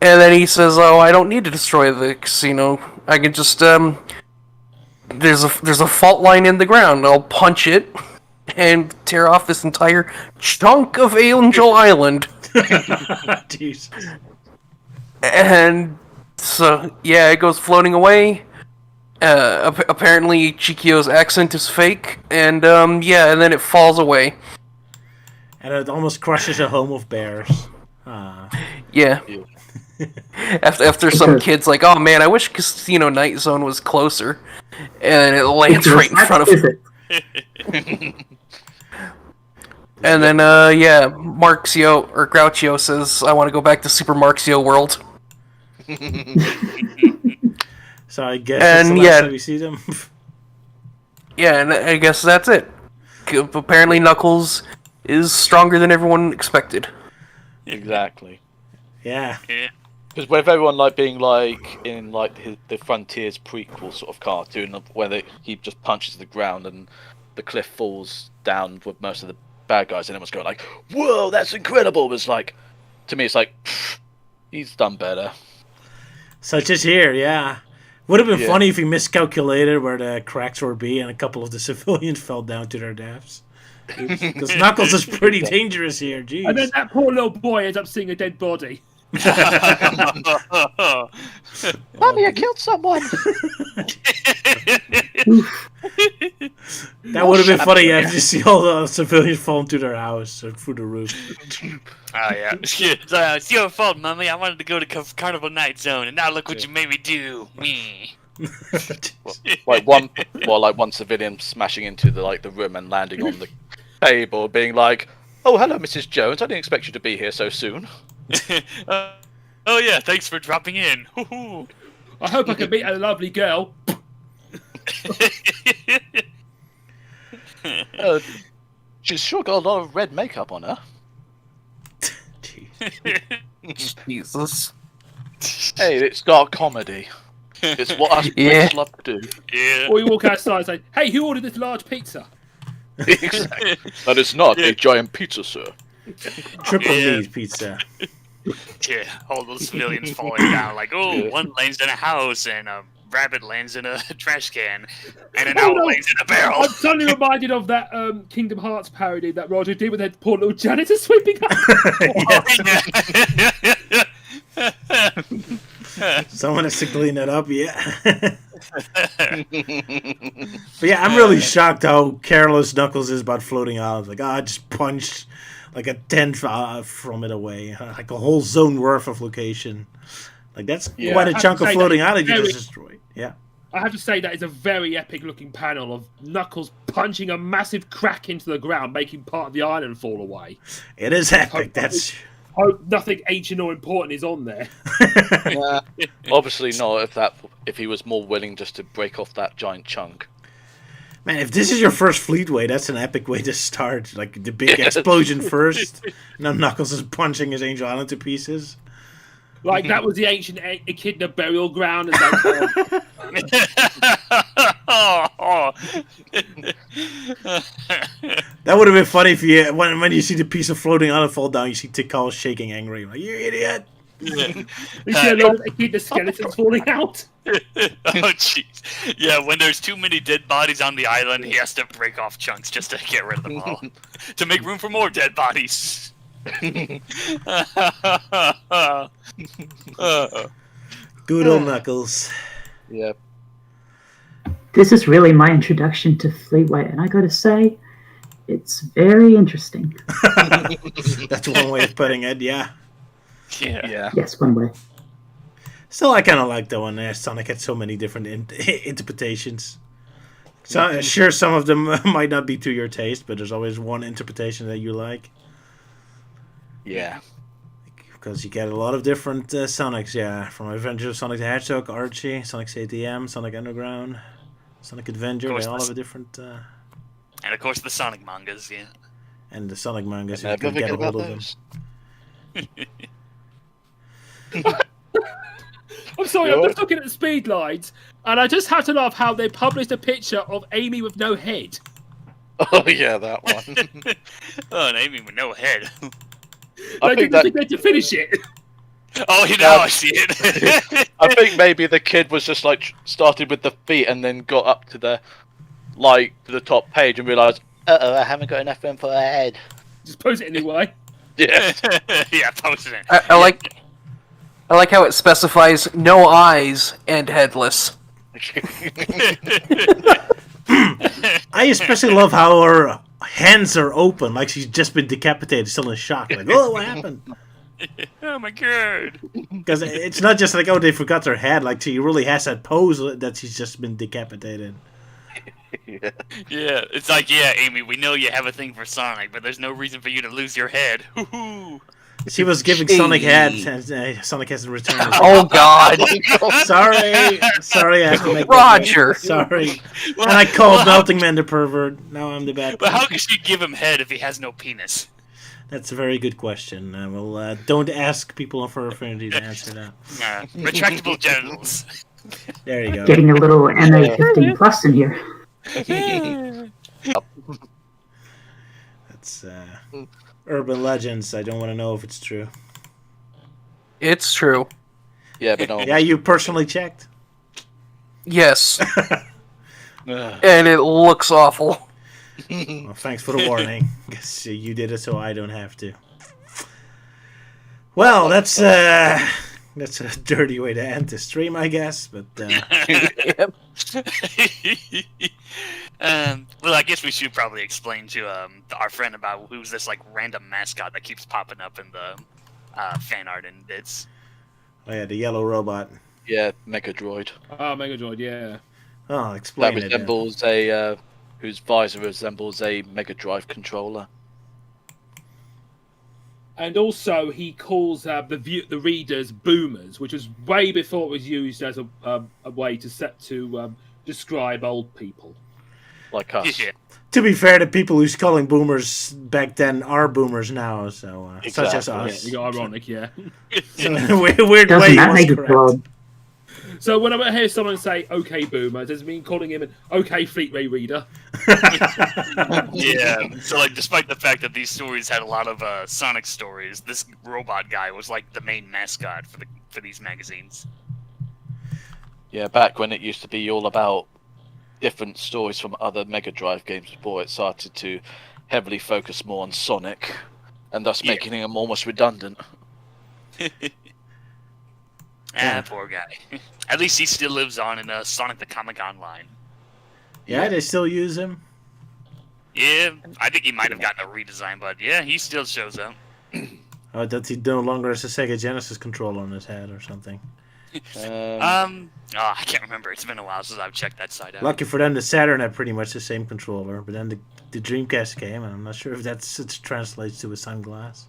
And then he says, oh, I don't need to destroy the casino. I can just, there's a fault line in the ground. I'll punch it and tear off this entire chunk of Angel Island. Jesus. And so, yeah, it goes floating away. Apparently Chikio's accent is fake, and yeah, and then it falls away. And it almost crushes a home of bears. Ah. Yeah. Ew. After some kid's like, oh man, I wish Casino Night Zone was closer. And it lands right in front of Is him. it? And then, yeah, Marxio, or Grouchio says, I want to go back to Super Marxio World. So I guess that's the And, last yeah. time we see them. Yeah, and I guess that's it. Apparently Knuckles is stronger than everyone expected. Exactly. Yeah. Yeah. Because with everyone like being like in like the Frontiers prequel sort of cartoon, where he just punches the ground and the cliff falls down with most of the bad guys, and everyone's going like, "Whoa, that's incredible!" It was like, to me, it's like, he's done better. Such as here, yeah. Would have been Yeah. funny if he miscalculated where the cracks would be and a couple of the civilians fell down to their deaths. Because Knuckles is pretty dangerous here, jeez. And then that poor little boy ends up seeing a dead body. Mommy, I killed someone. That would have been funny, yeah, if you see all the civilians fall into their house or through the roof. Oh yeah, it's your fault, Mummy. I wanted to go to Carnival Night Zone, and now look what you made me do. Me. Like one civilian smashing into the room and landing on the table, being like, "Oh, hello, Mrs. Jones. I didn't expect you to be here so soon." Oh yeah, thanks for dropping in. Hoo-hoo. I hope I can meet a lovely girl. She's sure got a lot of red makeup on her. Jeez. Jesus. Hey, it's dark comedy. It's what us Yeah. Brits love to do. Yeah. Or you walk outside and say, "Hey, who ordered this large pizza?" Exactly. That is not a giant pizza, sir. Triple Yeah. meat pizza. Yeah, all those civilians falling down. Like, oh, one lands in a house, and a rabbit lands in a trash can, and an Oh, owl no. lands in a barrel. I'm suddenly reminded of that Kingdom Hearts parody that Roger did with that poor little janitor sweeping up. Someone has to clean that up, yeah. But yeah, I'm really shocked how careless Knuckles is about floating out. Like, I just punched like a tenth from it away. Like a whole zone worth of location. Like, that's Yeah. quite I a have chunk to of say floating that out that you very- just destroyed. Yeah. I have to say that is a very epic looking panel of Knuckles punching a massive crack into the ground, making part of the island fall away. It is epic. That's... Hope nothing ancient or important is on there. Yeah. Obviously not. If he was more willing just to break off that giant chunk. Man, if this is your first Fleetway, that's an epic way to start. Like, the big explosion first. Now Knuckles is punching his Angel Island to pieces. Like that was the ancient echidna burial ground. It's like, That would have been funny if you, when you see the piece of floating island fall down, you see Tikal shaking angry. Like, you idiot! you see a lot of echidna skeletons falling out. Oh jeez. Yeah, when there's too many dead bodies on the island, he has to break off chunks just to get rid of them all. To make room for more dead bodies. Good old Knuckles. Yeah. This is really my introduction to Fleetway, and I gotta say, it's very interesting. That's one way of putting it, yeah. Yeah. Yeah. Yes, one way. Still, I kind of like the one there. Sonic had so many different interpretations. So, sure, some of them might not be to your taste, but there's always one interpretation that you like. Yeah. Because you get a lot of different Sonics, yeah. From Adventures of Sonic the Hedgehog, Archie, Sonic ATM, Sonic Underground, Sonic Adventure. Of course, They all have a different... And of course the Sonic mangas, yeah. and the Sonic mangas, you Never can get forget a hold about of them. those. I'm sorry, I'm Sure. just looking at the speed lines, and I just have to laugh how they published a picture of Amy with no head. Oh yeah, that one. Oh, and Amy with no head. I They think didn't get to finish it. Oh, you know, I see it. I think maybe the kid was just like started with the feet and then got up to the to the top page and realised, I haven't got enough room for a head. Just pose it anyway. yeah, Yeah, posted it. I like how it specifies no eyes and headless. I especially love how her hands are open, like she's just been decapitated, still in shock. Like, oh, what happened? Oh my god. Because it's not just like, oh, they forgot her head. Like, she really has that pose that she's just been decapitated. Yeah, it's like, yeah, Amy, we know you have a thing for Sonic, but there's no reason for you to lose your head. Hoo-hoo. She was giving Sonic head, and Sonic hasn't returned it. Oh God, Sorry, I have to make that Roger. joke. Sorry. And I called Melting Man the pervert. Now I'm the bad But how guy. can she give him head if he has no penis? That's a very good question. Well, don't ask people on Fur Affinity to answer that. Retractable genitals. There you go. Getting a little MA15 plus in here. That's urban legends. I don't want to know if it's true. it's true. yeah, but no. Yeah, you personally checked. Yes, Ugh. and it looks awful. Well, thanks for the warning. Guess you did it so I don't have to. Well, that's a dirty way to end the stream, I guess. But Yep. Well, I guess we should probably explain to our friend about who's this like random mascot that keeps popping up in the fan art and bits. oh yeah, the yellow robot. Yeah, Mega Droid. Ah, Mega Droid, yeah. Oh, That explain it. resembles a whose visor resembles a Mega Drive controller. And also, he calls the readers boomers, which was way before it was used as a way to describe old people. Like us. Yeah. To be fair, the people who's calling boomers back then are boomers now, so such as Exactly. us. Yeah, ironic, yeah. So in a weird way, Doesn't he that was make it correct. broad? So when I hear someone say "Okay, boomer," does it mean calling him an "Okay, Fleetway reader"? Yeah. So like, despite the fact that these stories had a lot of Sonic stories, this robot guy was like the main mascot for these magazines. Yeah, back when it used to be all about different stories from other Mega Drive games before it started to heavily focus more on Sonic, and thus Yeah. making him almost redundant. Poor guy. At least he still lives on in Sonic the Comic Online. Yeah, they still use him. Yeah, I think he might have gotten a redesign, but yeah, he still shows up. Oh, that he no longer has a Sega Genesis controller on his head or something. I can't remember. It's been a while since I've checked that side out. Lucky for them, the Saturn had pretty much the same controller, but then the Dreamcast came, and I'm not sure if it translates to a sunglass.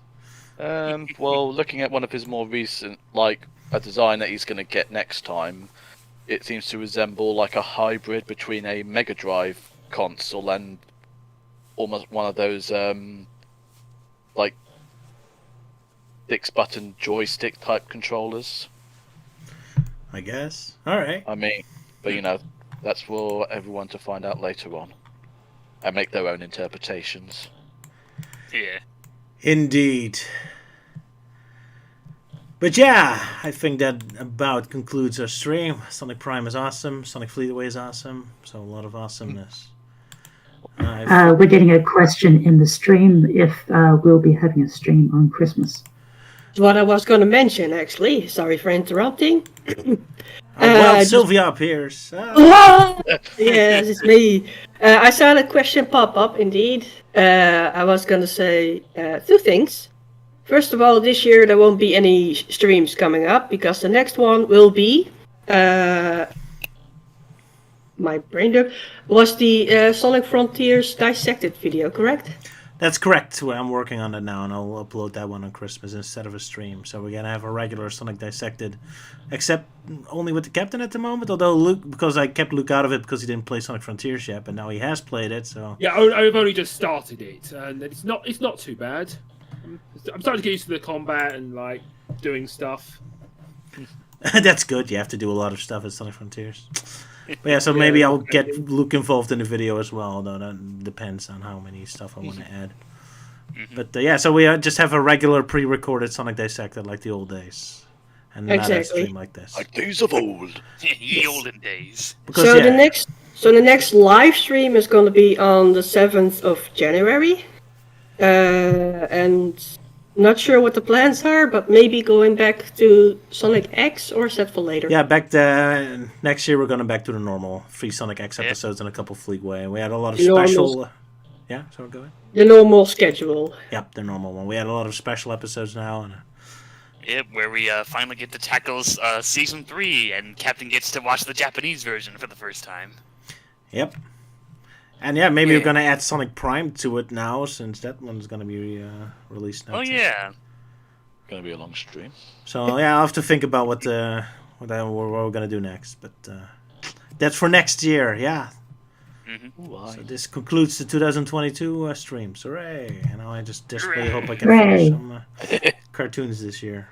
Well, looking at one of his more recent, like a design that he's going to get next time, it seems to resemble like a hybrid between a Mega Drive console and almost one of those like 6-button joystick type controllers. I guess. All right. I mean, but you know, that's for everyone to find out later on and make their own interpretations. Yeah. Indeed. But yeah, I think that about concludes our stream. Sonic Prime is awesome. Sonic Fleetway is awesome. So a lot of awesomeness. We're getting a question in the stream if we'll be having a stream on Christmas. What I was going to mention, actually. Sorry for interrupting. well, Sylvia appears. Yes, it's me. I saw the question pop up, indeed. I was going to say two things. First of all, this year there won't be any streams coming up because the next one will be... my brain drop was the Sonic Frontiers Dissected video, correct? That's correct. Well, I'm working on it now, and I'll upload that one on Christmas instead of a stream. So we're gonna have a regular Sonic Dissected, except only with the captain at the moment. Although Luke, because I kept Luke out of it because he didn't play Sonic Frontiers yet, but now he has played it. So Yeah, I've only just started it, and it's not too bad. I'm starting to get used to the combat and like doing stuff. that's good. You have to do a lot of stuff at Sonic Frontiers. But yeah, so maybe I'll get Luke involved in the video as well, although that depends on how many stuff I want to add. But yeah, so we just have a regular pre-recorded Sonic Dissected like the old days. And not a stream like this. Like days of old. Ye olden days. Because, So yeah, the next live stream is going to be on the 7th of January. And not sure what the plans are, but maybe going back to Sonic X or set for later. Yeah, next year we're going back to the normal 3 Sonic X episodes and a couple Fleetway. We had a lot of Normal. special... yeah, so go ahead. The normal schedule. Yep, the normal one. We had a lot of special episodes now. And Yep, where we finally get to tackle season 3, and Captain gets to watch the Japanese version for the first time. yep. And yeah, maybe we're going to add Sonic Prime to it now, since that one's going to be released now. Oh too. yeah. Gonna be a long stream. So yeah, I'll have to think about what we're going to do next. But that's for next year, yeah. So this concludes the 2022 streams. Hooray! And now I just desperately hope I can finish some cartoons this year.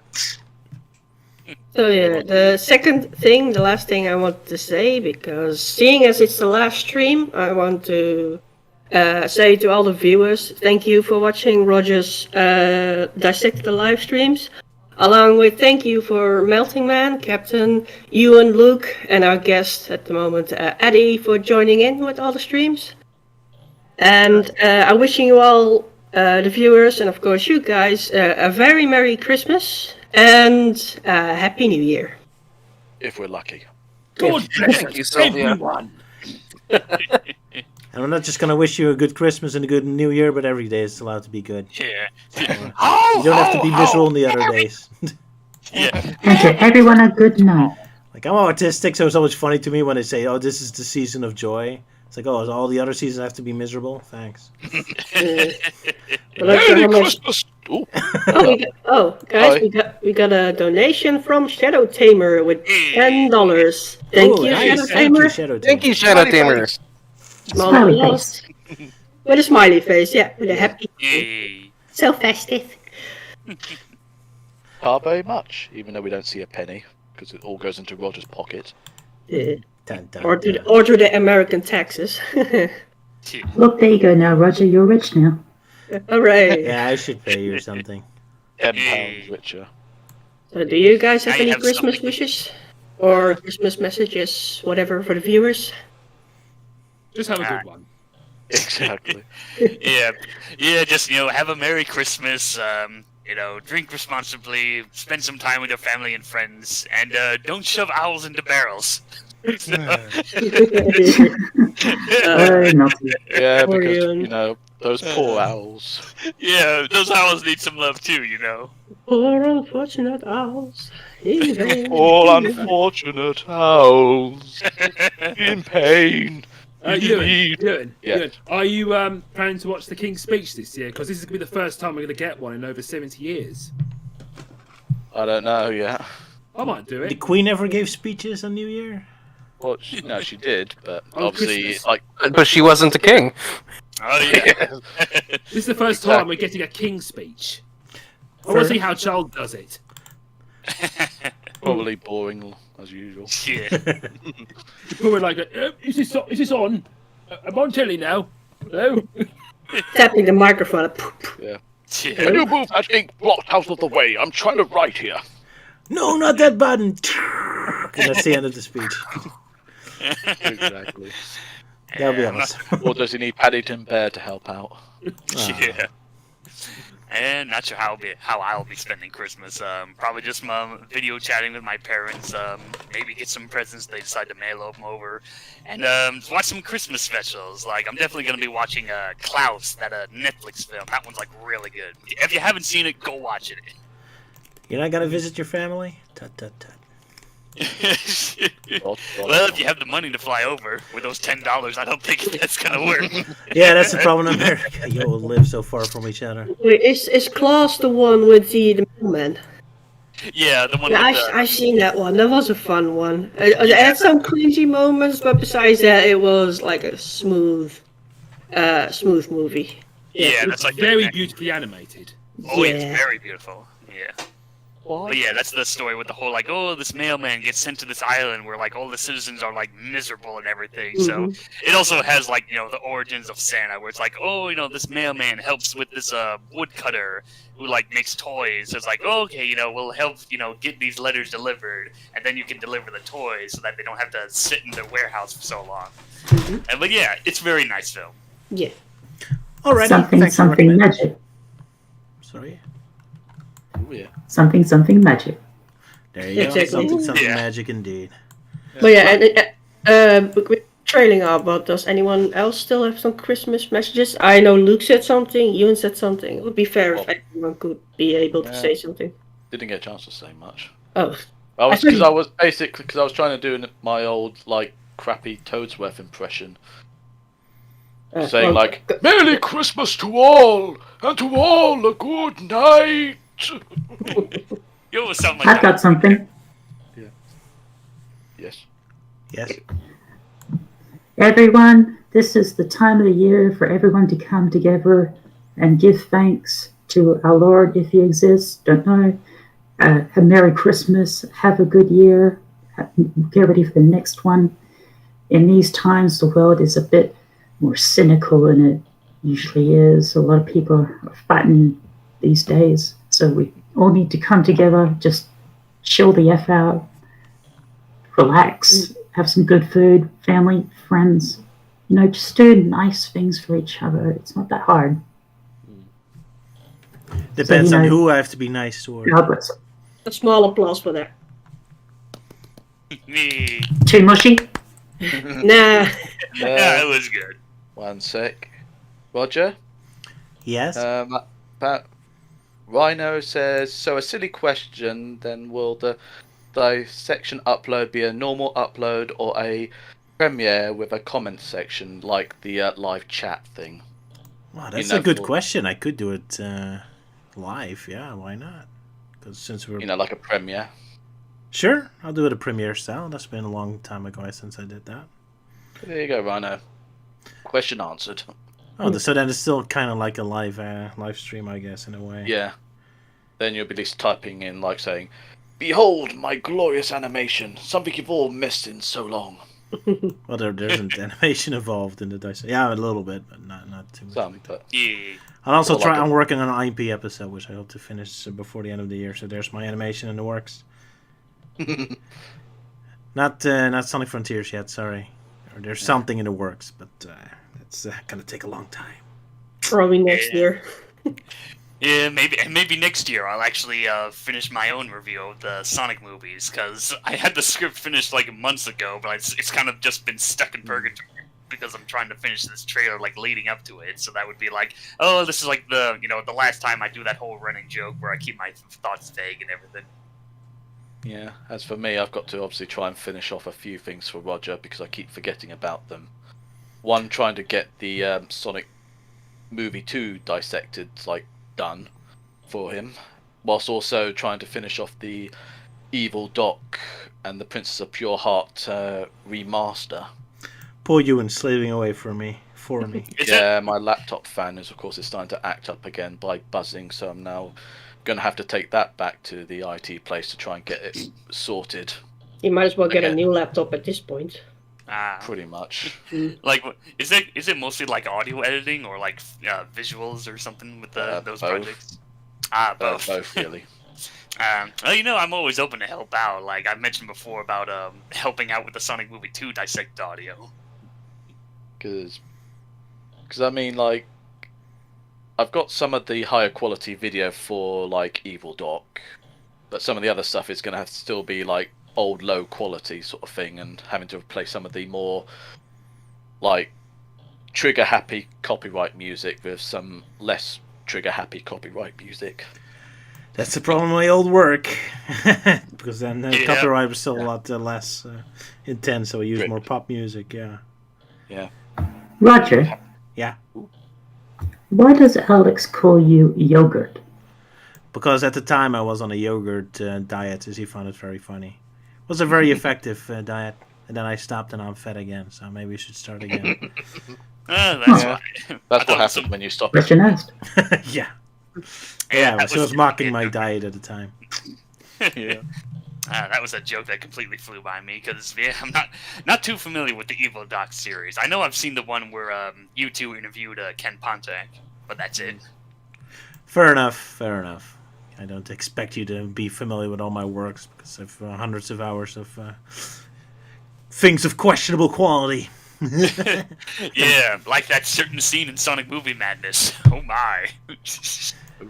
So yeah, the last thing I want to say, because seeing as it's the last stream, I want to say to all the viewers, thank you for watching Roger's Dissected Alive streams. Along with thank you for Melting Man, Captain, you and Luke, and our guest at the moment, Eddie, for joining in with all the streams. And I'm wishing you all, the viewers, and of course you guys, a very Merry Christmas and Happy New Year. If we're lucky. God bless Thank you, Sylvia. everyone. And I'm not just gonna wish you a good Christmas and a good New Year, but every day is allowed to be good. Yeah. You don't have to be miserable on the other days. Yeah. And to everyone, a good night. Like, I'm autistic, so it's always funny to me when they say, "Oh, this is the season of joy." It's like, "Oh, all the other seasons have to be miserable." Thanks. Merry Christmas! Ooh. Guys, we got a donation from Shadow Tamer with $10. Thank Ooh, you, nice. Shadow Thank Tamer. you, Shadow Thank Tamer. you, Shadow Tamer. Smiley face. With a smiley face, yeah, with a happy, Yay. so festive. Not very much, even though we don't see a penny, because it all goes into Roger's pocket. Yeah. Dun, dun, Or to dun. the American taxes. Look, there you go now, Roger. You're rich now. Alright. Yeah, I should pay you something. £10 richer. So do you guys have I any have Christmas something. wishes? Or Christmas messages, whatever, for the viewers? Just have a good one. Exactly. yeah, just have a Merry Christmas. Drink responsibly, spend some time with your family and friends, and don't shove owls into barrels. Naughty. Yeah, Poor because, Ian. those poor owls. Yeah, those owls need some love too, Poor unfortunate owls. In vain. All unfortunate owls in pain. Ewan, Yeah. are you planning to watch the King's Speech this year? Because this is going to be the first time we're going to get one in over 70 years. I don't know yet. I might do The it. Queen ever gave speeches on New Year? Well, she did, but Oh, obviously, Christmas. But she wasn't the king. Oh yeah. This is the first time we're getting a King's Speech. I want to see how Charles does it. probably boring as usual. Yeah. We're like, is this on? I'm on telly now. Hello? Tapping the microphone. Can you move that ink blot out of the way? I'm trying to write here. No, not that button. And that's the end of the speech. Exactly. That'll be awesome. Or does he need Paddington Bear to help out? Yeah. And not sure how I'll be spending Christmas. Probably just video chatting with my parents. Maybe get some presents they decide to mail them over, and watch some Christmas specials. Like I'm definitely gonna be watching Klaus, that Netflix film. That one's like really good. If you haven't seen it, go watch it. You're not gonna visit your family? Tut tut tut. Well, if you have the money to fly over with those $10, I don't think that's gonna work. Yeah, that's the problem in America. You all live so far from each other. Wait, is Klaus the one with the mailman? Yeah, the one. Yeah, with the, I seen that one. That was a fun one. It had some cringy moments, but besides that, it was like a smooth movie. yeah, that's like Very beautifully animated. Oh, Yeah. it's very beautiful. Yeah. But yeah, that's the story with the whole like, oh, this mailman gets sent to this island where like all the citizens are like miserable and everything. So it also has like the origins of Santa, where it's like, oh, this mailman helps with this woodcutter who like makes toys. So it's like, oh, okay, we'll help get these letters delivered, and then you can deliver the toys so that they don't have to sit in their warehouse for so long. But yeah, it's very nice film. Yeah. Alright, Something, thanks for something recommending. magic. Sorry. Oh, yeah. Something, something magic. There you go. Exactly. Something Yeah. magic indeed. But yeah, and we're trailing off, but does anyone else still have some Christmas messages? I know Luke said something, Ewan said something. It would be fair if everyone could be able to say something. Didn't get a chance to say much. Oh. Because I was trying to do my old like crappy Toadsworth impression, saying well, like "Merry Christmas to all, and to all a good night." You always sound like I've got something. Yes. Yes. Everyone, this is the time of the year for everyone to come together and give thanks to our Lord if he exists. Don't know. A Merry Christmas. Have a good year. Get ready for the next one. In these times, the world is a bit more cynical than it usually is. A lot of people are fighting these days. So we all need to come together, just chill the F out, relax, have some good food, family, friends. Just do nice things for each other. It's not that hard. Depends on who I have to be nice toward. God bless. A small applause for that. Me. Too mushy? Nah. Yeah, it was good. One sec. Roger? Yes? But Rhino says, so a silly question, then will the dissection upload be a normal upload or a premiere with a comment section like the live chat thing? Wow, that's a good question. I could do it live. Yeah, why not? Because since we're like a premiere. Sure, I'll do it a premiere style. That's been a long time ago since I did that. There you go, Rhino. Question answered. Oh, so then it's still kind of like a live stream, I guess, in a way. Yeah. Then you'll be at least typing in, like saying, "Behold my glorious animation! Something you've all missed in so long." Well, there's an animation involved in the dice. Yeah, a little bit, but not too much. Some, but Yeah. I'll also try. I'm working on an IP episode, which I hope to finish before the end of the year. So there's my animation in the works. Not Sonic Frontiers yet. Sorry, or there's something in the works, but it's gonna take a long time. Probably next year. Yeah, maybe next year I'll actually finish my own review of the Sonic movies, because I had the script finished like months ago, but it's kind of just been stuck in purgatory because I'm trying to finish this trailer like leading up to it. So that would be like, oh, this is like the last time I do that whole running joke where I keep my thoughts vague and everything. yeah, as for me, I've got to obviously try and finish off a few things for Roger because I keep forgetting about them. One, trying to get the Sonic movie 2 dissected done for him, whilst also trying to finish off the Evil Doc and the Princess of Pure Heart remaster. Poor Ewan slaving away for me. Yeah, my laptop fan is starting to act up again by buzzing, so I'm now going to have to take that back to the IT place to try and get it sorted. You might as well get a new laptop at this point. Pretty much. Like, is it mostly like audio editing or like visuals or something with those both. projects? Both. Both, really. Well, I'm always open to help out. Like I mentioned before about helping out with the Sonic Movie 2 dissect audio. Because I mean, like, I've got some of the higher quality video for like Evil Doc, but some of the other stuff is going to have to still be like old low quality sort of thing, and having to replace some of the more like trigger happy copyright music with some less trigger happy copyright music. That's the problem with my old work, because then copyright was still a lot less intense, so we use more pop music. Yeah. Roger. Yeah. Why does Alex call you yogurt? Because at the time I was on a yogurt diet, as he found it very funny. It was a very effective diet, and then I stopped and I'm fat again. So maybe we should start again. That's That's fine. what happens when you stop. Question asked. Yeah. Yeah, Yeah, she was mocking my diet at the time. Yeah. That was a joke that completely flew by me because I'm not too familiar with the Evil Doc series. I know I've seen the one where you two interviewed Ken Pontek, but that's it. Fair enough. I don't expect you to be familiar with all my works because I've hundreds of hours of things of questionable quality. Yeah, like that certain scene in Sonic Movie Madness. Oh my.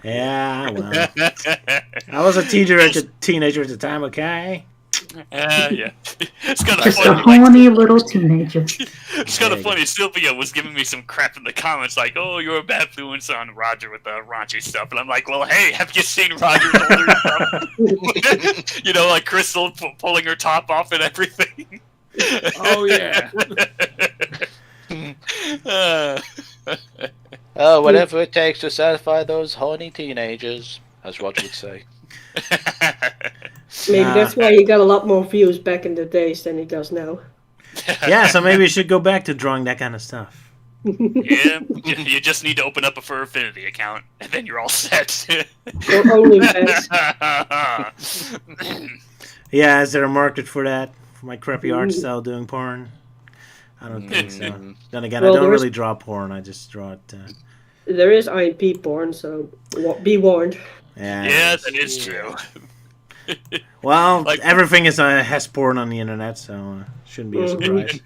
Yeah, well, I was a teenager at the time, okay? Yeah. It's kind of Just a funny. horny little teenager. It's kind of funny. Sylvia was giving me some crap in the comments, like, "Oh, you're a bad influence on Roger with the raunchy stuff," and I'm like, "Well, hey, have you seen Roger's older stuff? Like Crystal pulling her top off and everything." Oh yeah. Oh, whatever it takes to satisfy those horny teenagers, as Roger would say. Maybe that's why he got a lot more views back in the days than he does now. Yeah, so maybe you should go back to drawing that kind of stuff. Yeah, you just need to open up a Fur Affinity account, and then you're all set. Or OnlyFans. Yeah, is there a market for that? For my crappy art style doing porn? I don't think so. Then again, I don't really draw porn. I just draw it. There is IMP porn, so be warned. Yeah, that is true. Well, Like- everything has porn on the internet, so shouldn't be a surprise.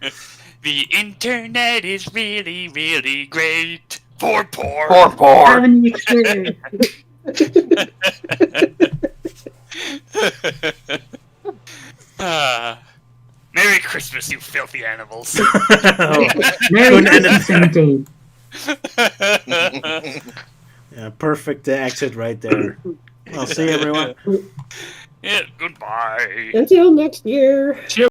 The internet is really, really great for porn. Poor, poor. Haven't you true? Merry Christmas, you filthy animals. Merry Couldn't end it Christmas indeed. Yeah, perfect exit right there. Well, see you, everyone. Yeah, goodbye. Until next year.